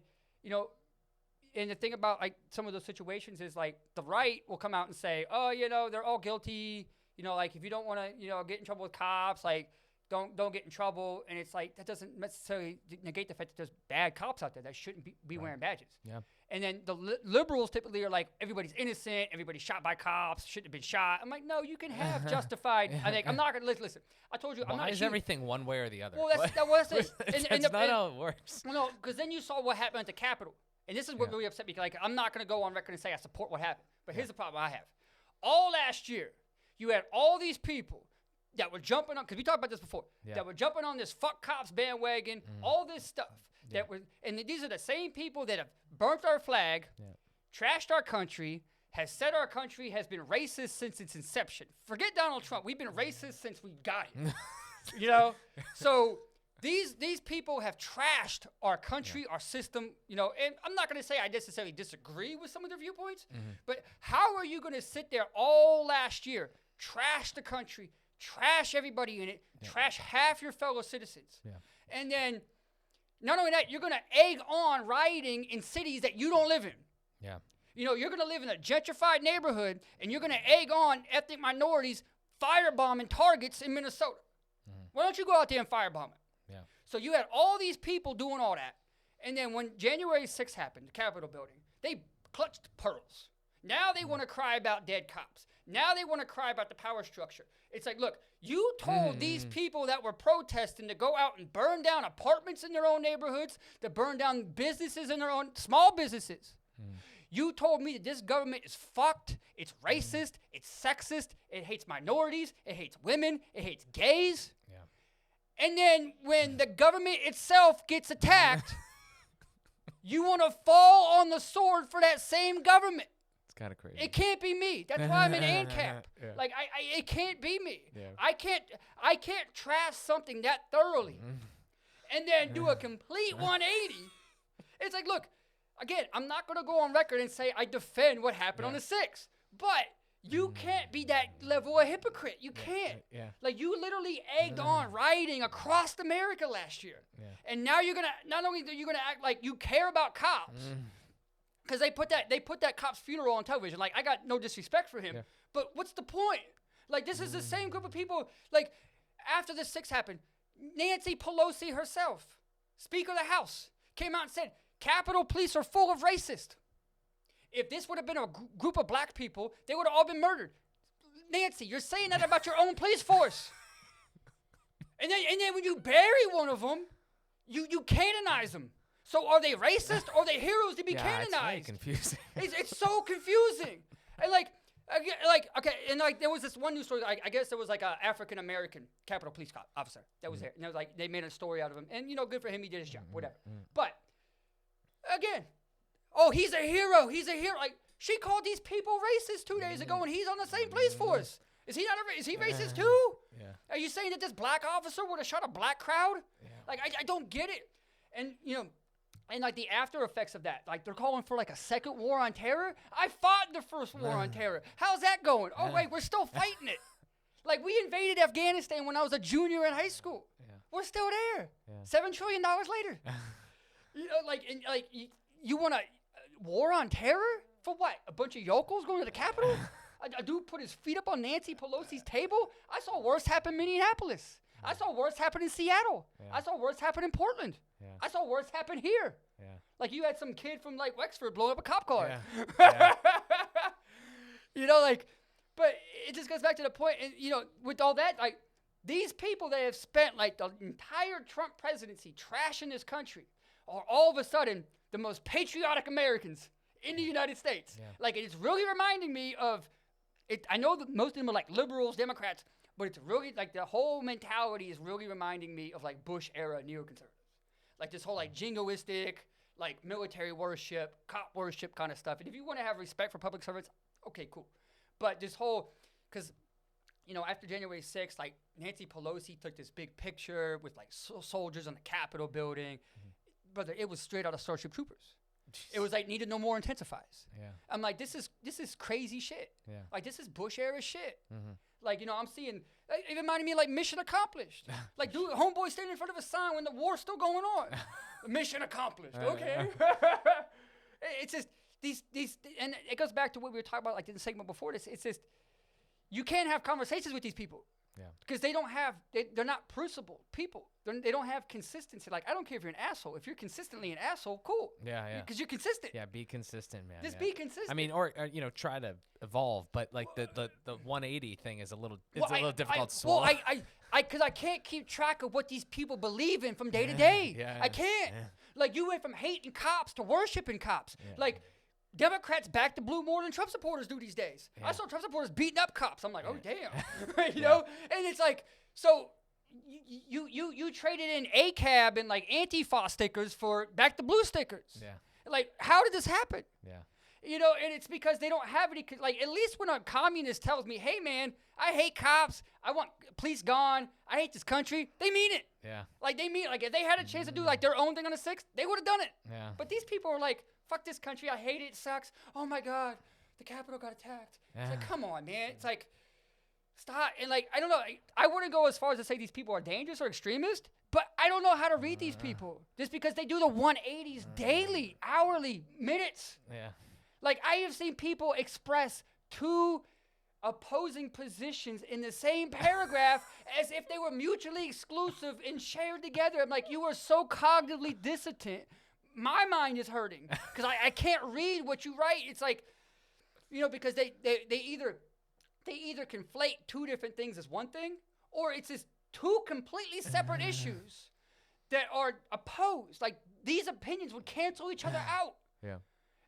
and the thing about like some of those situations is like the right will come out and say, oh, they're all guilty. Like if you don't want to, get in trouble with cops, like don't get in trouble. And it's like that doesn't necessarily negate the fact that there's bad cops out there that shouldn't be wearing badges. Yeah. And then the liberals typically are like, everybody's innocent, everybody's shot by cops, shouldn't have been shot. I'm like, no, you can have justified. I'm not going to listen. I told you, I'm not. Why is everything one way or the other? Well, that's it. That's not how it works. No, because then you saw what happened at the Capitol. And this is what really upset me. Like, I'm not going to go on record and say I support what happened. But here's the problem I have. All last year, you had all these people that were jumping on, because we talked about this before, that were jumping on this fuck cops bandwagon, all this stuff. And these are the same people that have burnt our flag, trashed our country, has said our country has been racist since its inception. Forget Donald Trump. We've been racist since we got here. So these people have trashed our country, our system, and I'm not going to say I necessarily disagree with some of their viewpoints, but how are you going to sit there all last year, trash the country, trash everybody in it, trash half your fellow citizens, and then not only that, you're going to egg on rioting in cities that you don't live in. Yeah. You're going to live in a gentrified neighborhood, and you're going to egg on ethnic minorities firebombing targets in Minnesota. Why don't you go out there and firebomb it? Yeah. So you had all these people doing all that, and then when January 6th happened, the Capitol building, they clutched pearls. Now they want to cry about dead cops. Now they want to cry about the power structure. It's like, look, you told these people that were protesting to go out and burn down apartments in their own neighborhoods, to burn down businesses in their own, small businesses. You told me that this government is fucked, it's racist, it's sexist, it hates minorities, it hates women, it hates gays. Yeah. And then when the government itself gets attacked, you want to fall on the sword for that same government. It's kind of crazy. It can't be me. That's why I'm an ANCAP. Like it can't be me. Yeah. I can't trash something that thoroughly and then do a complete 180. It's like, look, again, I'm not going to go on record and say I defend what happened on the 6th, but you can't be that level of hypocrite. You can't. Yeah. Like, you literally egged on rioting across America last year. Yeah. And now you're going to, not only are you going to act like you care about cops, because they put that cop's funeral on television. Like, I got no disrespect for him, but what's the point? Like, this is the same group of people. Like, after the 6th happened, Nancy Pelosi herself, Speaker of the House, came out and said, Capitol Police are full of racists. If this would have been a group of black people, they would have all been murdered. Nancy, you're saying that about your own police force. And then when you bury one of them, you canonize them. So are they racist or are they heroes to be canonized? It's very confusing. It's so confusing. And there was this one news story. I guess there was like an African American Capitol Police officer that was there. And it was like they made a story out of him. And good for him, he did his job, whatever. But again, he's a hero. He's a hero. Like, she called these people racist 2 days ago, and he's on the same police force. Is he not? Is he racist too? Yeah. Are you saying that this black officer would have shot a black crowd? Yeah. Like, I don't get it. And and like the after effects of that, like they're calling for like a second war on terror. I fought the first war on terror. How's that going? Oh wait, we're still fighting it. Like, we invaded Afghanistan when I was a junior in high school. Yeah. We're still there. Yeah. $7 trillion later. You want a war on terror? For what? A bunch of yokels going to the Capitol? A dude put his feet up on Nancy Pelosi's table? I saw worse happen in Minneapolis. Yeah. I saw worse happen in Seattle. Yeah. I saw worse happen in Portland. Yeah. I saw worse happen here. Yeah. Like, you had some kid from, like, Wexford blowing up a cop car. Yeah. Yeah. But it just goes back to the point, with all that, like, these people that have spent, like, the entire Trump presidency trashing this country are all of a sudden the most patriotic Americans in the United States. Yeah. Like, it's really reminding me of it. I know that most of them are like liberals, Democrats, but it's really like the whole mentality is really reminding me of like Bush era neoconservatives. Like this whole like jingoistic, like military worship, cop worship kind of stuff. And if you want to have respect for public servants, okay, cool. But this whole, because, after January 6th, like Nancy Pelosi took this big picture with like soldiers on the Capitol building. Brother, it was straight out of Starship Troopers. It was like needed no more intensifies. Yeah. I'm like, this is crazy shit. Yeah. Like, this is Bush era shit. Mm-hmm. Like, I'm seeing, it reminded me of like Mission Accomplished. Like, dude, homeboy standing in front of a sign when the war's still going on. Mission accomplished. Okay. it's just these, and it goes back to what we were talking about, like in the segment before this. It's just, you can't have conversations with these people. Yeah. Because they're not principled people. They don't have consistency. Like, I don't care if you're an asshole. If you're consistently an asshole, cool. Yeah, yeah. Because you're consistent. Yeah, be consistent, man. Just be consistent. I mean, or try to evolve, but like the 180 thing is a little difficult to swallow. Well, because I can't keep track of what these people believe in from day to day. Yeah, I can't. Yeah. Like, you went from hating cops to worshiping cops. Yeah. Like, Democrats back the blue more than Trump supporters do these days. Yeah. I saw Trump supporters beating up cops. I'm like, oh damn, you Yeah. know. And it's like, so you traded in ACAB and like Antifa stickers for back the blue stickers. Yeah. Like, how did this happen? Yeah. You know, and it's because they don't have any, like, at least when a communist tells me, hey man, I hate cops, I want police gone, I hate this country, they mean it. Yeah. Like, they mean, like, if they had a chance to do like their own thing on the 6th, they would have done it. Yeah. But these people are like, fuck this country, I hate it, it sucks. Oh my God, the Capitol got attacked. Yeah. It's like, come on, man. It's like, stop. And like, I don't know, I wouldn't go as far as to say these people are dangerous or extremist, but I don't know how to read these people. Just because they do the 180s daily, hourly, minutes. Yeah. Like, I have seen people express two opposing positions in the same paragraph as if they were mutually exclusive and shared together. I'm like, you are so cognitively dissident. My mind is hurting because I can't read what you write. It's like, you know, because they either conflate two different things as one thing, or it's just two completely separate issues that are opposed. Like, these opinions would cancel each other out. Yeah.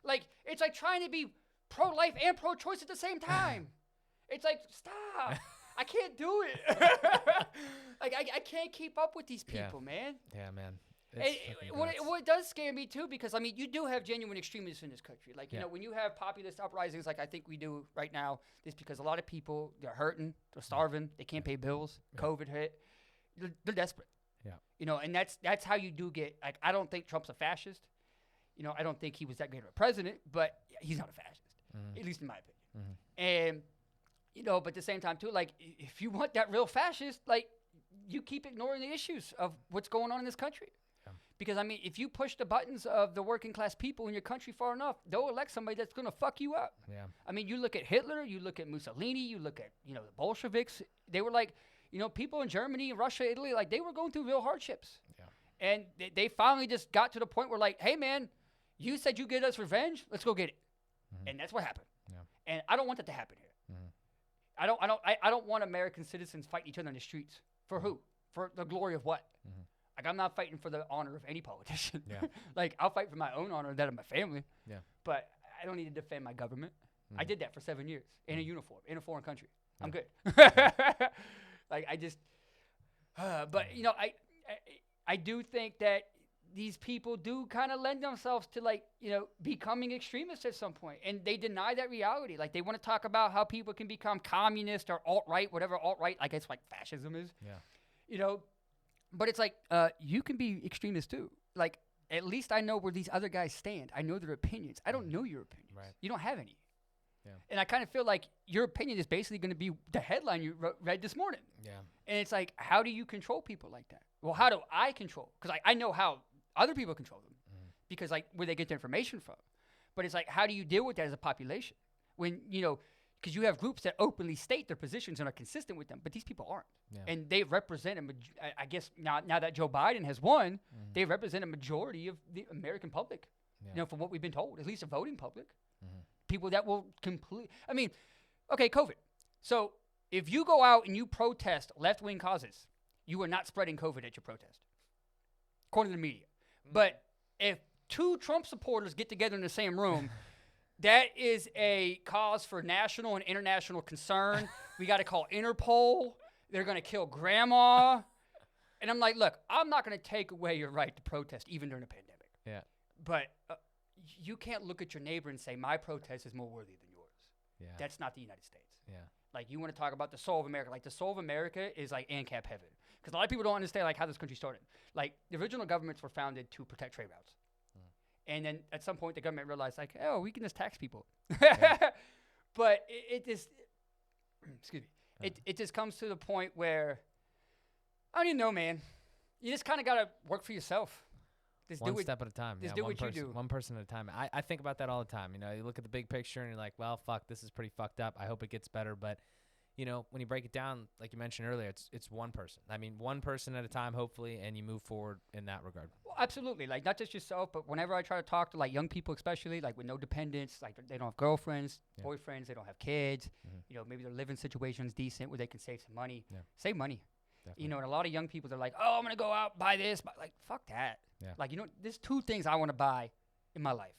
Like, it's like trying to be pro-life and pro-choice at the same time. It's like, stop. I can't do it. Like, I can't keep up with these people, man. Yeah, man. What does scare me, too, because, I mean, you do have genuine extremists in this country. Like, you know, when you have populist uprisings like I think we do right now, it's because a lot of people, they're hurting, they're starving, they can't pay bills, COVID hit. They're desperate. Yeah. You know, and that's how you do get, like, I don't think Trump's a fascist. You know, I don't think he was that great of a president, but he's not a fascist, at least in my opinion. And, you know, but at the same time, too, like, if you want that real fascist, like, you keep ignoring the issues of what's going on in this country. Yeah. Because, I mean, if you push the buttons of the working class people in your country far enough, they'll elect somebody that's going to fuck you up. Yeah. I mean, you look at Hitler, you look at Mussolini, you look at, you know, the Bolsheviks. They were like, you know, people in Germany, Russia, Italy, like, they were going through real hardships. Yeah. And they finally just got to the point where, like, hey, man, you said you get us revenge. Let's go get it. And that's what happened. Yeah. And I don't want that to happen here. I don't want American citizens fighting each other in the streets. For who? For the glory of what? Like, I'm not fighting for the honor of any politician. Yeah. Like, I'll fight for my own honor and that of my family. Yeah. But I don't need to defend my government. I did that for 7 years in a uniform, in a foreign country. I'm good. Like, I just, but, you know, I do think that these people do kind of lend themselves to, like, you know, becoming extremists at some point. And they deny that reality. Like, they want to talk about how people can become communist or alt-right, whatever alt-right, I guess, like, fascism is. Yeah. You know, but it's like, you can be extremist too. Like, at least I know where these other guys stand. I know their opinions. I don't know your opinions. Right. You don't have any. Yeah. And I kind of feel like your opinion is basically going to be the headline you read this morning. Yeah. And it's like, how do you control people like that? Well, how do I control? Because I know how other people control them because, like, where they get their information from. But it's like, how do you deal with that as a population? When, you know, because you have groups that openly state their positions and are consistent with them, but these people aren't. Yeah. And they represent, I guess, now that Joe Biden has won, they represent a majority of the American public, you know, from what we've been told, at least a voting public. People that will I mean, okay, COVID. So if you go out and you protest left-wing causes, you are not spreading COVID at your protest, according to the media. But if two Trump supporters get together in the same room, that is a cause for national and international concern. We got to call Interpol. They're going to kill grandma. And I'm like, look, I'm not going to take away your right to protest, even during a pandemic. Yeah. But you can't look at your neighbor and say, my protest is more worthy than yours. Yeah. That's not the United States. Yeah. Like, you want to talk about the soul of America. Like, the soul of America is like ANCAP heaven. Because a lot of people don't understand, like, how this country started. Like, the original governments were founded to protect trade routes. And then at some point, the government realized, like, oh, we can just tax people. Yeah. But it just, excuse me, it just comes to the point where, I don't even know, man. You just kind of got to work for yourself. one step at a time. Just do what you do. One person at a time. I think about that all the time. You know, you look at the big picture and you're like, well, fuck, this is pretty fucked up. I hope it gets better. But, you know, when you break it down, like you mentioned earlier, it's one person. I mean, one person at a time, hopefully, and you move forward in that regard. Well, absolutely. Like, not just yourself, but whenever I try to talk to, like, young people especially, like, with no dependents, like, they don't have girlfriends, boyfriends, they don't have kids, you know, maybe their living situation's decent where they can save some money. Save money. Definitely. You know, and a lot of young people, they're like, oh, I'm going to go out, buy this. Like, fuck that. Like, you know, there's 2 things I want to buy in my life.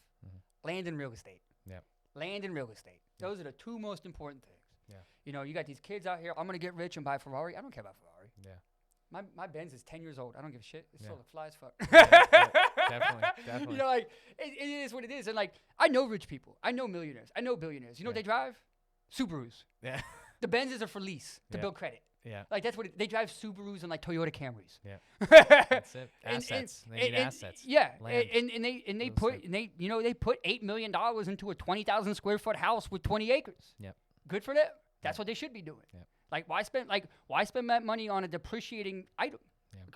Land and real estate. Land and real estate. Those are the 2 most important things. You know, you got these kids out here, I'm going to get rich and buy a Ferrari. I don't care about Ferrari. My Benz is 10 years old. I don't give a shit. It's still a fly as fuck. Definitely. You know, like, it is what it is. And, like, I know rich people. I know millionaires. I know billionaires. You know what they drive? Subarus. The Benzes are for lease to build credit. Like, that's what they drive. Subarus and, like, Toyota Camrys. That's it. Assets. They need assets. Land. And they put $8 million into a 20,000 square foot house with 20 acres. Good for them. That's what they should be doing. Like, why spend that money on a depreciating item?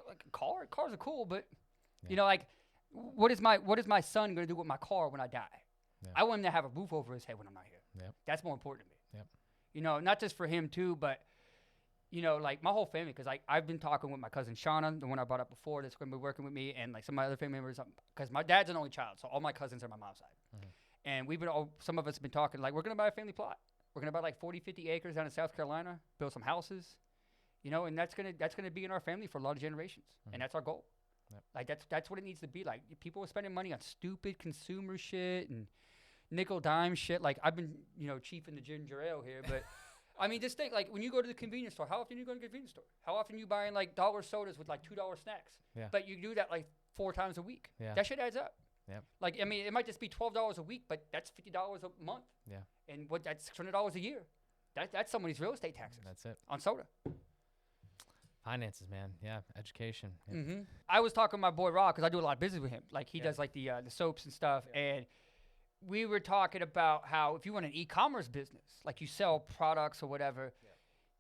Like a car? Cars are cool, but you know, like, what is my son gonna do with my car when I die? I want him to have a roof over his head when I'm not here. That's more important to me. You know, not just for him too, but you know, like my whole family. Because I've been talking with my cousin Shauna, the one I brought up before, that's gonna be working with me, and like some of my other family members. Because my dad's an only child, so all my cousins are my mom's side. And some of us have been talking, like, we're gonna buy a family plot. We're going to buy like 40, 50 acres down in South Carolina, build some houses, you know, and that's going to be in our family for a lot of generations. And that's our goal. Like, that's what it needs to be. Like, people are spending money on stupid consumer shit and nickel dime shit. Like, I've been, you know, chiefing the ginger ale here, but I mean, just think, like, when you go to the convenience store, how often you go to the convenience store? How often you buying like dollar sodas with like $2 snacks? But you do that like 4 times a week. That shit adds up. Like, I mean, it might just be $12 a week, but that's $50 a month. And that's $600 a year. That's somebody's real estate taxes. That's it. On soda. Finances, man. Education. I was talking to my boy Rob, because I do a lot of business with him. Like, he does like the soaps and stuff. And we were talking about how if you run an e-commerce business, like you sell products or whatever,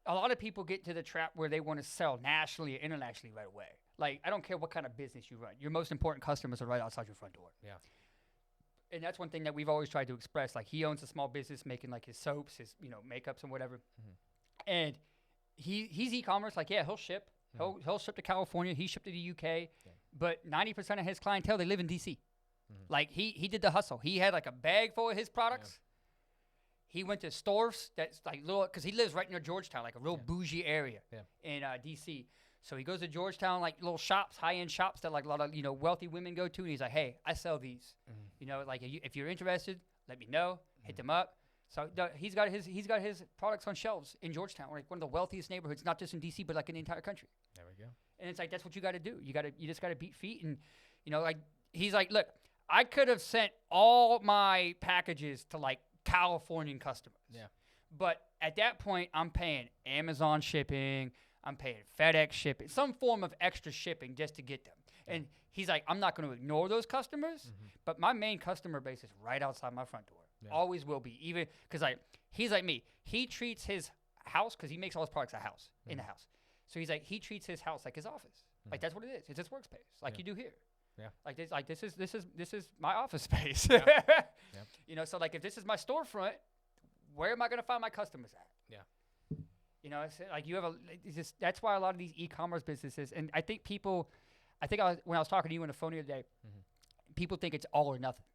a lot of people get to the trap where they want to sell nationally or internationally right away. Like, I don't care what kind of business you run. Your most important customers are right outside your front door. And that's one thing that we've always tried to express. Like, he owns a small business making, like, his soaps, his, you know, makeups and whatever. And he's e-commerce. Like, he'll ship. He'll ship to California. He shipped to the UK. But 90% of his clientele, they live in D.C. Like, he did the hustle. He had, like, a bag full of his products. He went to stores that's, like, little, because he lives right near Georgetown, like a real bougie area in D.C. So he goes to Georgetown, like little shops, high-end shops that like a lot of, you know, wealthy women go to. And he's like, hey, I sell these. You know, like, if you're interested, let me know. Hit them up. So he's got his products on shelves in Georgetown, like one of the wealthiest neighborhoods, not just in D.C., but like in the entire country. There we go. And it's like, that's what you got to do. You just got to beat feet. And, you know, like, he's like, look, I could have sent all my packages to like Californian customers. But at that point, I'm paying Amazon shipping. I'm paying FedEx shipping, some form of extra shipping just to get them. And he's like, I'm not going to ignore those customers, but my main customer base is right outside my front door. Always will be. Even because like, he's like me. He treats his house, because he makes all his products in the house. So he's like, he treats his house like his office. Like, that's what it is. It's his workspace, like you do here. Like this is my office space. You know, so like, if this is my storefront, where am I going to find my customers at? You know, it's like that's why a lot of these e-commerce businesses, and I think when I was talking to you on the phone the other day, people think it's all or nothing.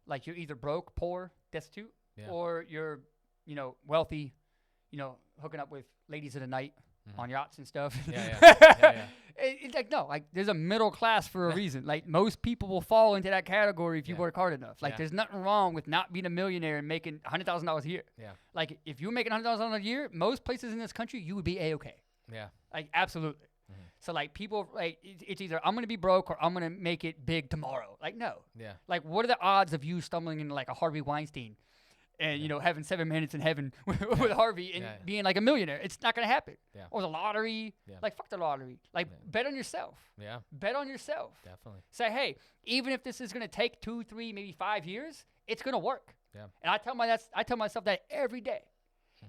Like, you're either broke, poor, destitute, or you're, you know, wealthy, you know, hooking up with ladies of the night on yachts and stuff. It's like, no, like, there's a middle class for a reason. Like, most people will fall into that category if you work hard enough. Like, there's nothing wrong with not being a millionaire and making $100,000 a year. Like, if you're making $100,000 a year, most places in this country, you would be A-okay. Like, absolutely. So, like, people, like, it's either I'm going to be broke or I'm going to make it big tomorrow. Like, no. Like, what are the odds of you stumbling into, like, a Harvey Weinstein and, you know, having 7 minutes in heaven with Harvey and being like a millionaire? It's not going to happen. Or the lottery. Like, fuck the lottery. Like, bet on yourself. Bet on yourself. Definitely. Say, hey, even if this is going to take 2, 3, maybe 5 years, it's going to work. And I tell myself that every day.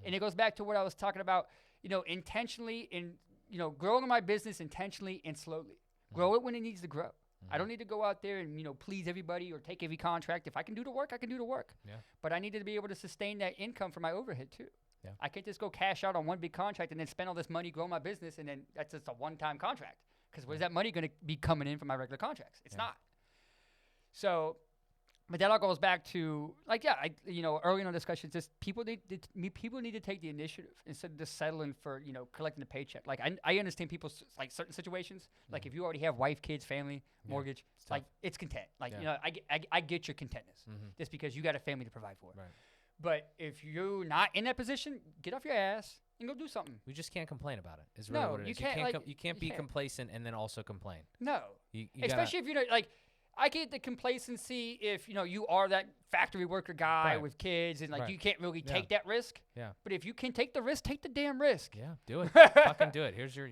And it goes back to what I was talking about, you know, intentionally, in, you know, growing my business intentionally and slowly. Grow it when it needs to grow. I don't need to go out there and, please everybody or take every contract. If I can do the work, I can do the work. Yeah. But I needed to be able to sustain that income for my overhead too. Yeah. I can't just go cash out on one big contract and then spend all this money, grow my business, and then that's just a one-time contract. Because where's that money going to be coming in from my regular contracts? It's not. So, but that all goes back to early in our discussions, just people need to take the initiative instead of just settling for collecting the paycheck. Like I understand people's like certain situations. Like if you already have wife, kids, family, mortgage, it's content. Like I get your contentness just because you got a family to provide for. Right. But if you're not in that position, get off your ass and go do something. We just can't complain about it. Is really what it is. You can't be complacent and then also complain. No. You especially if you're like. I get the complacency if, you are that factory worker guy with kids and, you can't really take that risk. Yeah. But if you can take the risk, take the damn risk. Yeah, do it. Fucking do it. Here's your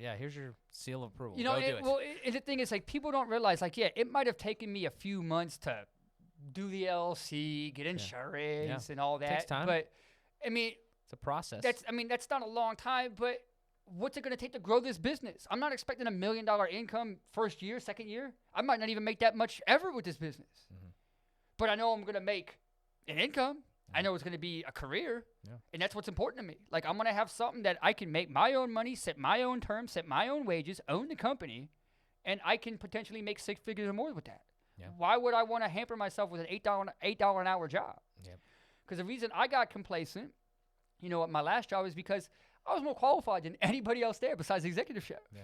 seal of approval. Go do it. Well, the thing is, people don't realize, it might have taken me a few months to do the LLC, get insurance and all that. Takes time. But, I mean. It's a process. That's not a long time, but what's it going to take to grow this business? I'm not expecting $1 million income first year, second year. I might not even make that much ever with this business. But I know I'm going to make an income. I know it's going to be a career. Yeah. And that's what's important to me. Like, I'm going to have something that I can make my own money, set my own terms, set my own wages, own the company, and I can potentially make 6 figures or more with that. Yeah. Why would I want to hamper myself with an $8 an hour job? Because the reason I got complacent, at my last job is because I was more qualified than anybody else there besides the executive chef. Yeah.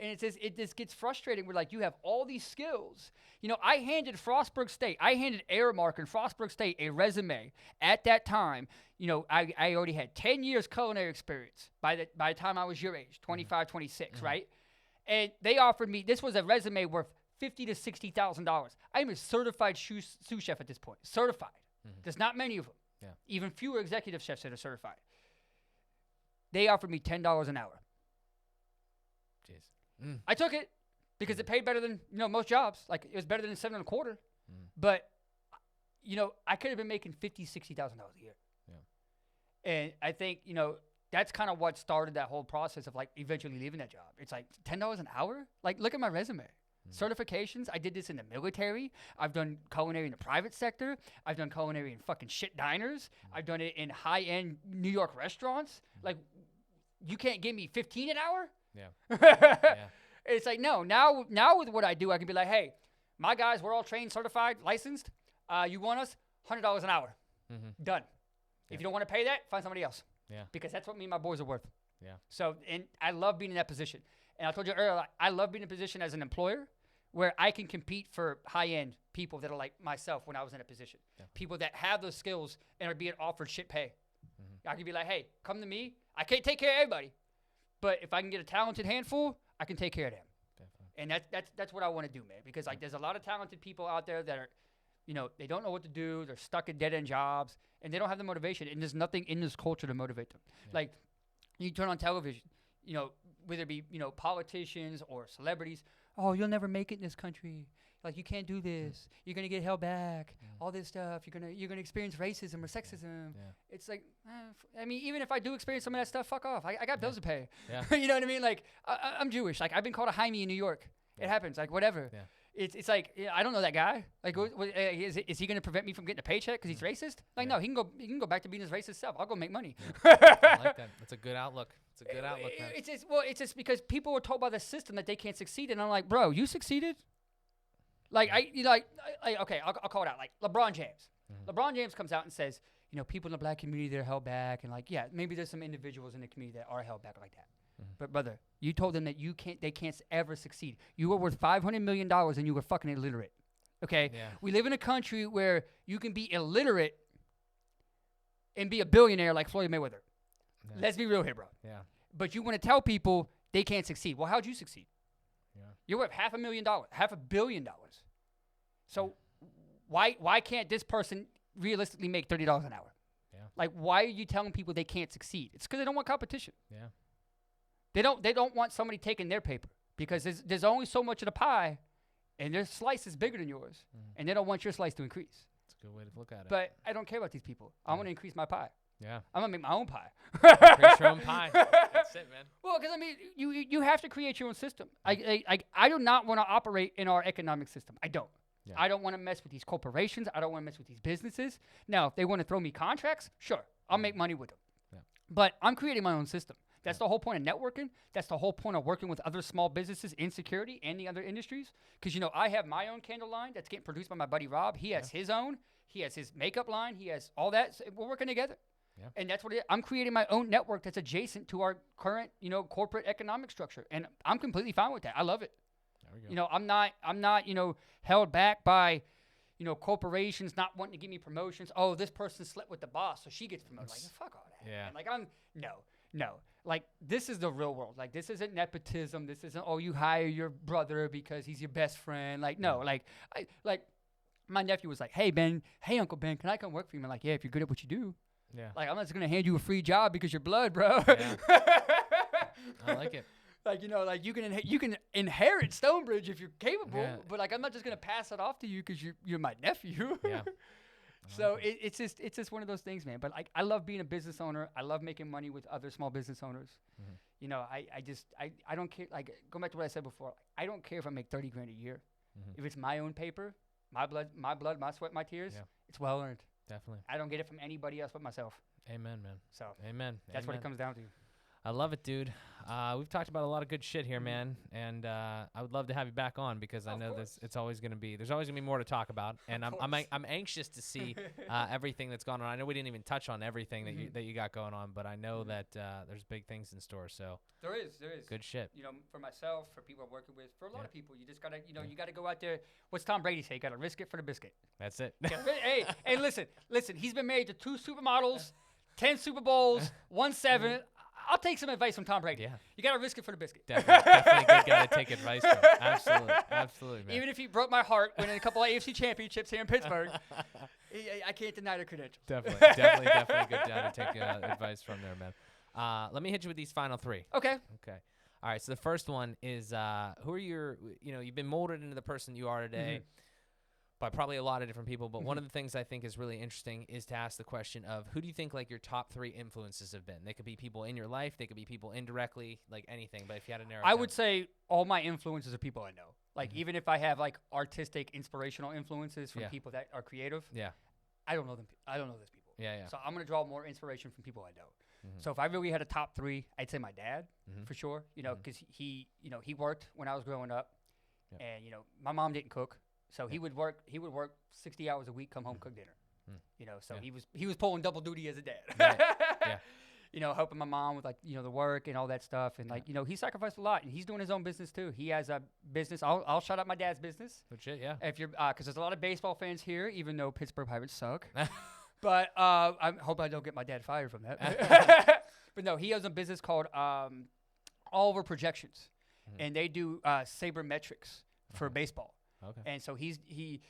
And it just gets frustrating where, you have all these skills. I handed Frostburg State, Aramark and Frostburg State a resume at that time. I already had 10 years culinary experience by the time I was your age, 25, 26, right? And they offered me, this was a resume worth $50,000 to $60,000. I'm a certified sous-chef at this point, certified. There's not many of them. Yeah. Even fewer executive chefs that are certified. They offered me $10 an hour. Jeez. I took it because it paid better than most jobs. Like it was better than $7.25. But I could have been making $50,000, $60,000 a year. Yeah. And I think that's kind of what started that whole process of eventually leaving that job. It's like $10 an hour. Like look at my resume. Certifications. I did this in the military. I've done culinary in the private sector. I've done culinary in fucking shit diners. I've done it in high-end New York restaurants. Like, you can't give me $15 an hour? Yeah. It's like, no. Now with what I do, I can be like, hey, my guys, we're all trained, certified, licensed. You want us? $100 an hour. Done. Yeah. If you don't want to pay that, find somebody else. Yeah. Because that's what me and my boys are worth. Yeah. So, and I love being in that position. And I told you earlier, I love being in a position as an employer where I can compete for high-end people that are like myself when I was in a position. Yeah. People that have those skills and are being offered shit pay. I can be like, hey, come to me. I can't take care of everybody. But if I can get a talented handful, I can take care of them. Definitely. And that's what I want to do, man. Because there's a lot of talented people out there that are, they don't know what to do. They're stuck in dead-end jobs. And they don't have the motivation. And there's nothing in this culture to motivate them. Yeah. Like, you turn on television, whether it be, politicians or celebrities, oh, you'll never make it in this country. Like, you can't do this. You're going to get held back. All this stuff. You're gonna experience racism or sexism. Yeah. It's like, even if I do experience some of that stuff, fuck off. I got bills to pay. Yeah. You know what I mean? Like, I'm Jewish. Like, I've been called a Jaime in New York. Yeah. It happens. Like, whatever. Yeah. It's like, I don't know that guy. Like, is he going to prevent me from getting a paycheck because he's racist? Like, no, he can go back to being his racist self. I'll go make money. I like that. That's a good outlook. It's a good outlook, man. It's just because people were told by the system that they can't succeed, and I'm like, bro, you succeeded. Like okay, I'll call it out. Like LeBron James. LeBron James comes out and says, people in the black community, they're held back, and maybe there's some individuals in the community that are held back like that. But brother, you told them that they can't ever succeed. You were worth $500 million and you were fucking illiterate. Okay? Yeah. We live in a country where you can be illiterate and be a billionaire like Floyd Mayweather. Yeah. Let's be real here, bro. Yeah. But you want to tell people they can't succeed. Well, how'd you succeed? Yeah. You're worth $500 million, $500 million. So why can't this person realistically make $30 an hour? Yeah. Like, why are you telling people they can't succeed? It's because they don't want competition. Yeah. They don't want somebody taking their paper because there's only so much of the pie, and their slice is bigger than yours, and they don't want your slice to increase. That's a good way to look at it. But I don't care about these people. I want to increase my pie. Yeah. I'm gonna make my own pie. Create your own pie. That's it, man. Well, because I mean, you have to create your own system. I do not want to operate in our economic system. I don't. Yeah. I don't want to mess with these corporations. I don't want to mess with these businesses. Now, if they want to throw me contracts, sure, I'll make money with them. Yeah. But I'm creating my own system. That's the whole point of networking. That's the whole point of working with other small businesses in security and the other industries. Because, you know, I have my own candle line that's getting produced by my buddy Rob. He has his own. He has his makeup line. He has all that. So we're working together. Yeah. And that's what I'm creating my own network that's adjacent to our current, you know, corporate economic structure. And I'm completely fine with that. I love it. There we go. You know, I'm not, you know, held back by, you know, corporations not wanting to give me promotions. Oh, this person slept with the boss, so she gets promoted. Like, fuck all that. Yeah. Man. Like, no. Like, this is the real world. Like, this isn't nepotism. This isn't, oh, you hire your brother because he's your best friend. Like, no. Like, my nephew was like, hey, Uncle Ben, can I come work for you? I'm like, yeah, if you're good at what you do. Yeah. Like, I'm not just going to hand you a free job because you're blood, bro. Yeah. I like it. Like, you know, like you can inherit Stonebridge if you're capable, but like I'm not just going to pass it off to you because you're my nephew. Yeah. So it's just one of those things, man. But like, I love being a business owner. I love making money with other small business owners. Mm-hmm. You know, I don't care. Like, going back to what I said before, I don't care if I make $30,000 a year. Mm-hmm. If it's my own paper, my blood, my sweat, my tears, it's well earned. Definitely. I don't get it from anybody else but myself. Amen, man. So amen. That's what it comes down to. I love it, dude. We've talked about a lot of good shit here, man, and I would love to have you back on because I know there's always going to be more to talk about, and I'm anxious to see everything that's gone on. I know we didn't even touch on everything that you got going on, but I know that there's big things in store. So there is good shit. You know, for myself, for people I'm working with, for a lot of people, you just gotta, you know, you gotta go out there. What's Tom Brady say? You gotta risk it for the biscuit. That's it. Hey, listen. He's been married to 2 supermodels, 10 Super Bowls, 1 7. I'll take some advice from Tom Brady. Yeah. You got to risk it for the biscuit. Definitely a good guy to take advice from. Absolutely, man. Even if he broke my heart winning a couple of AFC championships here in Pittsburgh, I can't deny the credentials. Definitely a good guy to take advice from there, man. Let me hit you with these final 3. Okay. All right, so the first one is who are you've been molded into the person you are today. Mm-hmm. By probably a lot of different people, but one of the things I think is really interesting is to ask the question of who do you think like your top 3 influences have been? They could be people in your life, they could be people indirectly, like anything. But if you had to narrow, I would say all my influences are people I know. Like even if I have like artistic, inspirational influences from people that are creative, I don't know them. I don't know those people. Yeah. So I'm gonna draw more inspiration from people I know. Mm-hmm. So if I really had a top 3, I'd say my dad for sure. You know, because he worked when I was growing up, and you know my mom didn't cook. So he would work 60 hours a week, come home, cook dinner. You know, so he was pulling double duty as a dad. You know, helping my mom with like, you know, the work and all that stuff. And like, you know, he sacrificed a lot, and he's doing his own business too. He has a business. I'll shout out my dad's business. Legit, yeah. If you're, cause there's a lot of baseball fans here, even though Pittsburgh Pirates suck. But I hope I don't get my dad fired from that. But no, he has a business called Oliver Projections, and they do sabermetrics for baseball. Okay. And so he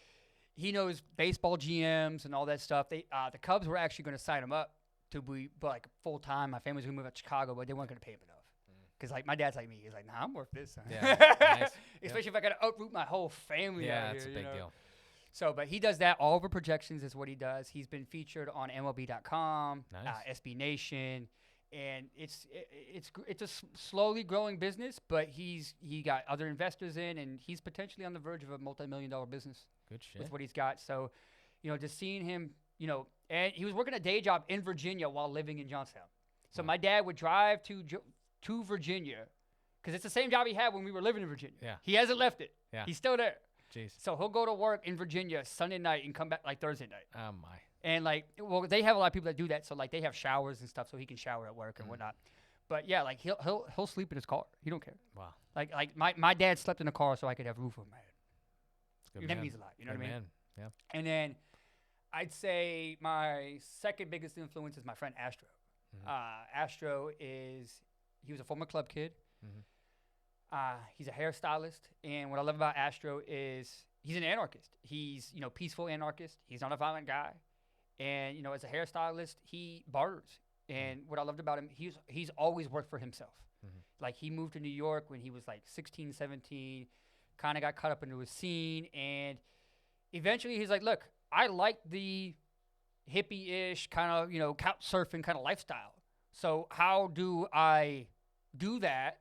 knows baseball GMs and all that stuff. They the Cubs were actually going to sign him up to be like full time. My family's going to move out to Chicago, but they weren't going to pay him enough. Because like my dad's like me, he's like, nah, I'm worth this. Yeah, nice. Especially if I got to uproot my whole family. Yeah, out it's here, a big deal. So, but he does that. All over projections is what he does. He's been featured on MLB.com, SB Nation. And it's a slowly growing business, but he got other investors in, and he's potentially on the verge of a multi-million-dollar business. Good shit. With what he's got. So, you know, just seeing him, you know, and he was working a day job in Virginia while living in Johnstown. So my dad would drive to Virginia because it's the same job he had when we were living in Virginia. Yeah. He hasn't left it. Yeah. He's still there. Jeez. So he'll go to work in Virginia Sunday night and come back like Thursday night. Oh my. And like, well, they have a lot of people that do that. So like, they have showers and stuff, so he can shower at work and whatnot. But yeah, like he'll sleep in his car. He don't care. Wow. Like my dad slept in the car so I could have a roof over my head. That means a lot. You know what I mean? Man. Yeah. And then I'd say my second biggest influence is my friend Astro. Mm-hmm. Astro he was a former club kid. Mm-hmm. He's a hairstylist, and what I love about Astro is he's an anarchist. He's, you know, peaceful anarchist. He's not a violent guy. And, you know, as a hairstylist, he barters. And what I loved about him, he's always worked for himself. Mm-hmm. Like, he moved to New York when he was, like, 16, 17, kind of got caught up into his scene. And eventually he's like, look, I like the hippie-ish kind of, couch surfing kind of lifestyle. So how do I do that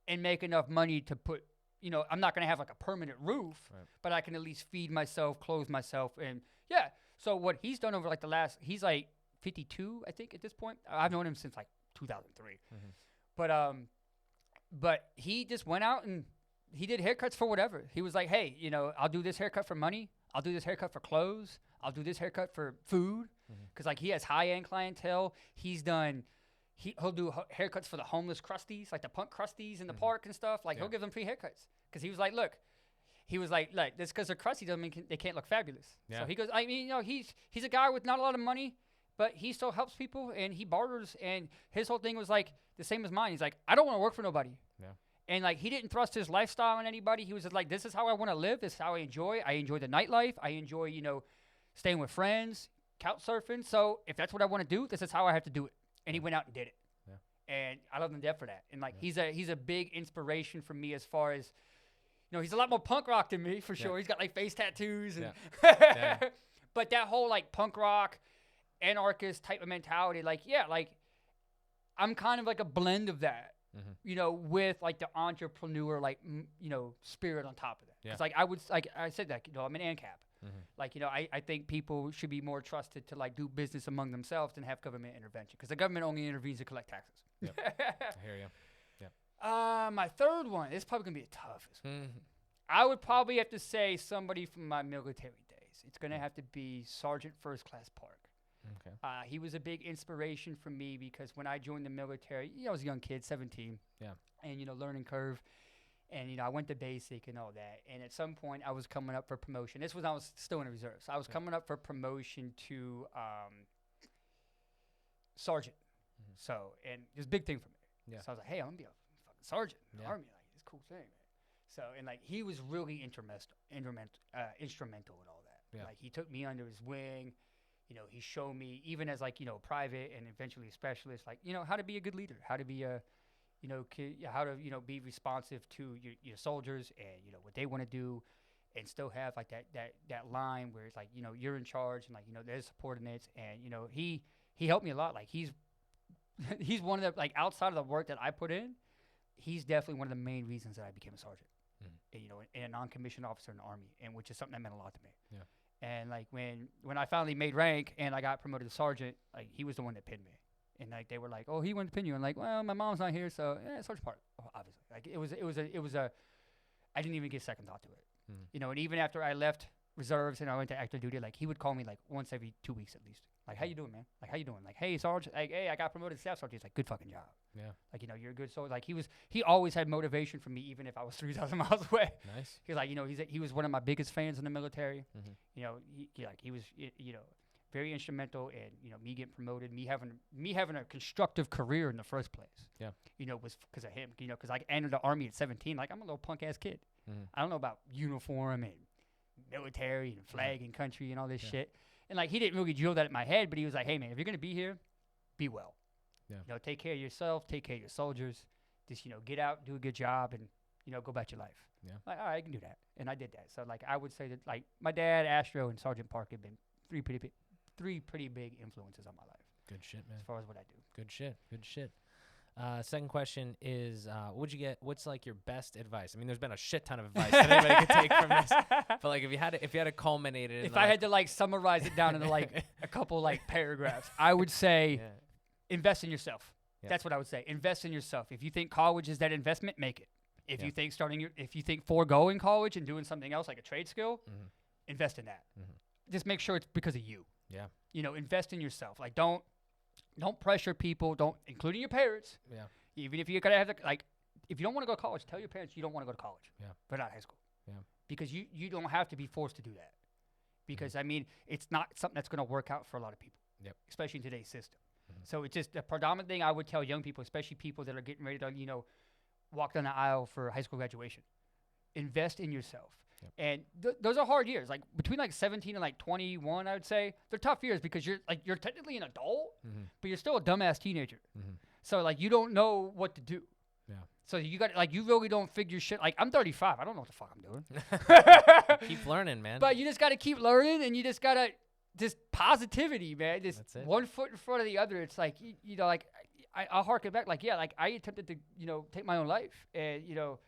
and make enough money to put, I'm not going to have like a permanent roof, but I can at least feed myself, clothe myself. And yeah. So what he's done over like he's like 52, I think at this point. I've known him since like 2003. But he just went out and he did haircuts for whatever. He was like, hey, I'll do this haircut for money. I'll do this haircut for clothes. I'll do this haircut for food. Because like he has high-end clientele. He'll do haircuts for the homeless crusties, like the punk crusties in the park and stuff. Like he'll give them free haircuts. Because he was like, look, this because they're crusty doesn't mean they can't look fabulous. Yeah. So he goes, he's a guy with not a lot of money, but he still helps people and he barters. And his whole thing was like the same as mine. He's like, I don't want to work for nobody. Yeah. And like he didn't thrust his lifestyle on anybody. He was just like, this is how I want to live. This is how I enjoy. I enjoy the nightlife. I enjoy, staying with friends, couch surfing. So if that's what I want to do, this is how I have to do it. And he went out and did it. Yeah. And I love him to death for that. And like he's a big inspiration for me as far as, he's a lot more punk rock than me for sure. Yeah. He's got like face tattoos and but that whole like punk rock anarchist type of mentality, like I'm kind of like a blend of that. With like the entrepreneur, like, spirit on top of that. Because I said that, I'm an ANCAP. Like, I think people should be more trusted to like do business among themselves than have government intervention. Because the government only intervenes to collect taxes. Yep. I hear you. Yeah. My third one, it's probably going to be the toughest. I would probably have to say somebody from my military days. It's going to have to be Sergeant First Class Park. Okay. He was a big inspiration for me because when I joined the military, I was a young kid, 17. Yeah. And, learning curve. And, I went to basic and all that. And at some point, I was coming up for promotion. This was I was still in the reserves. I was coming up for promotion to sergeant. So, and it was a big thing for me. Yeah. So I was like, hey, I'm going to be a fucking sergeant in the Army. Like, it's a cool thing, man. So, and, like, he was really instrumental in all that. Yeah. Like, he took me under his wing. He showed me, even as like, private and eventually a specialist, like, how to be a good leader, how to be how to, be responsive to your soldiers and, what they want to do and still have like that line where it's like, you're in charge and like, there's subordinates and, he helped me a lot. Like he's one of the, like outside of the work that I put in, he's definitely one of the main reasons that I became a sergeant, and a non-commissioned officer in the Army, and which is something that meant a lot to me. Yeah. And like when I finally made rank and I got promoted to sergeant, like he was the one that pinned me. And like they were like, "Oh, he went to pin you." And like, well, my mom's not here, so Sergeant Park, obviously. Like it was a I didn't even give second thought to it. And even after I left reserves and I went to active duty, like he would call me like once every 2 weeks at least. Like, how you doing, man? Like, how you doing? Like, hey, Sergeant. Like, hey, I got promoted to staff sergeant. He's like, good fucking job. Yeah. Like, you're a good soldier. Like, he always had motivation for me, even if I was 3,000 miles away. Nice. He's like, he was one of my biggest fans in the military. He was, very instrumental in, me getting promoted, me having a constructive career in the first place. Yeah. Was because of him. Because I entered the Army at 17. Like, I'm a little punk ass kid. I don't know about uniform and military and flag and country and all this shit. And, like, he didn't really drill that in my head, but he was like, hey, man, if you're going to be here, be well. Yeah. Take care of yourself, take care of your soldiers. Just, get out, do a good job, and, go about your life. Yeah. Like, all right, I can do that. And I did that. So, like, I would say that, like, my dad, Astro, and Sergeant Park have been three pretty big influences on my life. Good shit, man. As far as what I do. Good shit. Second question is, what's like your best advice? I mean, there's been a shit ton of advice that anybody could take from this, but like if you had to culminate it, if I had to like summarize it down into like a couple like paragraphs, I would say invest in yourself. Yeah. That's what I would say. Invest in yourself. If you think college is that investment, make it. If you think foregoing college and doing something else like a trade skill, invest in that. Just make sure it's because of you. Yeah. Invest in yourself. Like don't pressure people, including your parents. Yeah. Even if you're going to have if you don't want to go to college, tell your parents you don't want to go to college. Yeah. But not high school. Yeah. Because you don't have to be forced to do that. Because I mean, it's not something that's going to work out for a lot of people. Yep. Especially in today's system. So it's just the predominant thing I would tell young people, especially people that are getting ready to, walk down the aisle for high school graduation. Invest in yourself. Yep. And those are hard years. Like between like 17 and like 21, I would say they're tough years because you're technically an adult, but you're still a dumbass teenager. So like you don't know what to do. Yeah. So you got you really don't figure shit. Like I'm 35. I don't know what the fuck I'm doing. Keep learning, man. But you just got to keep learning, and you just got to just positivity, man. Just one foot in front of the other. It's like, you know, like I'll harken back. Like, yeah, like I attempted to, you know, take my own life. And, you know,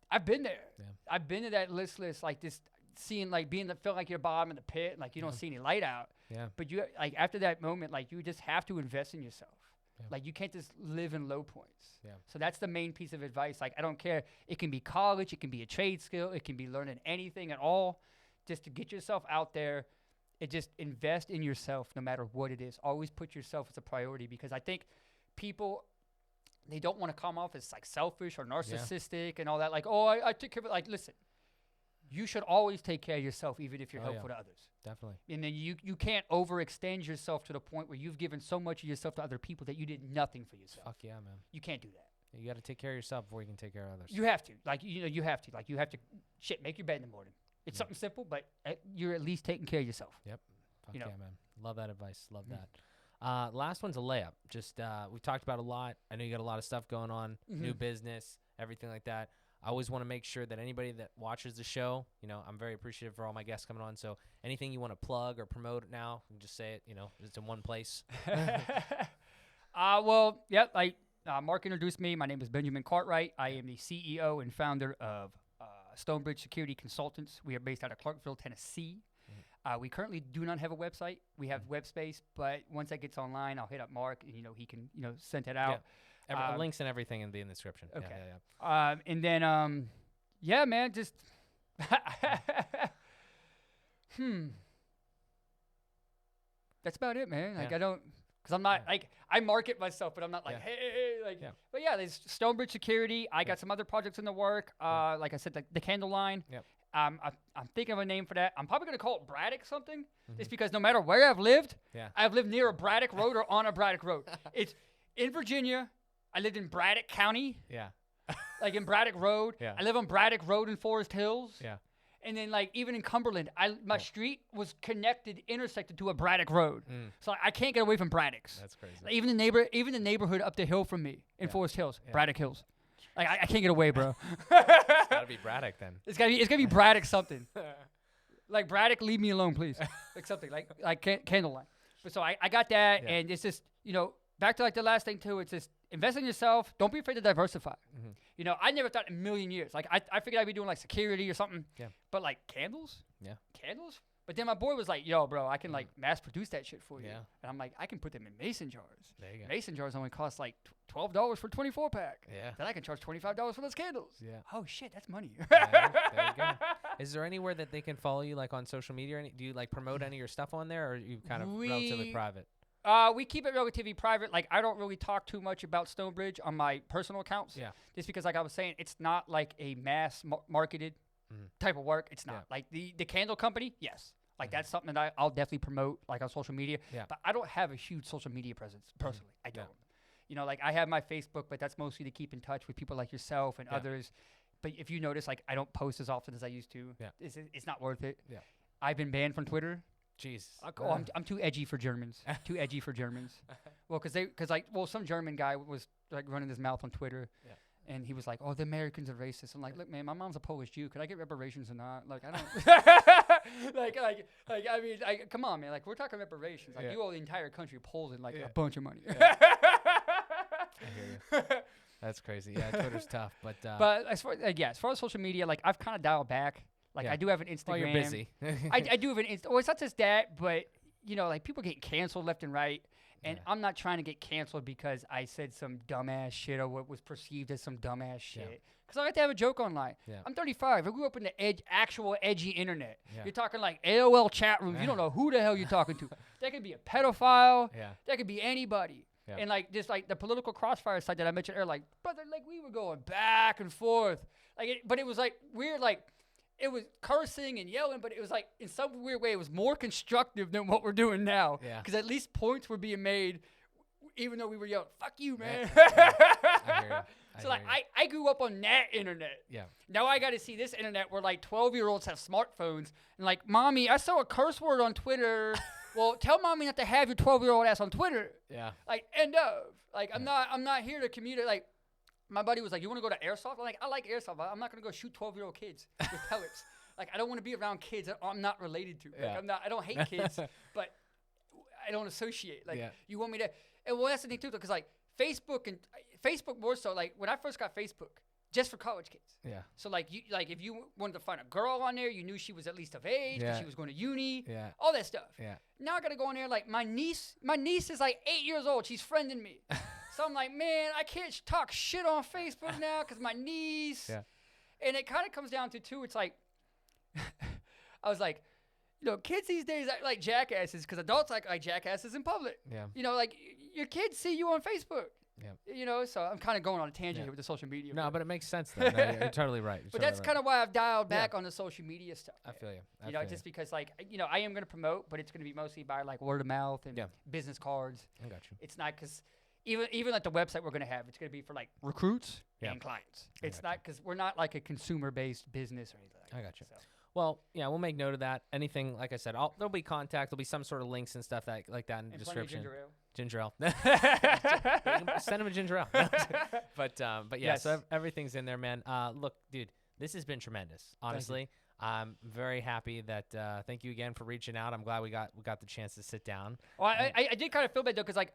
I've been there. Yeah. I've been to that listless, like this seeing, like being feel like you're bottom of the pit. And, like you don't see any light out. Yeah. But you, like after that moment, like you just have to invest in yourself. Yeah. Like you can't just live in low points. Yeah. So that's the main piece of advice. Like I don't care. It can be college. It can be a trade skill. It can be learning anything at all. Just to get yourself out there and just invest in yourself no matter what it is. Always put yourself as a priority, because I think people, they don't want to come off as like selfish or narcissistic and all that. Like, oh, I took care of it. Like, listen, you should always take care of yourself, even if you're helpful to others. Definitely. And then you can't overextend yourself to the point where you've given so much of yourself to other people that you did nothing for yourself. Fuck yeah, man. You can't do that. You got to take care of yourself before you can take care of others. You have to. Like, you know, you have to. Like, you have to, make your bed in the morning. It's something simple, but you're at least taking care of yourself. Yep. Fuck yeah, man. Love that advice. Love that. Last one's a layup. Just we've talked about a lot. I know you got a lot of stuff going on, new business, everything like that. I always want to make sure that anybody that watches the show, you know, I'm very appreciative for all my guests coming on. So anything you want to plug or promote now, you can just say it, you know, it's in one place. Well, yeah, like Mark introduced me. My name is Benjamin Cartwright. I am the CEO and founder of Stonebridge Security Consultants. We are based out of Clarksville, Tennessee. We currently do not have a website. We have web space, but once that gets online, I'll hit up Mark, and, you know, he can, you know, send it out. Yeah. Links and everything in the description. Okay. And then, yeah, man, just that's about it, man. Like I don't, because I'm not like, I market myself, but I'm not like, hey, like. Yeah. But yeah, there's Stonebridge Security. I got some other projects in the work. Like I said, the candle line. Yep. I'm thinking of a name for that. I'm probably gonna call it Braddock something. Just because no matter where I've lived, I've lived near a Braddock Road or on a Braddock Road. It's in Virginia. I lived in Braddock County. Yeah. Like in Braddock Road. Yeah. I live on Braddock Road in Forest Hills. Yeah. And then like even in Cumberland, my street was intersected to a Braddock Road. So I can't get away from Braddocks. That's crazy. Like, even the neighborhood up the hill from me in Forest Hills, Braddock Hills. Like I can't get away, bro. It's gotta be Braddock then. It's gotta be Braddock something. Like Braddock, leave me alone, please. Like something like Candleline. But so I got that, and it's just, you know, back to like the last thing too. It's just invest in yourself. Don't be afraid to diversify. You know, I never thought in a million years. Like I figured I'd be doing like security or something. Yeah. But like candles. Yeah. Candles. But then my boy was like, yo, bro, I can like mass produce that shit for you. Yeah. And I'm like, I can put them in mason jars. There you go. Mason jars only cost like $12 for a 24 pack. Yeah. Then I can charge $25 for those candles. Yeah. Oh shit, that's money. There you go. Is there anywhere that they can follow you, like on social media? Do you like promote any of your stuff on there, or are you kind of relatively private? We keep it relatively private. Like, I don't really talk too much about Stonebridge on my personal accounts. Yeah. Just because, like I was saying, it's not like a mass marketed type of work. It's not. Like, the candle company, yes. Like, that's something that I'll definitely promote, like, on social media. Yeah. But I don't have a huge social media presence, personally. I don't. You know, like, I have my Facebook, but that's mostly to keep in touch with people like yourself and others. But if you notice, like, I don't post as often as I used to. Yeah. It's not worth it. Yeah. I've been banned from Twitter. Jeez. I'm too edgy for Germans. Too edgy for Germans. Well, because some German guy was like running his mouth on Twitter, and he was like, "Oh, the Americans are racist." I'm like, "Look, man, my mom's a Polish Jew. Could I get reparations or not? Like, I don't." I mean, come on, man. Like, we're talking reparations. Like, you owe the entire country Poland like a bunch of money. I hear you. That's crazy. Yeah, Twitter's tough, but as far as social media, like I've kind of dialed back. Like, I do have an Instagram. Well, you're busy. I do have an Instagram. Well, it's not just that, but, you know, like, people get canceled left and right. And I'm not trying to get canceled because I said some dumbass shit or what was perceived as some dumbass shit. Because I like to have a joke online. Yeah. I'm 35. I grew up in the actual edgy internet. Yeah. You're talking like AOL chat rooms. You don't know who the hell you're talking to. That could be a pedophile. Yeah. That could be anybody. Yeah. And, like, just, like, the political crossfire site that I mentioned earlier, like, brother, like, we were going back and forth. Like, but it was, like, weird, like, it was cursing and yelling, but it was like, in some weird way, it was more constructive than what we're doing now. Yeah. Because at least points were being made, even though we were yelling, "Fuck you, man." I hear you. So, like, I grew up on that internet. Yeah. Now I got to see this internet where, like, 12-year-olds have smartphones. And, like, Mommy, I saw a curse word on Twitter. Well, tell Mommy not to have your 12-year-old ass on Twitter. Yeah. Like, end of. Like, I'm not here to communicate. Like, my buddy was like, "You want to go to airsoft?" I'm like, "I like airsoft. I'm not going to go shoot 12-year-old kids with pellets." like I don't want to be around kids that I'm not related to. Like, I don't hate kids, but I don't associate. Like you want me to, and well, that's the thing too, because like Facebook more so. Like when I first got Facebook, just for college kids. Yeah. So like if you wanted to find a girl on there, you knew she was at least of age, because she was going to uni. Yeah. All that stuff. Yeah. Now I gotta go on there. Like my niece is like 8 years old. She's friending me. So I'm like, man, I can't talk shit on Facebook now because my niece. Yeah. And it kind of comes down to too. It's like, I was like, kids these days act like jackasses because adults act like jackasses in public. Yeah. Like your kids see you on Facebook. Yeah. So I'm kind of going on a tangent here with the social media. No, but it makes sense though. No, you're totally right. But that's kind of why I've dialed back on the social media stuff. I feel you. Just because like, I am going to promote, but it's going to be mostly by like word of mouth and business cards. I got you. It's not because even like the website we're going to have, it's going to be for like recruits and clients. It's not because we're not like a consumer-based business or anything like that. I got you. So. Well, yeah, we'll make note of that. Anything, like I said, there'll be contact. There'll be some sort of links and stuff like that in the description. Ginger ale. Send him a ginger ale. But yeah, yes. So everything's in there, man. Look, dude, this has been tremendous. Honestly, I'm very happy that. Thank you again for reaching out. I'm glad we got the chance to sit down. Well, I did kind of feel bad though, because like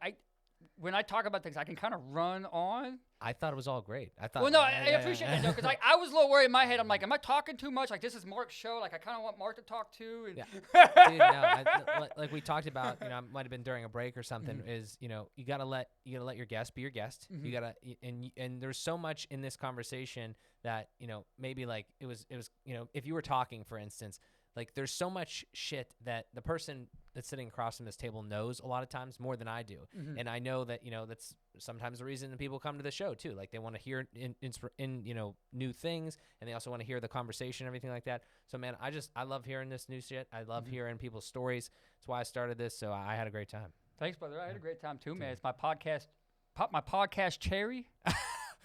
when I talk about things, I can kind of run on. I thought it was all great. I thought. Well, no, I appreciate that though, because like I was a little worried in my head. I'm like, am I talking too much? Like this is Mark's show. Like I kind of want Mark to talk too. And Dude, no, like we talked about, it might have been during a break or something. Is you gotta let your guest be your guest. You gotta and there's so much in this conversation that maybe like it was if you were talking, for instance. Like, there's so much shit that the person that's sitting across from this table knows a lot of times more than I do. And I know that, that's sometimes the reason that people come to the show, too. Like, they want to hear new things, and they also want to hear the conversation and everything like that. So, man, I love hearing this new shit. I love hearing people's stories. That's why I started this, so I had a great time. Thanks, brother. I had a great time, too, man. It's my podcast. Pop my podcast cherry.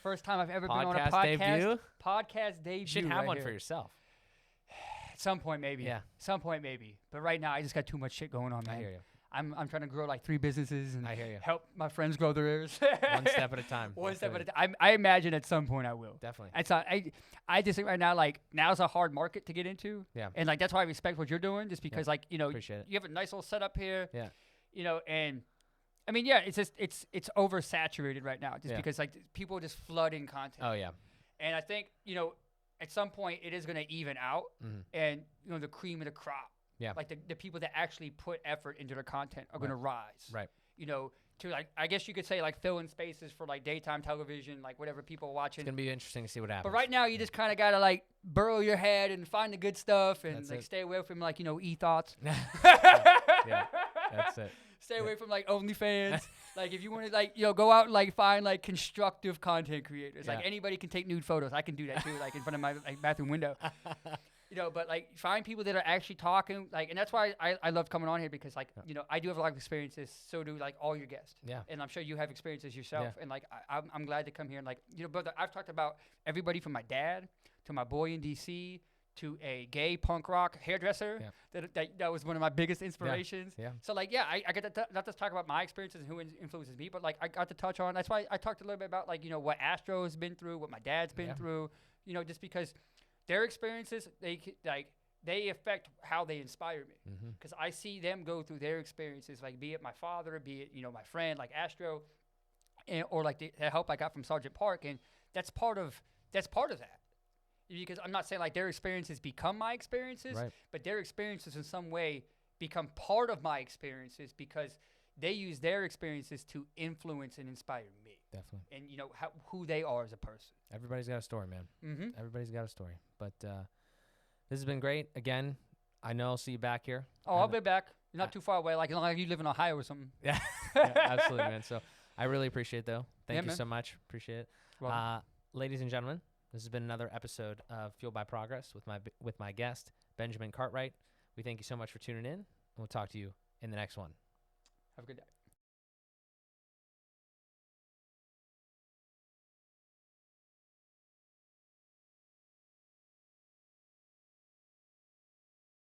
First time I've ever been on a podcast. Debut? Podcast debut. You should have one for yourself. At some point, maybe. Yeah. Some point, maybe. But right now, I just got too much shit going on, man. I hear you. I'm trying to grow like 3 businesses and I hear you. Help my friends grow theirs. One step at a time. One step at a time. I imagine at some point I will. Definitely. I just think right now, like, now's a hard market to get into. Yeah. And like that's why I respect what you're doing, just because like, Appreciate it. You have a nice little setup here. Yeah. And I mean, yeah, it's just it's oversaturated right now, just because like people are just flooding content. Oh yeah. And I think at some point it is going to even out, and the cream of the crop. Yeah. Like the people that actually put effort into their content are going to rise. Right. To like, I guess you could say like fill in spaces for like daytime television, like whatever people are watching. It's going to be interesting to see what happens. But right now you just kind of got to like burrow your head and find the good stuff and stay away from like, e-thoughts. Yeah. That's it. Stay away from like OnlyFans. Like if you want to like, go out and like find like constructive content creators. Like anybody can take nude photos. I can do that too, like in front of my like bathroom window. But like find people that are actually talking, like, and that's why I love coming on here, because like, I do have a lot of experiences. So do like all your guests. Yeah. And I'm sure you have experiences yourself. Yeah. And like, I'm glad to come here and like, brother, I've talked about everybody from my dad to my boy in DC to a gay punk rock hairdresser. Yeah. That was one of my biggest inspirations. Yeah. So like, I get to not just talk about my experiences and who influences me, but like I got to touch on. That's why I talked a little bit about like, what Astro has been through, what my dad's been through, just because their experiences, they affect how they inspire me, because I see them go through their experiences, like be it my father, be it my friend like Astro, or like the help I got from Sergeant Park, and that's part of that. Because I'm not saying like their experiences become my experiences, but their experiences in some way become part of my experiences, because they use their experiences to influence and inspire me. Definitely. And who they are as a person. Everybody's got a story, man. Everybody's got a story. But this has been great. Again, I know I'll see you back here. Oh, I'll be back. You're not too far away. Like you live in Ohio or something. Yeah, absolutely, man. So I really appreciate it, though. Thank you so much. Appreciate it. Ladies and gentlemen, this has been another episode of Fueled by Progress with my guest, Benjamin Cartwright. We thank you so much for tuning in, and we'll talk to you in the next one. Have a good day.